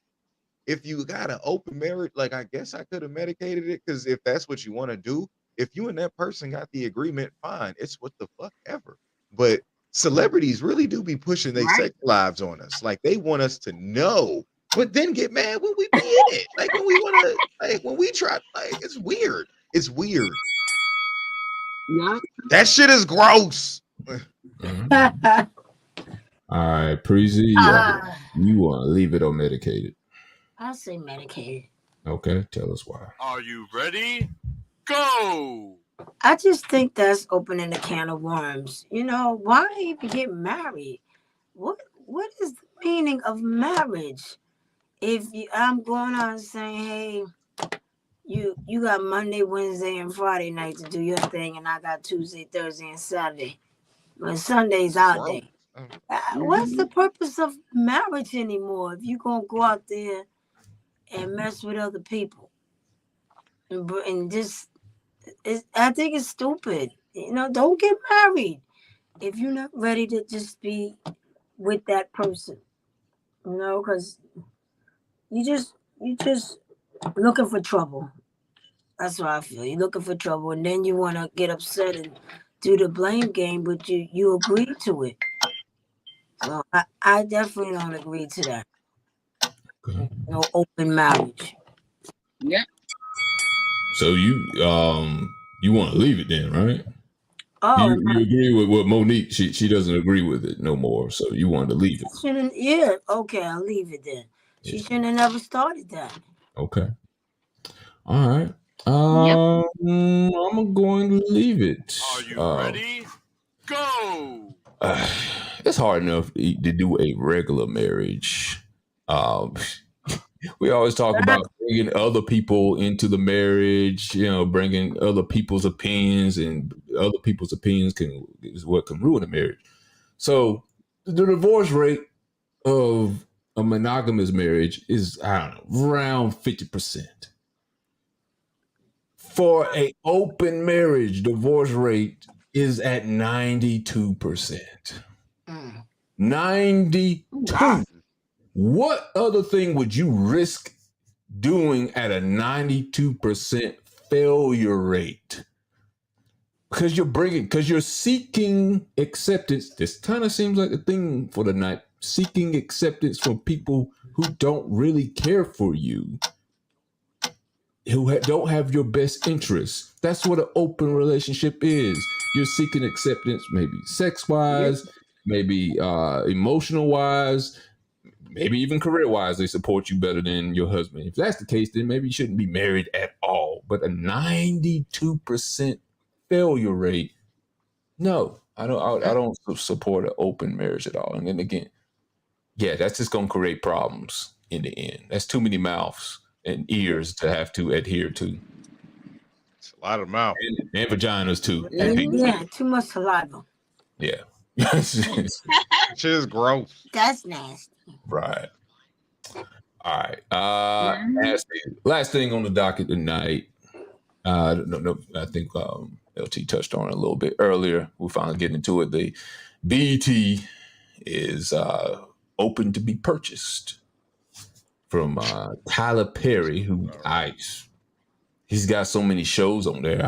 If you got an open marriage, like, I guess I could have medicated it, because if that's what you want to do, if you and that person got the agreement, fine. It's what the fuck ever. But celebrities really do be pushing their sex lives on us. Like, they want us to know, but then get mad when we be in it. Like, when we want to, like, when we try, like, it's weird. It's weird. Yeah. That shit is gross. Mm-hmm. All right, Preezy, you want to leave it or medicate it? I'll say medicated. Okay, tell us why. Are you ready? Go. I just think that's opening a can of worms. You know, why even get married? What is the meaning of marriage? If I'm going on saying, hey, you got Monday, Wednesday, and Friday night to do your thing, and I got Tuesday, Thursday, and Saturday. But Sunday's our day. What's the purpose of marriage anymore if you're going to go out there and mess with other people? And just, I think it's stupid. You know, don't get married if you're not ready to just be with that person. You know, because you just looking for trouble. That's what I feel. You're looking for trouble, and then you want to get upset and do the blame game, but you agree to it. So I definitely don't agree to that. Okay. No open marriage. Yeah. So you want to leave it then, right? Oh, you agree with what Monique? She doesn't agree with it no more. So you wanted to leave it. Yeah. Okay, I'll leave it then. She shouldn't have never started that. Okay. All right. I'm going to leave it. Are you ready? Go. It's hard enough to do a regular marriage. We always talk about bringing other people into the marriage, you know, bringing other people's opinions, and other people's opinions is what can ruin a marriage. So the divorce rate of a monogamous marriage is, I don't know, around 50%. For an open marriage, divorce rate is at 92%. 92. Wow. What other thing would you risk doing at a 92% failure rate? Because you're seeking acceptance. This kind of seems like a thing for the night. Seeking acceptance from people who don't really care for you, who don't have your best interests. That's what an open relationship is. You're seeking acceptance, maybe sex-wise, maybe emotional-wise, maybe even career-wise. They support you better than your husband. If that's the case, then maybe you shouldn't be married at all. But a 92% failure rate, no, I don't support an open marriage at all. And then again, yeah, that's just going to create problems in the end. That's too many mouths and ears to have to adhere to. It's a lot of mouth. And vaginas too. Yeah, too much saliva. Yeah. Shit is gross. That's nasty. Right. All right. Last thing on the docket tonight. No, I think LT touched on it a little bit earlier. We're finally getting into it. The BET is open to be purchased from Tyler Perry, he's got so many shows on there.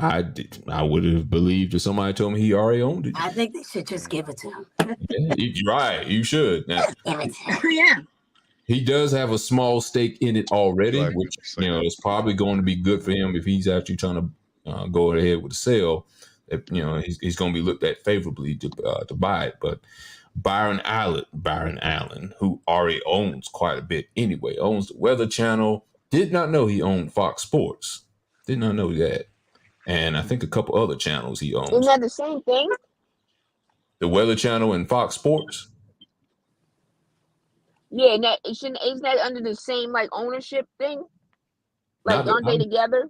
I would have believed if somebody told me he already owned it. I think they should just give it to him. You're right. You should. Now, Yeah. he does have a small stake in it already, which is probably going to be good for him if he's actually trying to go ahead with the sale. He's going to be looked at favorably to buy it. But Byron Allen, who already owns quite a bit anyway, owns the Weather Channel. Did not know he owned Fox Sports. Did not know that. And I think a couple other channels he owns. Isn't that the same thing? The Weather Channel and Fox Sports? Yeah, isn't that under the same like ownership thing? Like, aren't they together?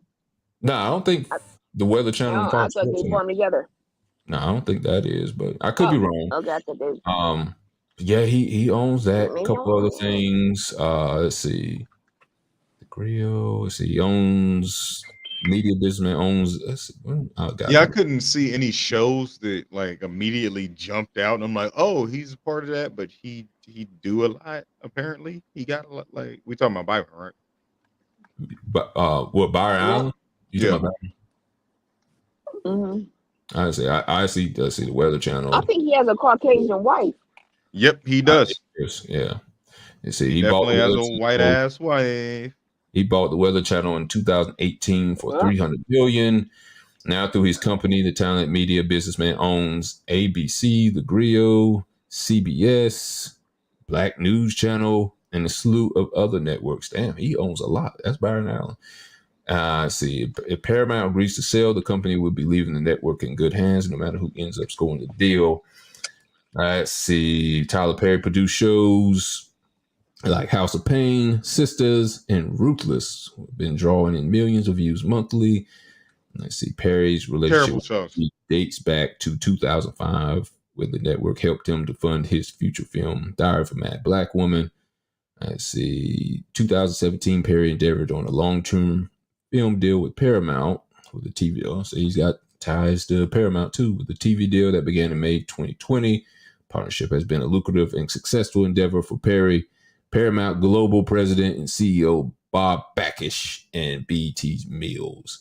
No, I don't think the Weather Channel and Fox Sports. I thought they formed together. No, I don't think that is, but I could be wrong. Okay, I thought they. Yeah, he owns that. A couple other things. Let's see. The Grill. Let's see. He owns Media Businessman. Owns. I couldn't see any shows that like immediately jumped out. And I'm like, oh, he's a part of that, but he do a lot. Apparently, he got a lot. Like we talking about Byron, right? But what Byron Allen? You talking about Byron? I see the Weather Channel. I think he has a Caucasian wife. Yep, he does. Yeah. You see, he definitely has a white ass wife. He bought the Weather Channel in 2018 for $300 million. Now, through his company, the Talent Media Businessman owns ABC, The Grill, CBS, Black News Channel, and a slew of other networks. Damn, he owns a lot. That's Byron Allen. See, if Paramount agrees to sell, the company will be leaving the network in good hands, no matter who ends up scoring the deal. Let's see. Tyler Perry produced shows like House of Pain, Sisters, and Ruthless. Been drawing in millions of views monthly. Let's see. Perry's relationship dates back to 2005, where the network helped him to fund his feature film, Diary of a Mad Black Woman. Let's see. 2017, Perry endeavored on a long-term film deal with Paramount with the TV deal. So he's got ties to Paramount too with the TV deal that began in May 2020. Partnership has been a lucrative and successful endeavor for Perry. Paramount Global President and CEO Bob Bakish and BET's Mills.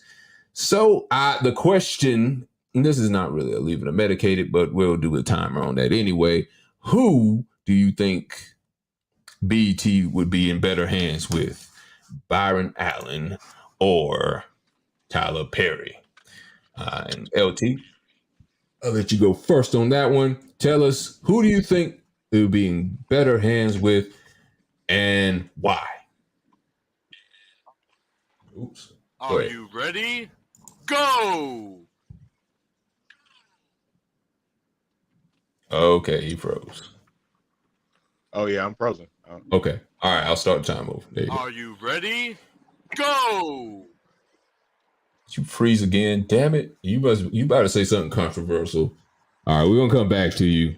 So the question, and this is not really a Leaving It Medicated, but we'll do a timer on that anyway. Who do you think BET would be in better hands with? Byron Allen or Tyler Perry? And LT, I'll let you go first on that one. Tell us, who do you think it would be in better hands with and why? Oops. Are you ready? Go! Okay, he froze. Oh, yeah, I'm frozen. Okay. All right, I'll start the time over. There you go. Are you ready? Go! You freeze again. Damn it. You better say something controversial. All right, we're gonna come back to you.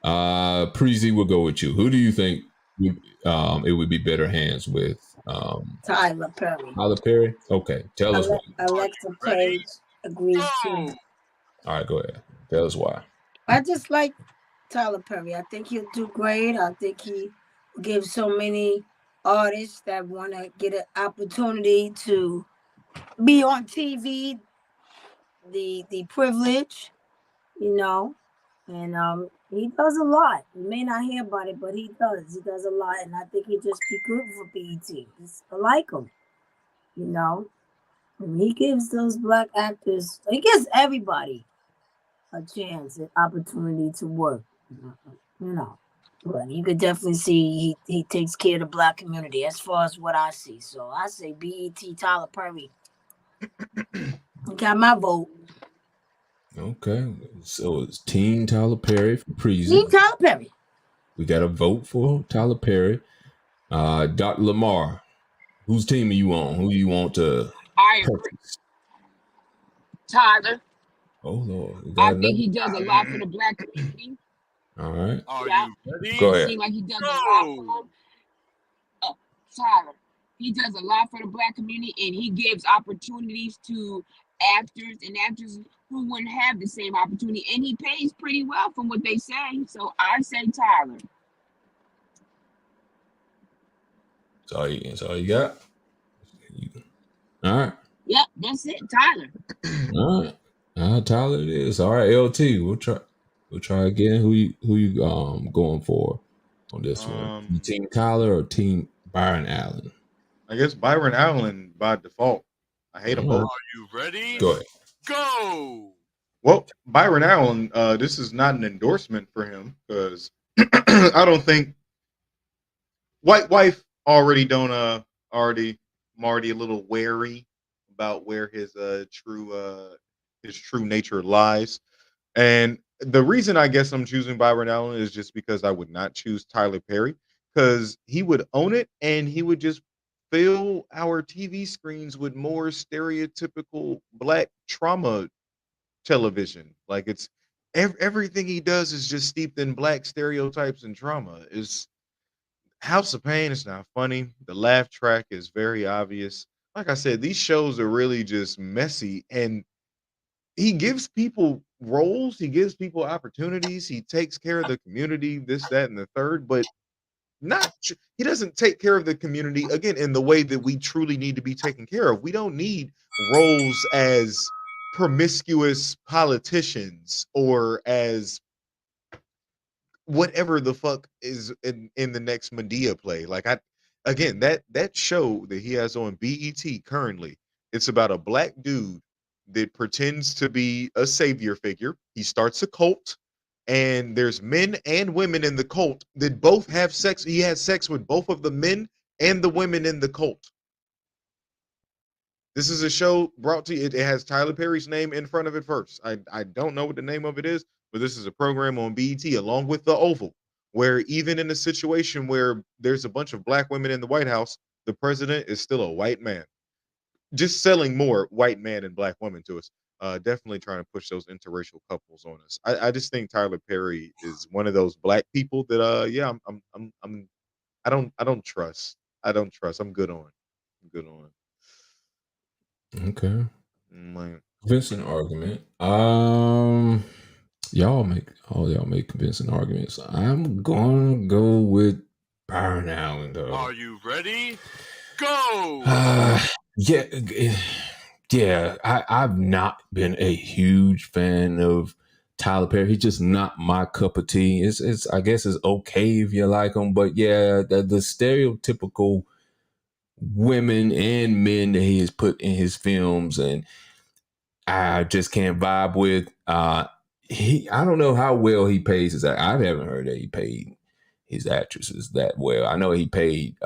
Preezy, we'll go with you. Who do you think it would be better hands with? Tyler Perry. Tyler Perry? Okay. Tell us why. Alexa Page agrees too. All right, go ahead. Tell us why. I just like Tyler Perry. I think he'll do great. I think he gives so many artists that want to get an opportunity to be on TV the privilege, and he does a lot. You may not hear about it, but he does a lot, and I think he just be good for BET. I like him, and he gives those black actors, he gives everybody a chance, an opportunity to work, but you could definitely see he takes care of the black community as far as what I see. So I say BET, Tyler Perry. Got my vote. Okay, so it's Team Tyler Perry for Preezy. Team Tyler Perry. We got a vote for Tyler Perry. Dr. Lamar, whose team are you on? Who do you want to? I agree. Tyler. Oh Lord, I think he does a lot for the black community. All right. Are you ready? Go ahead. Seems like he does a lot for them. Tyler. He does a lot for the Black community, and he gives opportunities to actors and actresses who wouldn't have the same opportunity, and he pays pretty well from what they say. So I say Tyler. That's all you got? All right. Yep, that's it, Tyler. All right. Tyler it is. All right, LT. We'll try again. Who you going for on this one? Team Tyler or Team Byron Allen? I guess Byron Allen by default. I hate them both. Are you ready? Go ahead. Go. Well, Byron Allen, this is not an endorsement for him because I don't think White Wife already Marty a little wary about where his true nature lies. And the reason I guess I'm choosing Byron Allen is just because I would not choose Tyler Perry, because he would own it and he would just fill our TV screens with more stereotypical Black trauma television. Like it's everything he does is just steeped in Black stereotypes and trauma. Is House of Pain is not funny. The laugh track is very obvious. Like I said, these shows are really just messy, and he gives people roles, he gives people opportunities, he takes care of the community, this, that, and the third, but he doesn't take care of the community again in the way that we truly need to be taken care of. We don't need roles as promiscuous politicians or as whatever the fuck is in the next Medea play. Like that show that he has on BET currently, it's about a Black dude that pretends to be a savior figure. He starts a cult, and there's men and women in the cult that both have sex. He has sex with both of the men and the women in the cult. This is a show brought to you. It has Tyler Perry's name in front of it first. I don't know what the name of it is, but this is a program on BET along with The Oval, where even in a situation where there's a bunch of Black women in the White House, the president is still a white man. Just selling more white man and Black women to us. Definitely trying to push those interracial couples on us. I just think Tyler Perry is one of those Black people that I don't trust. I'm good on. Okay. Convincing argument. Y'all make convincing arguments. I'm gonna go with Byron Allen though. Are you ready? Go. Yeah. I've not been a huge fan of Tyler Perry. He's just not my cup of tea. It's I guess it's okay if you like him, but yeah, the stereotypical women and men that he has put in his films, and I just can't vibe with. I don't know how well he pays his. I haven't heard that he paid his actresses that well. I know he paid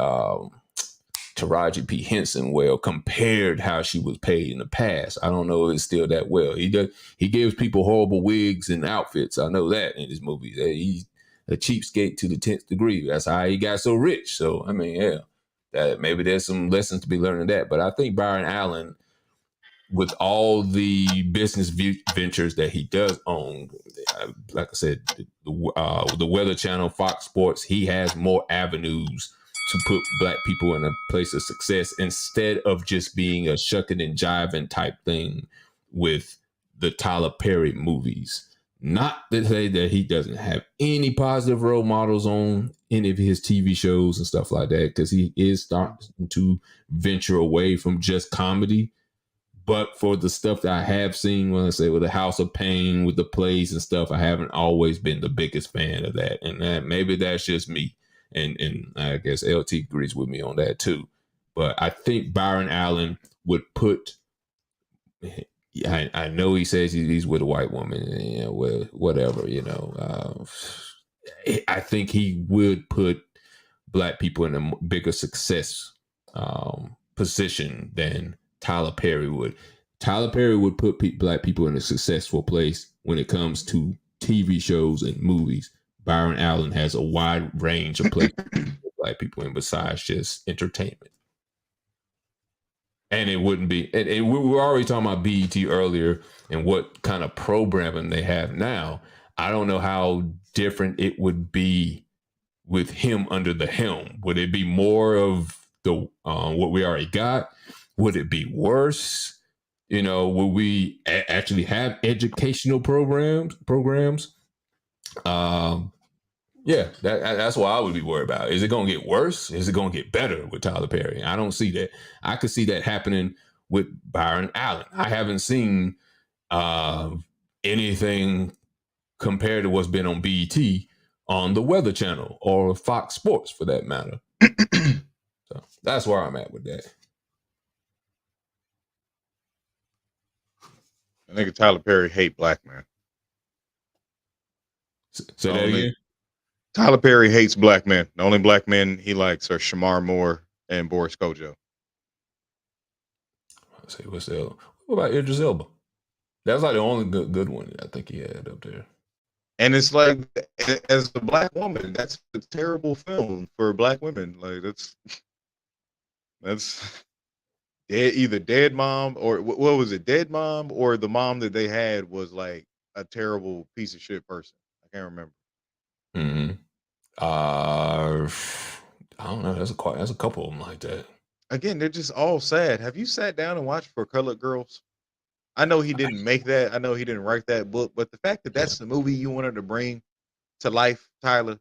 Taraji P. Henson well compared how she was paid in the past. I don't know if it's still that well. He gives people horrible wigs and outfits. I know that in his movies. He's a cheapskate to the 10th degree. That's how he got so rich. So I mean, yeah, that maybe there's some lessons to be learned in that. But I think Byron Allen, with all the business ventures that he does own, like I said, the Weather Channel, Fox Sports, he has more avenues to put Black people in a place of success instead of just being a shucking and jiving type thing with the Tyler Perry movies. Not to say that he doesn't have any positive role models on any of his TV shows and stuff like that, because he is starting to venture away from just comedy. But for the stuff that I have seen, when I say with the House of Pain, with the plays and stuff, I haven't always been the biggest fan of that. And maybe that's just me. And I guess LT agrees with me on that too. But I think Byron Allen would put, I know he says he's with a white woman, well, whatever, I think he would put Black people in a bigger success position than Tyler Perry would. Tyler Perry would put Black people in a successful place when it comes to TV shows and movies. Byron Allen has a wide range of places for Black people in besides just entertainment. And it wouldn't be, and we were already talking about BET earlier and what kind of programming they have now. I don't know how different it would be with him under the helm. Would it be more of the what we already got? Would it be worse? You know, will we actually have educational programs? Yeah, that's what I would be worried about. Is it going to get worse? Is it going to get better with Tyler Perry? I don't see that. I could see that happening with Byron Allen. I haven't seen anything compared to what's been on BET on the Weather Channel or Fox Sports for that matter. So that's where I'm at with that. I think Tyler Perry hate black men. Say that again? Tyler Perry hates black men. The only black men he likes are Shamar Moore and Boris Kojo. Let's see, what about Idris Elba? That's like the only good one I think he had up there. And it's like, as a black woman, that's a terrible film for black women. Like that's either Dead Mom or what was it? Dead Mom, or the mom that they had was like a terrible piece of shit person. I can't remember. Mm-hmm. I don't know. There's a couple of them like that. Again, they're just all sad. Have you sat down and watched For Colored Girls? I know he didn't make that. I know he didn't write that book, but the fact that that's the movie you wanted to bring to life, Tyler.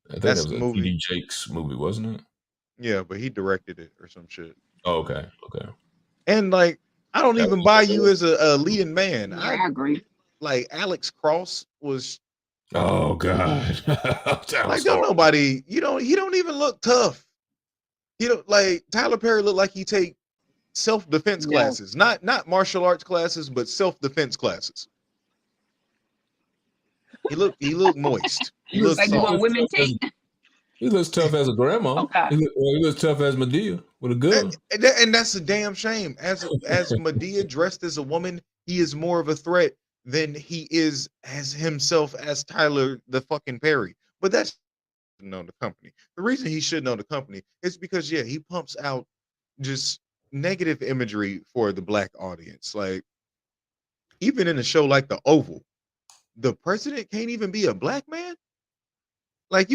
I think that's the movie. T.D. Jakes movie, wasn't it? Yeah, but he directed it or some shit. Oh, okay. And like, I don't even buy you as a leading man. Yeah, I agree. Like Alex Cross was. Oh God! Like, don't nobody. He don't even look tough. Like Tyler Perry looked like he take self-defense classes, not martial arts classes, but self-defense classes. He looked moist. He looks like what women take. He looks tough as a grandma. Okay. He looks tough as Medea with a gun. And that's a damn shame. As Medea dressed as a woman, he is more of a threat than he is as himself as Tyler the fucking Perry. But that's know the company. The reason he should know the company is because he pumps out just negative imagery for the black audience. Like, even in a show like The Oval, the president can't even be a black man. Like,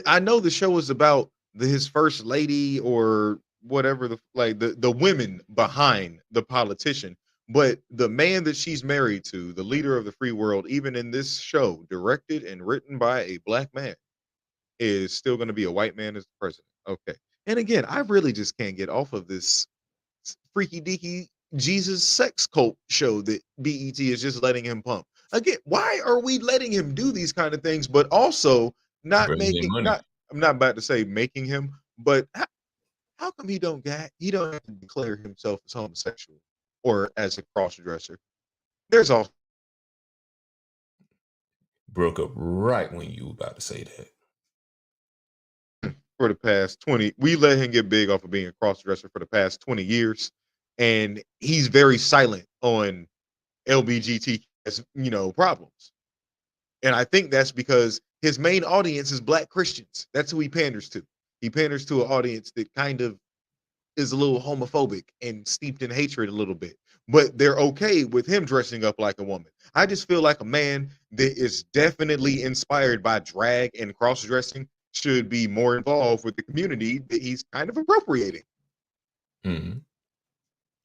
I know the show is about his first lady or whatever, the women behind the politician, but the man that she's married to, the leader of the free world, even in this show, directed and written by a black man, is still going to be a white man as the president. Okay. And again, I really just can't get off of this freaky deaky Jesus sex cult show that BET is just letting him pump. Again, why are we letting him do these kind of things, but also not making, I'm not about to say making him, but how come he don't have to declare himself as homosexual or as a cross-dresser? There's all broke up right when you were about to say that. For the past 20, we let him get big off of being a cross-dresser for the past 20 years, and he's very silent on LGBTQ, problems. And I think that's because his main audience is black Christians. That's who he panders to. He panders to an audience that kind of is a little homophobic and steeped in hatred a little bit, but they're okay with him dressing up like a woman. I just feel like a man that is definitely inspired by drag and cross-dressing should be more involved with the community that he's kind of appropriating. Mm-hmm.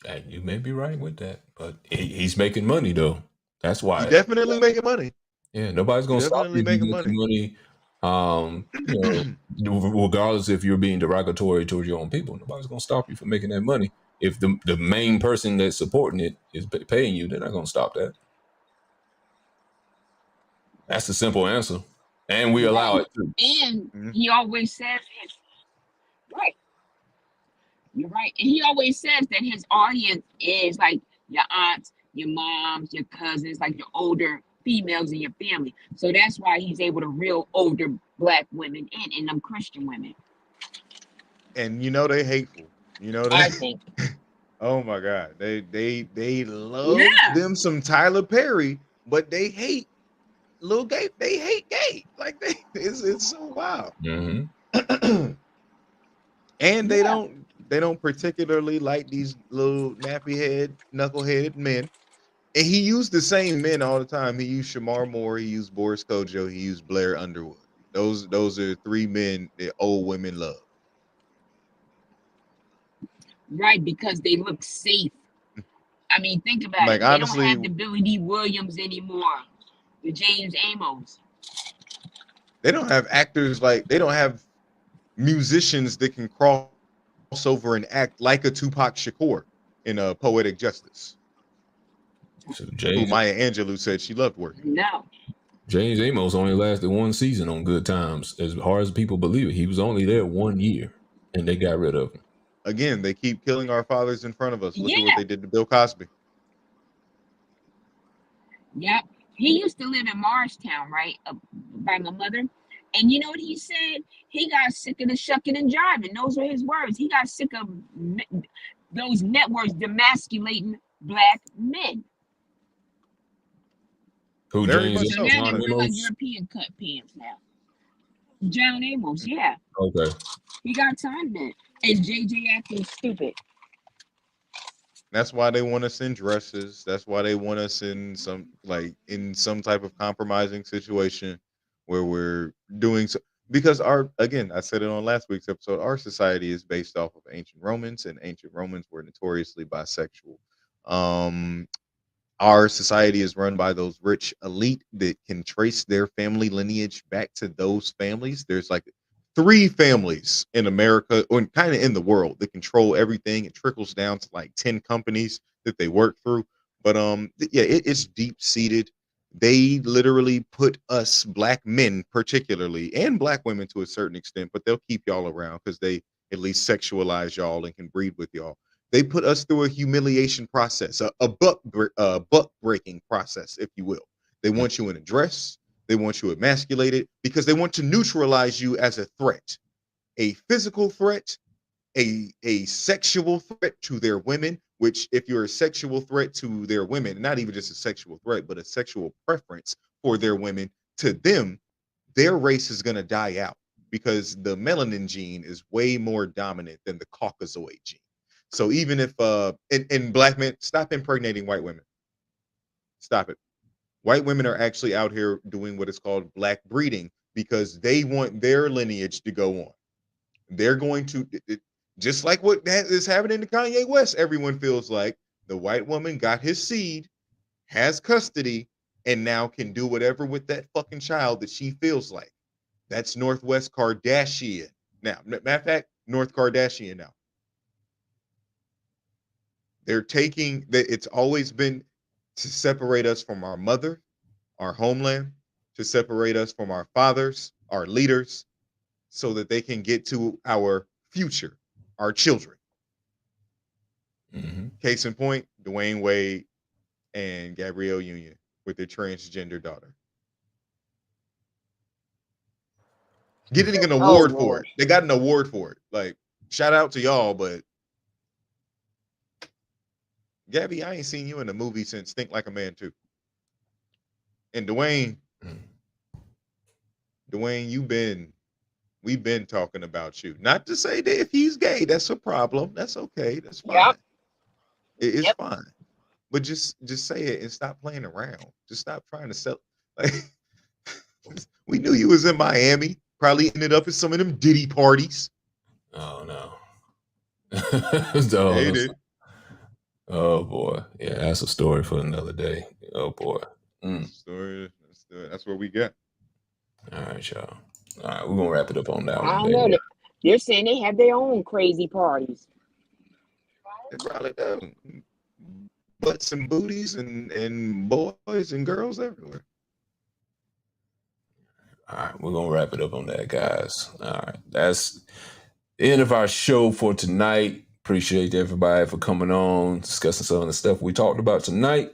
And you may be right with that, but he's making money though. That's why he's definitely making money. Yeah, nobody's gonna stop you making money. Regardless if you're being derogatory towards your own people, nobody's gonna stop you from making that money. If the main person that's supporting it is paying you, they're not gonna stop that. That's the simple answer. And we allow it too. And he always says right. You're right. And he always says that his audience is like your aunts, your moms, your cousins, like your older females in your family. So that's why he's able to reel older black women in them Christian women. And they hateful. I think. Oh my God. They love them some Tyler Perry, but they hate Lil Gay. They hate gay. Like it's so wild. Mm-hmm. And they don't particularly like these little nappy head, knuckleheaded men. And he used the same men all the time. He used Shamar Moore, he used Boris Kojo, he used Blair Underwood. Those are three men that old women love. Right, because they look safe. I mean, think about Like, it. honestly, They don't have the Billy D. Williams anymore. The James Amos. they don't have actors like they don't have musicians that can cross over and act like a Tupac Shakur in a Poetic Justice. So who Maya Angelou said she loved working. No. James Amos only lasted one season on Good Times. As hard as people believe it, he was only there 1 year, and they got rid of him. Again, they keep killing our fathers in front of us. Look at what they did to Bill Cosby. Yep. He used to live in Morristown, right? By my mother. And you know what he said? He got sick of the shucking and jiving. Those were his words. He got sick of those networks demasculating black men. Who, James? So now they wear like European cut pants now. John Amos, yeah. Okay. He got time then. And JJ acting stupid. That's why they want us in dresses. That's why they want us in some type of compromising situation where we're doing so. Because again, I said it on last week's episode, our society is based off of ancient Romans, and ancient Romans were notoriously bisexual. Our society is run by those rich elite that can trace their family lineage back to those families. There's like 3 families in America, or kind of in the world, that control everything. It trickles down to like 10 companies that they work through. But yeah, it's deep seated. They literally put us black men, particularly, and black women to a certain extent, but they'll keep y'all around because they at least sexualize y'all and can breed with y'all. They put us through a humiliation process, a buck breaking process, if you will. They want you in a dress. They want you emasculated because they want to neutralize you as a threat, a physical threat, a sexual threat to their women, which if you're a sexual threat to their women, not even just a sexual threat, but a sexual preference for their women, to them, their race is going to die out because the melanin gene is way more dominant than the Caucasoid gene. So even if and black men, stop impregnating white women. Stop it. White women are actually out here doing what is called black breeding because they want their lineage to go on. They're going to, just like what is happening to Kanye West, everyone feels like the white woman got his seed, has custody, and now can do whatever with that fucking child that she feels like. That's Northwest Kardashian. Now, matter of fact, North Kardashian now. They're taking that. It's always been to separate us from our mother, our homeland, to separate us from our fathers, our leaders, so that they can get to our future, our children. Mm-hmm. Case in point, Dwayne Wade and Gabrielle Union with their transgender daughter. Getting an award for it. They got an award for it. Like, shout out to y'all, but Gabby, I ain't seen you in a movie since Think Like a Man 2. And Dwayne, we've been talking about you. Not to say that if he's gay, that's a problem. That's okay. That's fine. Yep. It's fine. But just say it and stop playing around. Just stop trying to sell. Like, we knew you was in Miami. Probably ended up at some of them Diddy parties. Oh no. Yeah, he did. Oh boy. Yeah, that's a story for another day. Oh boy. Story. That's what we got. All right, y'all. All right, we're gonna wrap it up on that one. I don't know. They're saying they have their own crazy parties. They probably do. Butts and booties and boys and girls everywhere. All right, we're gonna wrap it up on that, guys. All right, that's the end of our show for tonight. Appreciate everybody for coming on, discussing some of the stuff we talked about tonight.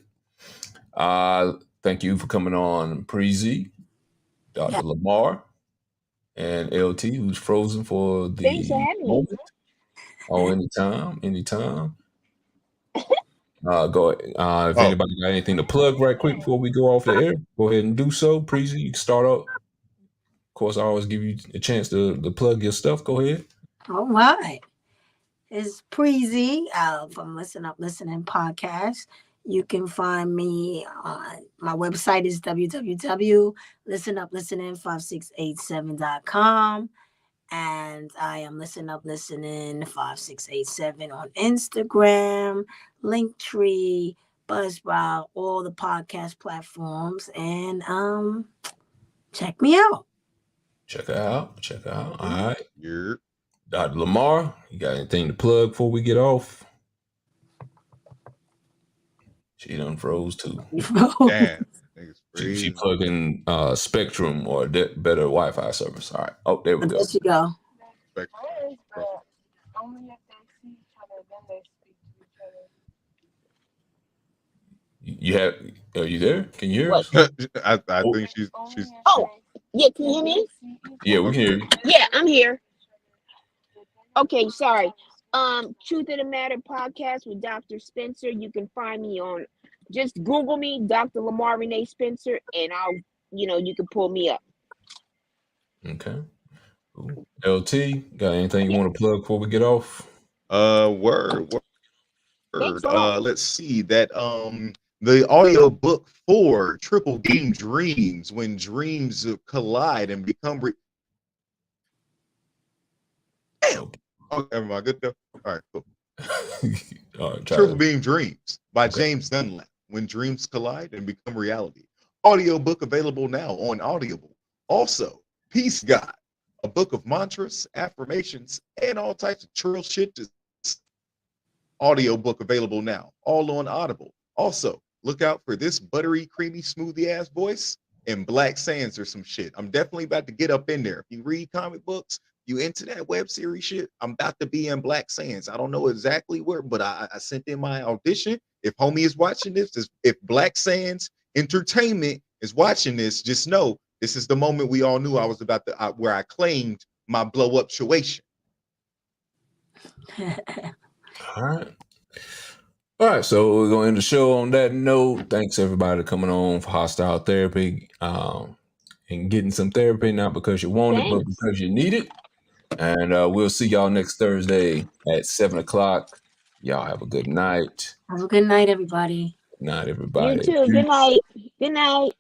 Thank you for coming on, Preezy, Dr. Lamar, and LT, who's frozen for the moment. Oh, anytime. Go ahead. If anybody got anything to plug right quick before we go off the air, go ahead and do so. Preezy, you can start up. Of course, I always give you a chance to plug your stuff. Go ahead. All right. It's Preezy from Listen Up Listening Podcast. You can find me on my website is www.listenuplistening5687.com. And I am listening 5687 on Instagram, Linktree, Buzzsprout, all the podcast platforms, and check me out. Check her out. All right. Yeah. Dr. Lamar, you got anything to plug before we get off? She done froze too. Damn. She plugging Spectrum or better Wi-Fi service. All right. Oh, there we go. There you go. Only if they see each other, then they speak to each other. You have? Are you there? Can you hear us? I think she's. Oh, yeah. Can you hear me? Yeah, we can hear you. Yeah, I'm here. Okay, sorry. Truth of the Matter podcast with Dr. Spencer. You can find me on. Just Google me, Dr. Lamar Renee Spencer, and you can pull me up. Okay. LT, got anything you want to plug before we get off? Word. Let's see that the audio book for Triple Game Dreams, when dreams collide and become Damn. Oh, never mind. Good enough. All right, cool. All right, Triple Beam Dreams by James Dunlap. When dreams collide and become reality. Audio book available now on Audible. Also, Peace God, a book of mantras, affirmations, and all types of trill shit. Audio book available now, all on Audible. Also, look out for this buttery, creamy, smoothie ass voice and Black Sands or some shit. I'm definitely about to get up in there. If you read comic books, you into that web series shit, I'm about to be in Black Sands. I don't know exactly where, but I sent in my audition. If homie is watching this, if Black Sands Entertainment is watching this, just know this is the moment we all knew I was about to, where I claimed my blow up situation. All right. So we're gonna end the show on that note. Thanks everybody for coming on for Hostile Therapy, and getting some therapy, not because you want it, but because you need it. And we'll see y'all next Thursday at 7:00. Y'all have a good night. Have a good night, everybody. Good night, everybody. You too. Good night. Good night.